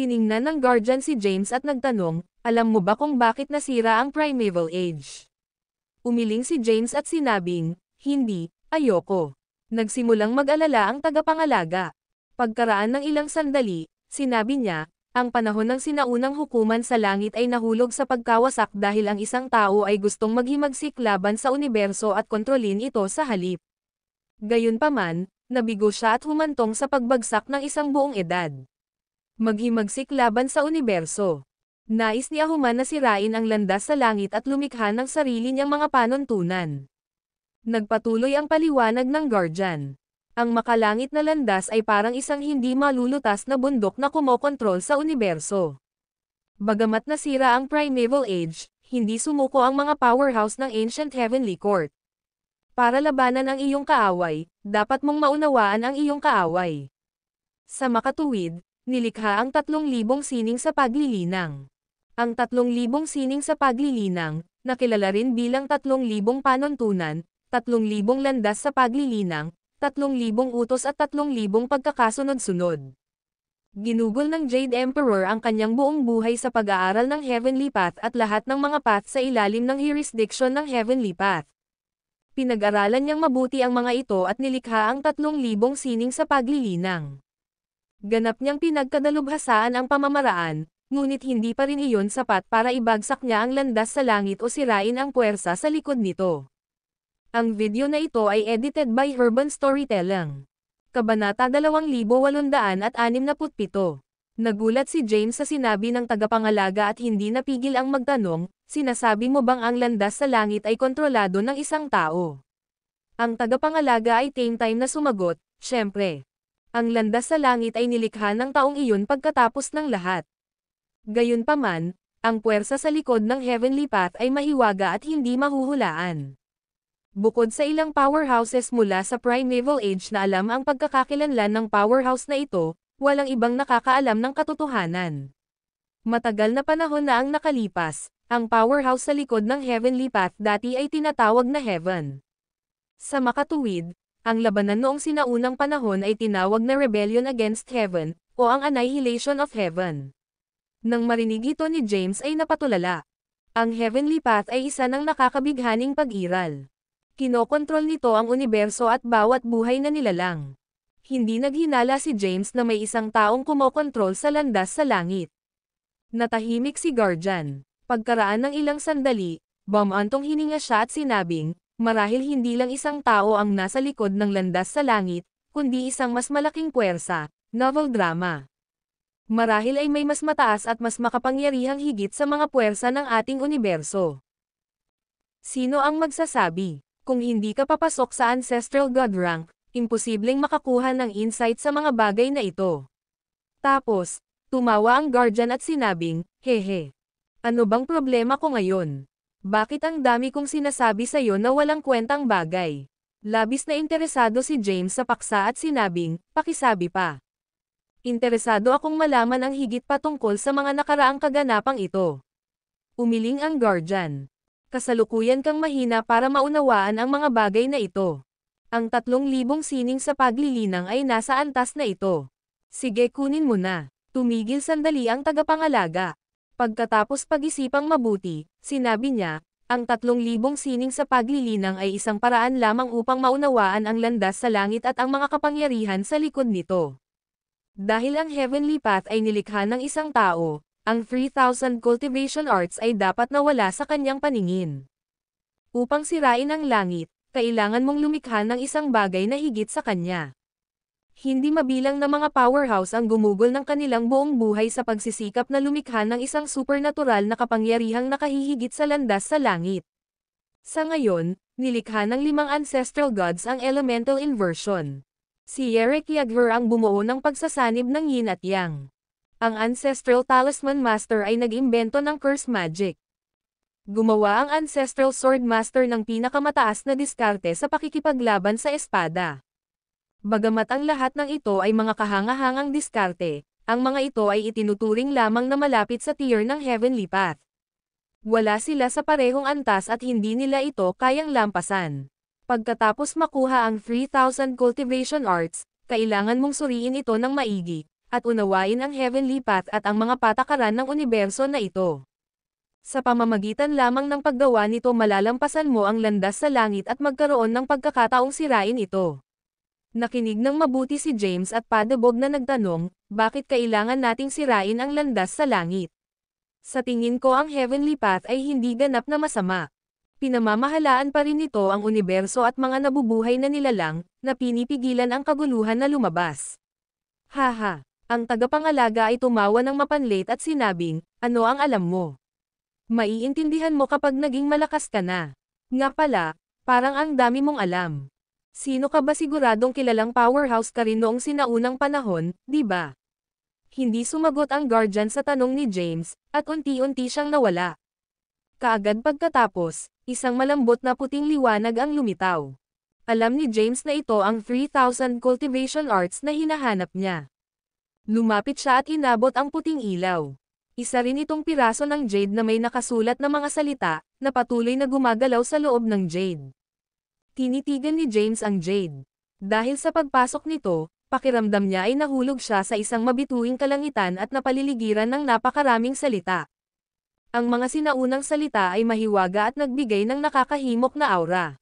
Tiningnan ng guardian si James at nagtanong, alam mo ba kung bakit nasira ang Primeval Age? Umiling si James at sinabing, hindi, ayoko. Nagsimulang mag-alala ang tagapangalaga. Pagkaraan ng ilang sandali, sinabi niya, ang panahon ng sinaunang hukuman sa langit ay nahulog sa pagkawasak dahil ang isang tao ay gustong maghimagsik laban sa universo at kontrolin ito sa halip. Gayunpaman, nabigo siya at humantong sa pagbagsak ng isang buong edad. Maghimagsik laban sa universo. Nais ni Ahuman na sirain ang landas sa langit at lumikha ng sarili niyang mga panuntunan. Nagpatuloy ang paliwanag ng guardian. Ang makalangit na landas ay parang isang hindi malulutas na bundok na kumokontrol sa universo. Bagamat nasira ang Primeval Age, hindi sumuko ang mga powerhouse ng Ancient Heavenly Court. Para labanan ang iyong kaaway, dapat mong maunawaan ang iyong kaaway. Sa makatuwid, nilikha ang 3,000 sining sa paglilinang. Ang 3,000 sining sa paglilinang, na kilala rin bilang 3,000 panuntunan, 3,000 landas sa paglilinang, 3,000 utos at 3,000 pagkakasunod-sunod. Ginugol ng Jade Emperor ang kanyang buong buhay sa pag-aaral ng Heavenly Path at lahat ng mga path sa ilalim ng jurisdiction ng Heavenly Path. Pinag-aralan niyang mabuti ang mga ito at nilikha ang 3,000 sining sa paglilinang. Ganap niyang pinagkadalubhasaan ang pamamaraan, ngunit hindi pa rin iyon sapat para ibagsak niya ang landas sa langit o sirain ang puwersa sa likod nito. Ang video na ito ay edited by Urban Storytelling. Kabanata 2867. Nagulat si James sa sinabi ng tagapangalaga at hindi napigil ang magtanong, sinasabi mo bang ang landas sa langit ay kontrolado ng isang tao? Ang tagapangalaga ay same time na sumagot, syempre. Ang landas sa langit ay nilikha ng taong iyon pagkatapos ng lahat. Gayunpaman, ang puwersa sa likod ng Heavenly Path ay mahiwaga at hindi mahuhulaan. Bukod sa ilang powerhouses mula sa Primeval Age na alam ang pagkakakilanlan ng powerhouse na ito, walang ibang nakakaalam ng katotohanan. Matagal na panahon na ang nakalipas, Ang powerhouse sa likod ng Heavenly Path dati ay tinatawag na Heaven. Sa makatuwid, ang labanan noong sinaunang panahon ay tinawag na Rebellion Against Heaven, o ang Annihilation of Heaven. Nang marinig ito ni James ay napatulala. Ang Heavenly Path ay isa ng nakakabighaning pag-iral. Kinokontrol nito ang universo at bawat buhay na nilalang. Hindi naghinala si James na may isang taong kumokontrol sa landas sa langit. Natahimik si Guardian. Pagkaraan ng ilang sandali, bumantong hininga siya at sinabing, marahil hindi lang isang tao ang nasa likod ng landas sa langit, kundi isang mas malaking puwersa, novel drama. Marahil ay may mas mataas at mas makapangyarihang higit sa mga puwersa ng ating universo. Sino ang magsasabi? Kung hindi ka papasok sa Ancestral God rank, imposibleng makakuha ng insight sa mga bagay na ito. Tapos, tumawa ang Guardian at sinabing, hehe. Ano bang problema ko ngayon? Bakit ang dami kong sinasabi sa'yo na walang kwentang bagay? Labis na interesado si James sa paksa at sinabing, pakisabi pa. Interesado akong malaman ang higit pa tungkol sa mga nakaraang kaganapang ito. Umiling ang Guardian. Kasalukuyan kang mahina para maunawaan ang mga bagay na ito. Ang 3,000 sining sa paglilinang ay nasa antas na ito. Sige, kunin mo na. Tumigil sandali ang tagapangalaga. Pagkatapos pag-isipang mabuti, sinabi niya, ang 3,000 sining sa paglilinang ay isang paraan lamang upang maunawaan ang landas sa langit at ang mga kapangyarihan sa likod nito. Dahil ang Heavenly Path ay nilikha ng isang tao, ang 3,000 cultivation arts ay dapat nawala sa kanyang paningin. Upang sirain ang langit, kailangan mong lumikha ng isang bagay na higit sa kanya. Hindi mabilang na mga powerhouse ang gumugol ng kanilang buong buhay sa pagsisikap na lumikha ng isang supernatural na kapangyarihang nakahihigit sa landas sa langit. Sa ngayon, nilikha ng 5 ancestral gods ang elemental inversion. Si Eric Yagver ang bumuo ng pagsasanib ng yin at yang. Ang Ancestral Talisman Master ay nag-imbento ng curse magic. Gumawa ang Ancestral Sword Master ng pinakamataas na diskarte sa pakikipaglaban sa espada. Bagamat ang lahat ng ito ay mga kahanga-hangang diskarte, ang mga ito ay itinuturing lamang na malapit sa tier ng Heavenly Path. Wala sila sa parehong antas at hindi nila ito kayang lampasan. Pagkatapos makuha ang 3,000 cultivation arts, kailangan mong suriin ito ng maigi, at unawain ang Heavenly Path at ang mga patakaran ng universo na ito. Sa pamamagitan lamang ng paggawa nito malalampasan mo ang landas sa langit at magkaroon ng pagkakataong sirain ito. Nakinig ng mabuti si James at padabog na nagtanong, bakit kailangan nating sirain ang landas sa langit? Sa tingin ko ang Heavenly Path ay hindi ganap na masama. Pinamamahalaan pa rin nito ang universo at mga nabubuhay na nilalang, na pinipigilan ang kaguluhan na lumabas. Haha, ang tagapangalaga ay tumawa ng mapanlait at sinabing, ano ang alam mo? Maiintindihan mo kapag naging malakas ka na. Nga pala, parang ang dami mong alam. Sino ka ba siguradong kilalang powerhouse ka rin noong sinaunang panahon, di ba? Hindi sumagot ang Guardian sa tanong ni James, at unti-unti siyang nawala. Kaagad pagkatapos, isang malambot na puting liwanag ang lumitaw. Alam ni James na ito ang 3,000 cultivation arts na hinahanap niya. Lumapit siya at inabot ang puting ilaw. Isa rin itong piraso ng jade na may nakasulat na mga salita, na patuloy na gumagalaw sa loob ng jade. Tinitigan ni James ang jade. Dahil sa pagpasok nito, pakiramdam niya ay nahulog siya sa isang mabituing kalangitan at napaliligiran ng napakaraming salita. Ang mga sinaunang salita ay mahiwaga at nagbigay ng nakakahimok na aura.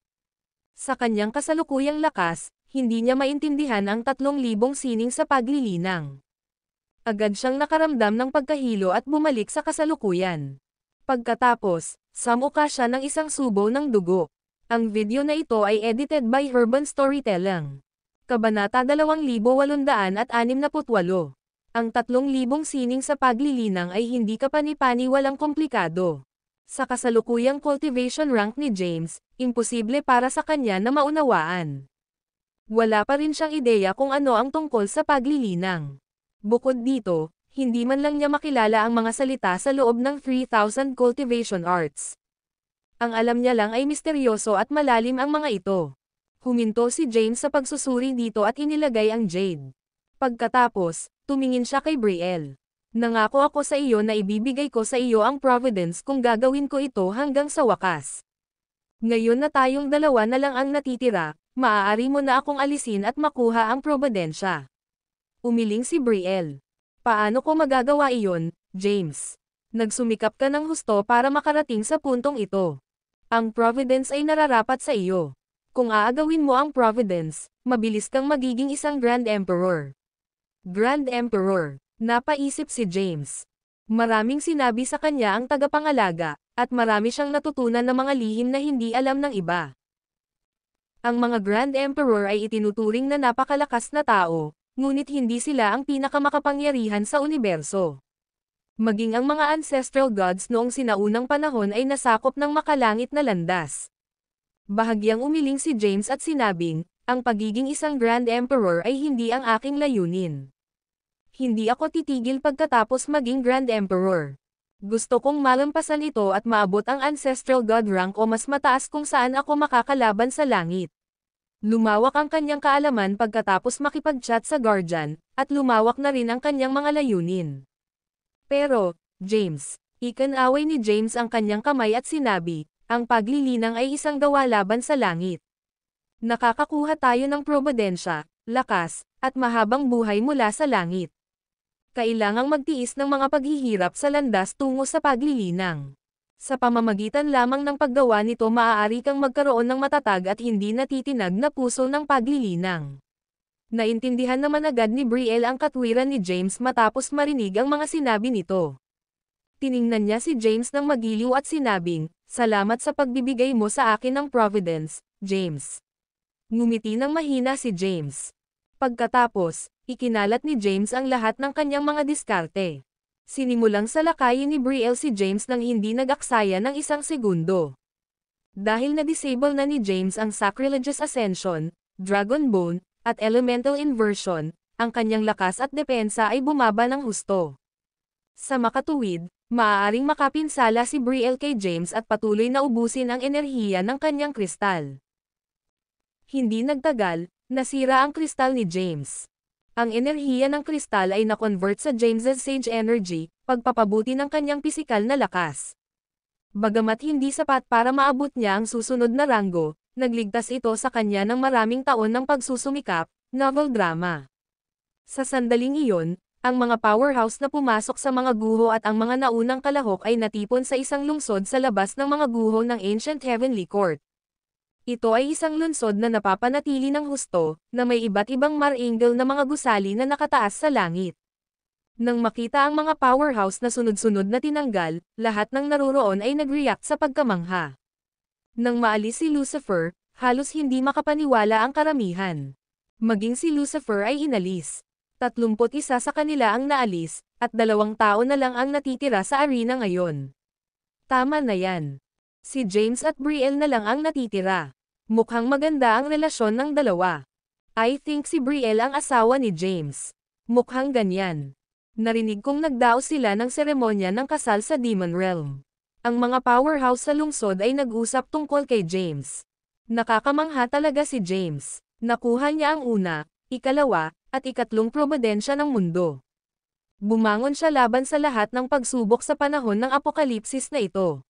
Sa kanyang kasalukuyang lakas, hindi niya maintindihan ang 3,000 sining sa paglilinang. Agad siyang nakaramdam ng pagkahilo at bumalik sa kasalukuyan. Pagkatapos, samuka siya ng isang subo ng dugo. Ang video na ito ay edited by Urban Storytelling. Kabanata 2868. Ang 3,000 sining sa paglilinang ay hindi kapani-paniwalang komplikado. Sa kasalukuyang cultivation rank ni James, imposible para sa kanya na maunawaan. Wala pa rin siyang ideya kung ano ang tungkol sa paglilinang. Bukod dito, hindi man lang niya makilala ang mga salita sa loob ng 3,000 cultivation arts. Ang alam niya lang ay misteryoso at malalim ang mga ito. Huminto si James sa pagsusuri dito at inilagay ang jade. Pagkatapos, tumingin siya kay Brielle. Nangako ako sa iyo na ibibigay ko sa iyo ang Providence kung gagawin ko ito hanggang sa wakas. Ngayon na tayong dalawa na lang ang natitira, maaari mo na akong alisin at makuha ang Probidensya. Umiling si Brielle. Paano ko magagawa iyon, James? Nagsumikap ka ng husto para makarating sa puntong ito. Ang Providence ay nararapat sa iyo. Kung aagawin mo ang Providence, mabilis kang magiging isang Grand Emperor. Grand Emperor, napaisip si James. Maraming sinabi sa kanya ang tagapangalaga, at marami siyang natutunan ng mga lihim na hindi alam ng iba. Ang mga Grand Emperor ay itinuturing na napakalakas na tao, ngunit hindi sila ang pinakamakapangyarihan sa universo. Maging ang mga ancestral gods noong sinaunang panahon ay nasakop ng makalangit na landas. Bahagyang umiling si James at sinabing, ang pagiging isang Grand Emperor ay hindi ang aking layunin. Hindi ako titigil pagkatapos maging Grand Emperor. Gusto kong malampasan ito at maabot ang ancestral god rank o mas mataas kung saan ako makakalaban sa langit. Lumawak ang kanyang kaalaman pagkatapos makipag-chat sa Guardian, at lumawak na rin ang kanyang mga layunin. Pero, James, ikinaway ni James ang kanyang kamay at sinabi, ang paglilinang ay isang gawa laban sa langit. Nakakakuha tayo ng probidensya, lakas, at mahabang buhay mula sa langit. Kailangang magtiis ng mga paghihirap sa landas tungo sa paglilinang. Sa pamamagitan lamang ng paggawa nito maaari kang magkaroon ng matatag at hindi natitinag na puso ng paglilinang. Naintindihan naman agad ni Brielle ang katwiran ni James matapos marinig ang mga sinabi nito. Tiningnan niya si James ng magiliw at sinabing, salamat sa pagbibigay mo sa akin ng Providence, James. Ngumiti ng mahina si James. Pagkatapos, ikinalat ni James ang lahat ng kanyang mga diskarte. Sinimulang salakayin ni Brielle si James nang hindi nag-aksaya ng isang segundo. Dahil na-disable na ni James ang Sacrilegious Ascension, Dragon Bone, at Elemental Inversion, ang kanyang lakas at depensa ay bumaba ng husto. Sa makatuwid, maaaring makapinsala si Brielle kay James at patuloy na ubusin ang enerhiya ng kanyang kristal. Hindi nagtagal, nasira ang kristal ni James. Ang enerhiya ng kristal ay na-convert sa James's Sage Energy, pagpapabuti ng kanyang pisikal na lakas. Bagamat hindi sapat para maabot niya ang susunod na ranggo, nagligtas ito sa kanya ng maraming taon ng pagsusumikap, novel drama. Sa sandaling iyon, ang mga powerhouse na pumasok sa mga guho at ang mga naunang kalahok ay natipon sa isang lungsod sa labas ng mga guho ng Ancient Heavenly Court. Ito ay isang lungsod na napapanatili ng husto, na may iba't ibang marangel na mga gusali na nakataas sa langit. Nang makita ang mga powerhouse na sunod-sunod na tinanggal, lahat ng naruroon ay nag-react sa pagkamangha. Nang maalis si Lucifer, halos hindi makapaniwala ang karamihan. Maging si Lucifer ay inalis. 31 sa kanila ang naalis, at 2 tao na lang ang natitira sa arena ngayon. Tama na yan. Si James at Brielle na lang ang natitira. Mukhang maganda ang relasyon ng dalawa. I think si Brielle ang asawa ni James. Mukhang ganyan. Narinig kong nagdaos sila ng seremonya ng kasal sa Demon Realm. Ang mga powerhouse sa lungsod ay nag-usap tungkol kay James. Nakakamangha talaga si James. Nakuha niya ang una, ikalawa, at ikatlong probidensya ng mundo. Bumangon siya laban sa lahat ng pagsubok sa panahon ng apokalipsis na ito.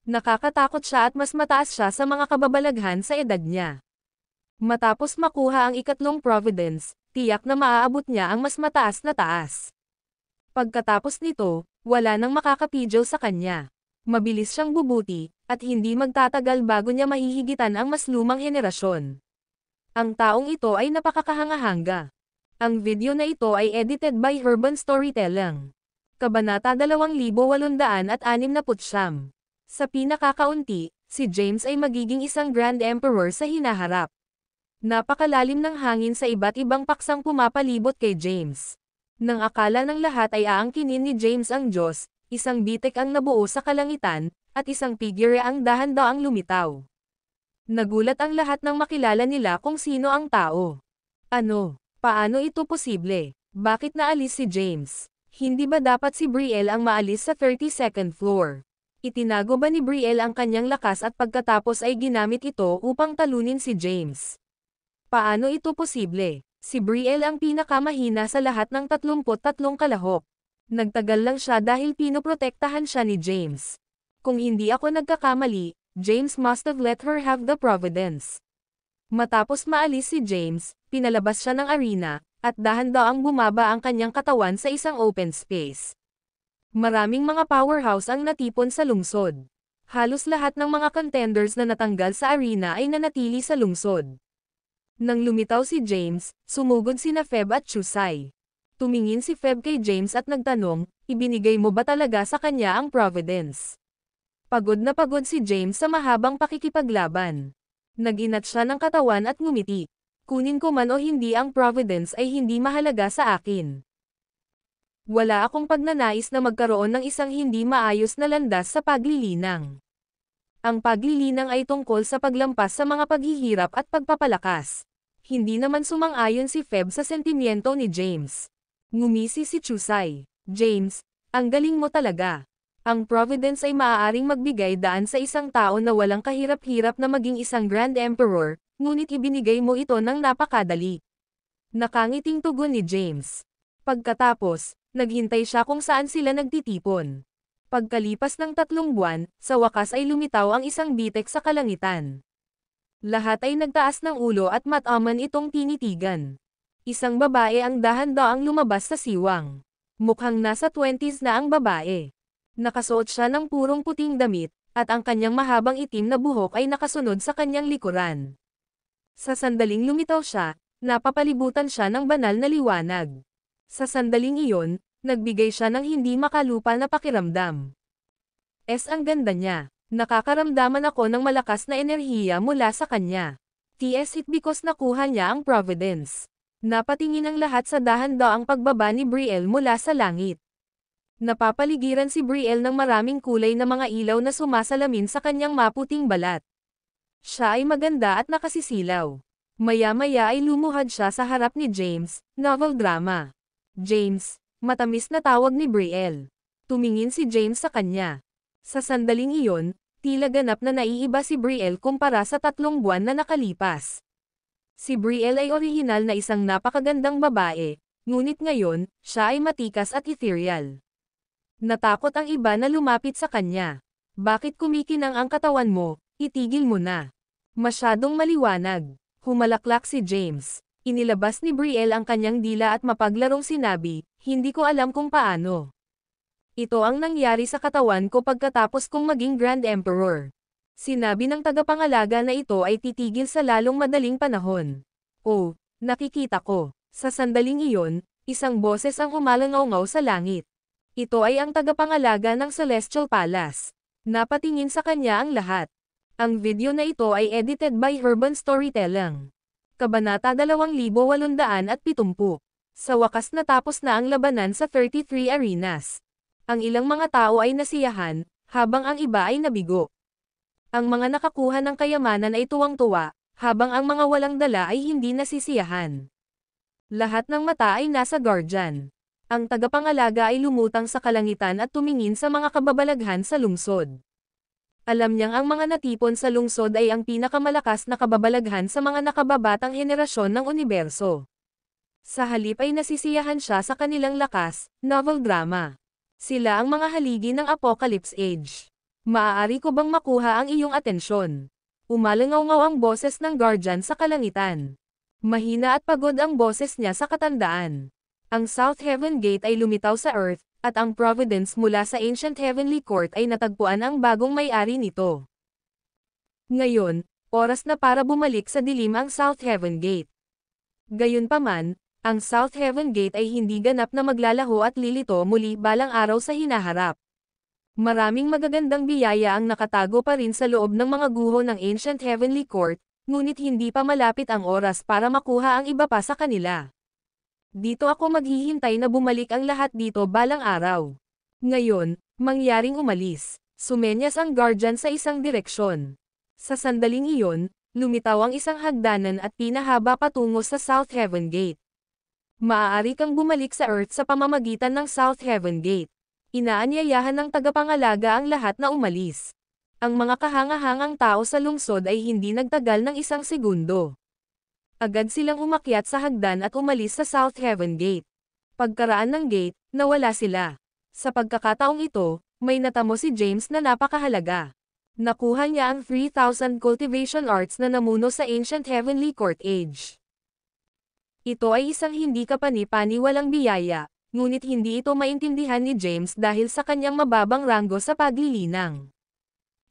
Nakakatakot siya at mas mataas siya sa mga kababalaghan sa edad niya. Matapos makuha ang ikatlong providence, tiyak na maaabot niya ang mas mataas na taas. Pagkatapos nito, wala nang makakapidyo sa kanya. Mabilis siyang bubuti, at hindi magtatagal bago niya mahihigitan ang mas lumang henerasyon. Ang taong ito ay napakakahanga-hanga. Ang video na ito ay edited by Urban Storytelling. Kabanata 2869. Sa pinakakaunti, si James ay magiging isang Grand Emperor sa hinaharap. Napakalalim ng hangin sa iba't ibang paksang pumapalibot kay James. Nang akala ng lahat ay aangkinin ni James ang Diyos, isang bitik ang nabuo sa kalangitan, at isang figure ang dahan-daang lumitaw. Nagulat ang lahat nang makilala nila kung sino ang tao. Ano? Paano ito posible? Bakit naalis si James? Hindi ba dapat si Brielle ang maalis sa 32nd floor? Itinago ba ni Brielle ang kanyang lakas at pagkatapos ay ginamit ito upang talunin si James? Paano ito posible? Si Brielle ang pinakamahina sa lahat ng 33 kalahok. Nagtagal lang siya dahil pinoprotektahan siya ni James. Kung hindi ako nagkakamali, James must have let her have the Providence. Matapos maalis si James, pinalabas siya ng arena, at dahan-daang bumaba ang kanyang katawan sa isang open space. Maraming mga powerhouse ang natipon sa lungsod. Halos lahat ng mga contenders na natanggal sa arena ay nanatili sa lungsod. Nang lumitaw si James, sumugod sina Feb at Chusai. Tumingin si Feb kay James at nagtanong, ibinigay mo ba talaga sa kanya ang Providence? Pagod na pagod si James sa mahabang pakikipaglaban. Nag-inat siya ng katawan at ngumiti. Kunin ko man o hindi ang Providence ay hindi mahalaga sa akin. Wala akong pagnanais na magkaroon ng isang hindi maayos na landas sa paglilinang. Ang paglilinang ay tungkol sa paglampas sa mga paghihirap at pagpapalakas. Hindi naman sumang-ayon si Feb sa sentimiento ni James. Ngumisi si Chusai. James, ang galing mo talaga. Ang Providence ay maaaring magbigay daan sa isang tao na walang kahirap-hirap na maging isang Grand Emperor, ngunit ibinigay mo ito ng napakadali. Nakangiting tugon ni James. Pagkatapos, naghintay siya kung saan sila nagtitipon. Pagkalipas ng 3 buwan, sa wakas ay lumitaw ang isang bitek sa kalangitan. Lahat ay nagtaas ng ulo at mataman itong tinitigan. Isang babae ang dahan-daang lumabas sa siwang. Mukhang nasa 20s na ang babae. Nakasuot siya ng purong puting damit, at ang kanyang mahabang itim na buhok ay nakasunod sa kanyang likuran. Sa sandaling lumitaw siya, napapalibutan siya ng banal na liwanag. Sa sandaling iyon, nagbigay siya ng hindi makalupa na pakiramdam. Ang ganda niya. Nakakaramdaman ako ng malakas na enerhiya mula sa kanya. It because nakuha niya ang Providence. Napatingin ang lahat sa dahan-daang pagbaba ni Brielle mula sa langit. Napapaligiran si Brielle ng maraming kulay na mga ilaw na sumasalamin sa kanyang maputing balat. Siya ay maganda at nakasisilaw. Maya-maya ay lumuhad siya sa harap ni James, novel drama. James, matamis na tawag ni Brielle. Tumingin si James sa kanya. Sa sandaling iyon, tila ganap na naiiba si Brielle kumpara sa 3 buwan na nakalipas. Si Brielle ay orihinal na isang napakagandang babae, ngunit ngayon, siya ay matikas at ethereal. Natakot ang iba na lumapit sa kanya. Bakit kumikinang ang katawan mo? Itigil mo na. Masyadong maliwanag. Humalaklak si James. Inilabas ni Brielle ang kanyang dila at mapaglarong sinabi, hindi ko alam kung paano. Ito ang nangyari sa katawan ko pagkatapos kong maging Grand Emperor. Sinabi ng tagapangalaga na ito ay titigil sa lalong madaling panahon. Oh, nakikita ko. Sa sandaling iyon, isang boses ang umalangaw-ngaw sa langit. Ito ay ang tagapangalaga ng Celestial Palace. Napatingin sa kanya ang lahat. Ang video na ito ay edited by Urban Storytelling. Kabanata 2870. Sa wakas natapos na ang labanan sa 33 arenas. Ang ilang mga tao ay nasiyahan, habang ang iba ay nabigo. Ang mga nakakuha ng kayamanan ay tuwang-tuwa, habang ang mga walang dala ay hindi nasisiyahan. Lahat ng mata ay nasa Guardian. Ang tagapangalaga ay lumutang sa kalangitan at tumingin sa mga kababalaghan sa lungsod. Alam niyang ang mga natipon sa lungsod ay ang pinakamalakas na kababalaghan sa mga nakababatang henerasyon ng universo. Sa halip ay nasisiyahan siya sa kanilang lakas, novel drama. Sila ang mga haligi ng Apocalypse Age. Maaari ko bang makuha ang iyong atensyon? Umalangaw-ngaw ang boses ng Guardian sa kalangitan. Mahina at pagod ang boses niya sa katandaan. Ang South Heaven Gate ay lumitaw sa Earth, at ang Providence mula sa Ancient Heavenly Court ay natagpuan ang bagong may-ari nito. Ngayon, oras na para bumalik sa dilim ang South Heaven Gate. Gayunpaman, ang South Heaven Gate ay hindi ganap na maglalaho at lilito muli balang araw sa hinaharap. Maraming magagandang biyaya ang nakatago pa rin sa loob ng mga guho ng Ancient Heavenly Court, ngunit hindi pa malapit ang oras para makuha ang iba pa sa kanila. Dito ako maghihintay na bumalik ang lahat dito balang araw. Ngayon, mangyaring umalis. Sumenyas ang Guardian sa isang direksyon. Sa sandaling iyon, lumitaw ang isang hagdanan at pinahaba patungo sa South Heaven Gate. Maaari kang bumalik sa Earth sa pamamagitan ng South Heaven Gate. Inaanyayahan ng tagapangalaga ang lahat na umalis. Ang mga kahangahangang tao sa lungsod ay hindi nagtagal ng 1 segundo. Agad silang umakyat sa hagdan at umalis sa South Heaven Gate. Pagkaraan ng gate, nawala sila. Sa pagkakataong ito, may natamo si James na napakahalaga. Nakuha niya ang 3,000 cultivation arts na namuno sa Ancient Heavenly Court Age. Ito ay isang hindi kapani-paniwalang biyaya, ngunit hindi ito maintindihan ni James dahil sa kanyang mababang ranggo sa paglilinang.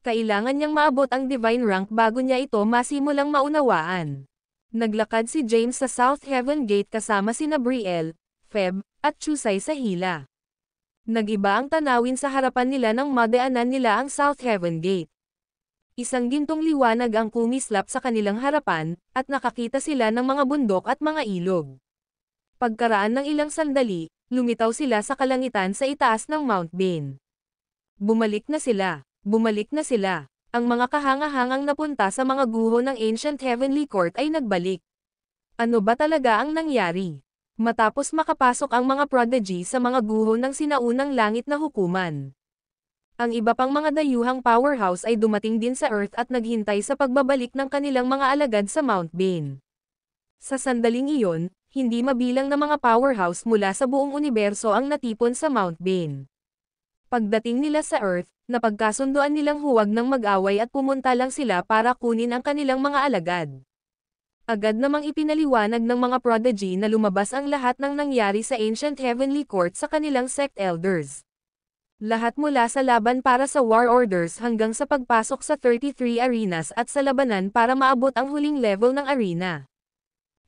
Kailangan niyang maabot ang divine rank bago niya ito masimulang maunawaan. Naglakad si James sa South Heaven Gate kasama sina Brielle, Feb, at Chusay sa hila. Nag-iba ang tanawin sa harapan nila nang madaanan nila ang South Heaven Gate. Isang gintong liwanag ang kumislap sa kanilang harapan, at nakakita sila ng mga bundok at mga ilog. Pagkaraan ng ilang sandali, lumitaw sila sa kalangitan sa itaas ng Mount Bane. Bumalik na sila. Bumalik na sila. Ang mga kahanga-hangang napunta sa mga guho ng Ancient Heavenly Court ay nagbalik. Ano ba talaga ang nangyari? Matapos makapasok ang mga prodigy sa mga guho ng sinaunang langit na hukuman. Ang iba pang mga dayuhang powerhouse ay dumating din sa Earth at naghintay sa pagbabalik ng kanilang mga alagad sa Mount Bane. Sa sandaling iyon, hindi mabilang na mga powerhouse mula sa buong universo ang natipon sa Mount Bane. Pagdating nila sa Earth, napagkasunduan nilang huwag ng mag-away at pumunta lang sila para kunin ang kanilang mga alagad. Agad namang ipinaliwanag ng mga prodigy na lumabas ang lahat ng nangyari sa Ancient Heavenly Court sa kanilang sect elders. Lahat mula sa laban para sa War Orders hanggang sa pagpasok sa 33 arenas at sa labanan para maabot ang huling level ng arena.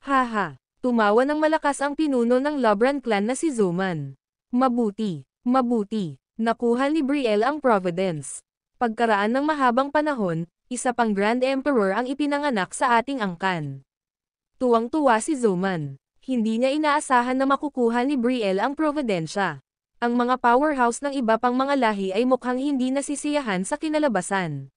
Haha, tumawa ng malakas ang pinuno ng Lobran clan na si Zuman. Mabuti, mabuti. Nakuha ni Brielle ang Providence. Pagkaraan ng mahabang panahon, isa pang Grand Emperor ang ipinanganak sa ating angkan. Tuwang-tuwa si Zuman. Hindi niya inaasahan na makukuha ni Brielle ang Providencia. Ang mga powerhouse ng iba pang mga lahi ay mukhang hindi nasisiyahan sa kinalabasan.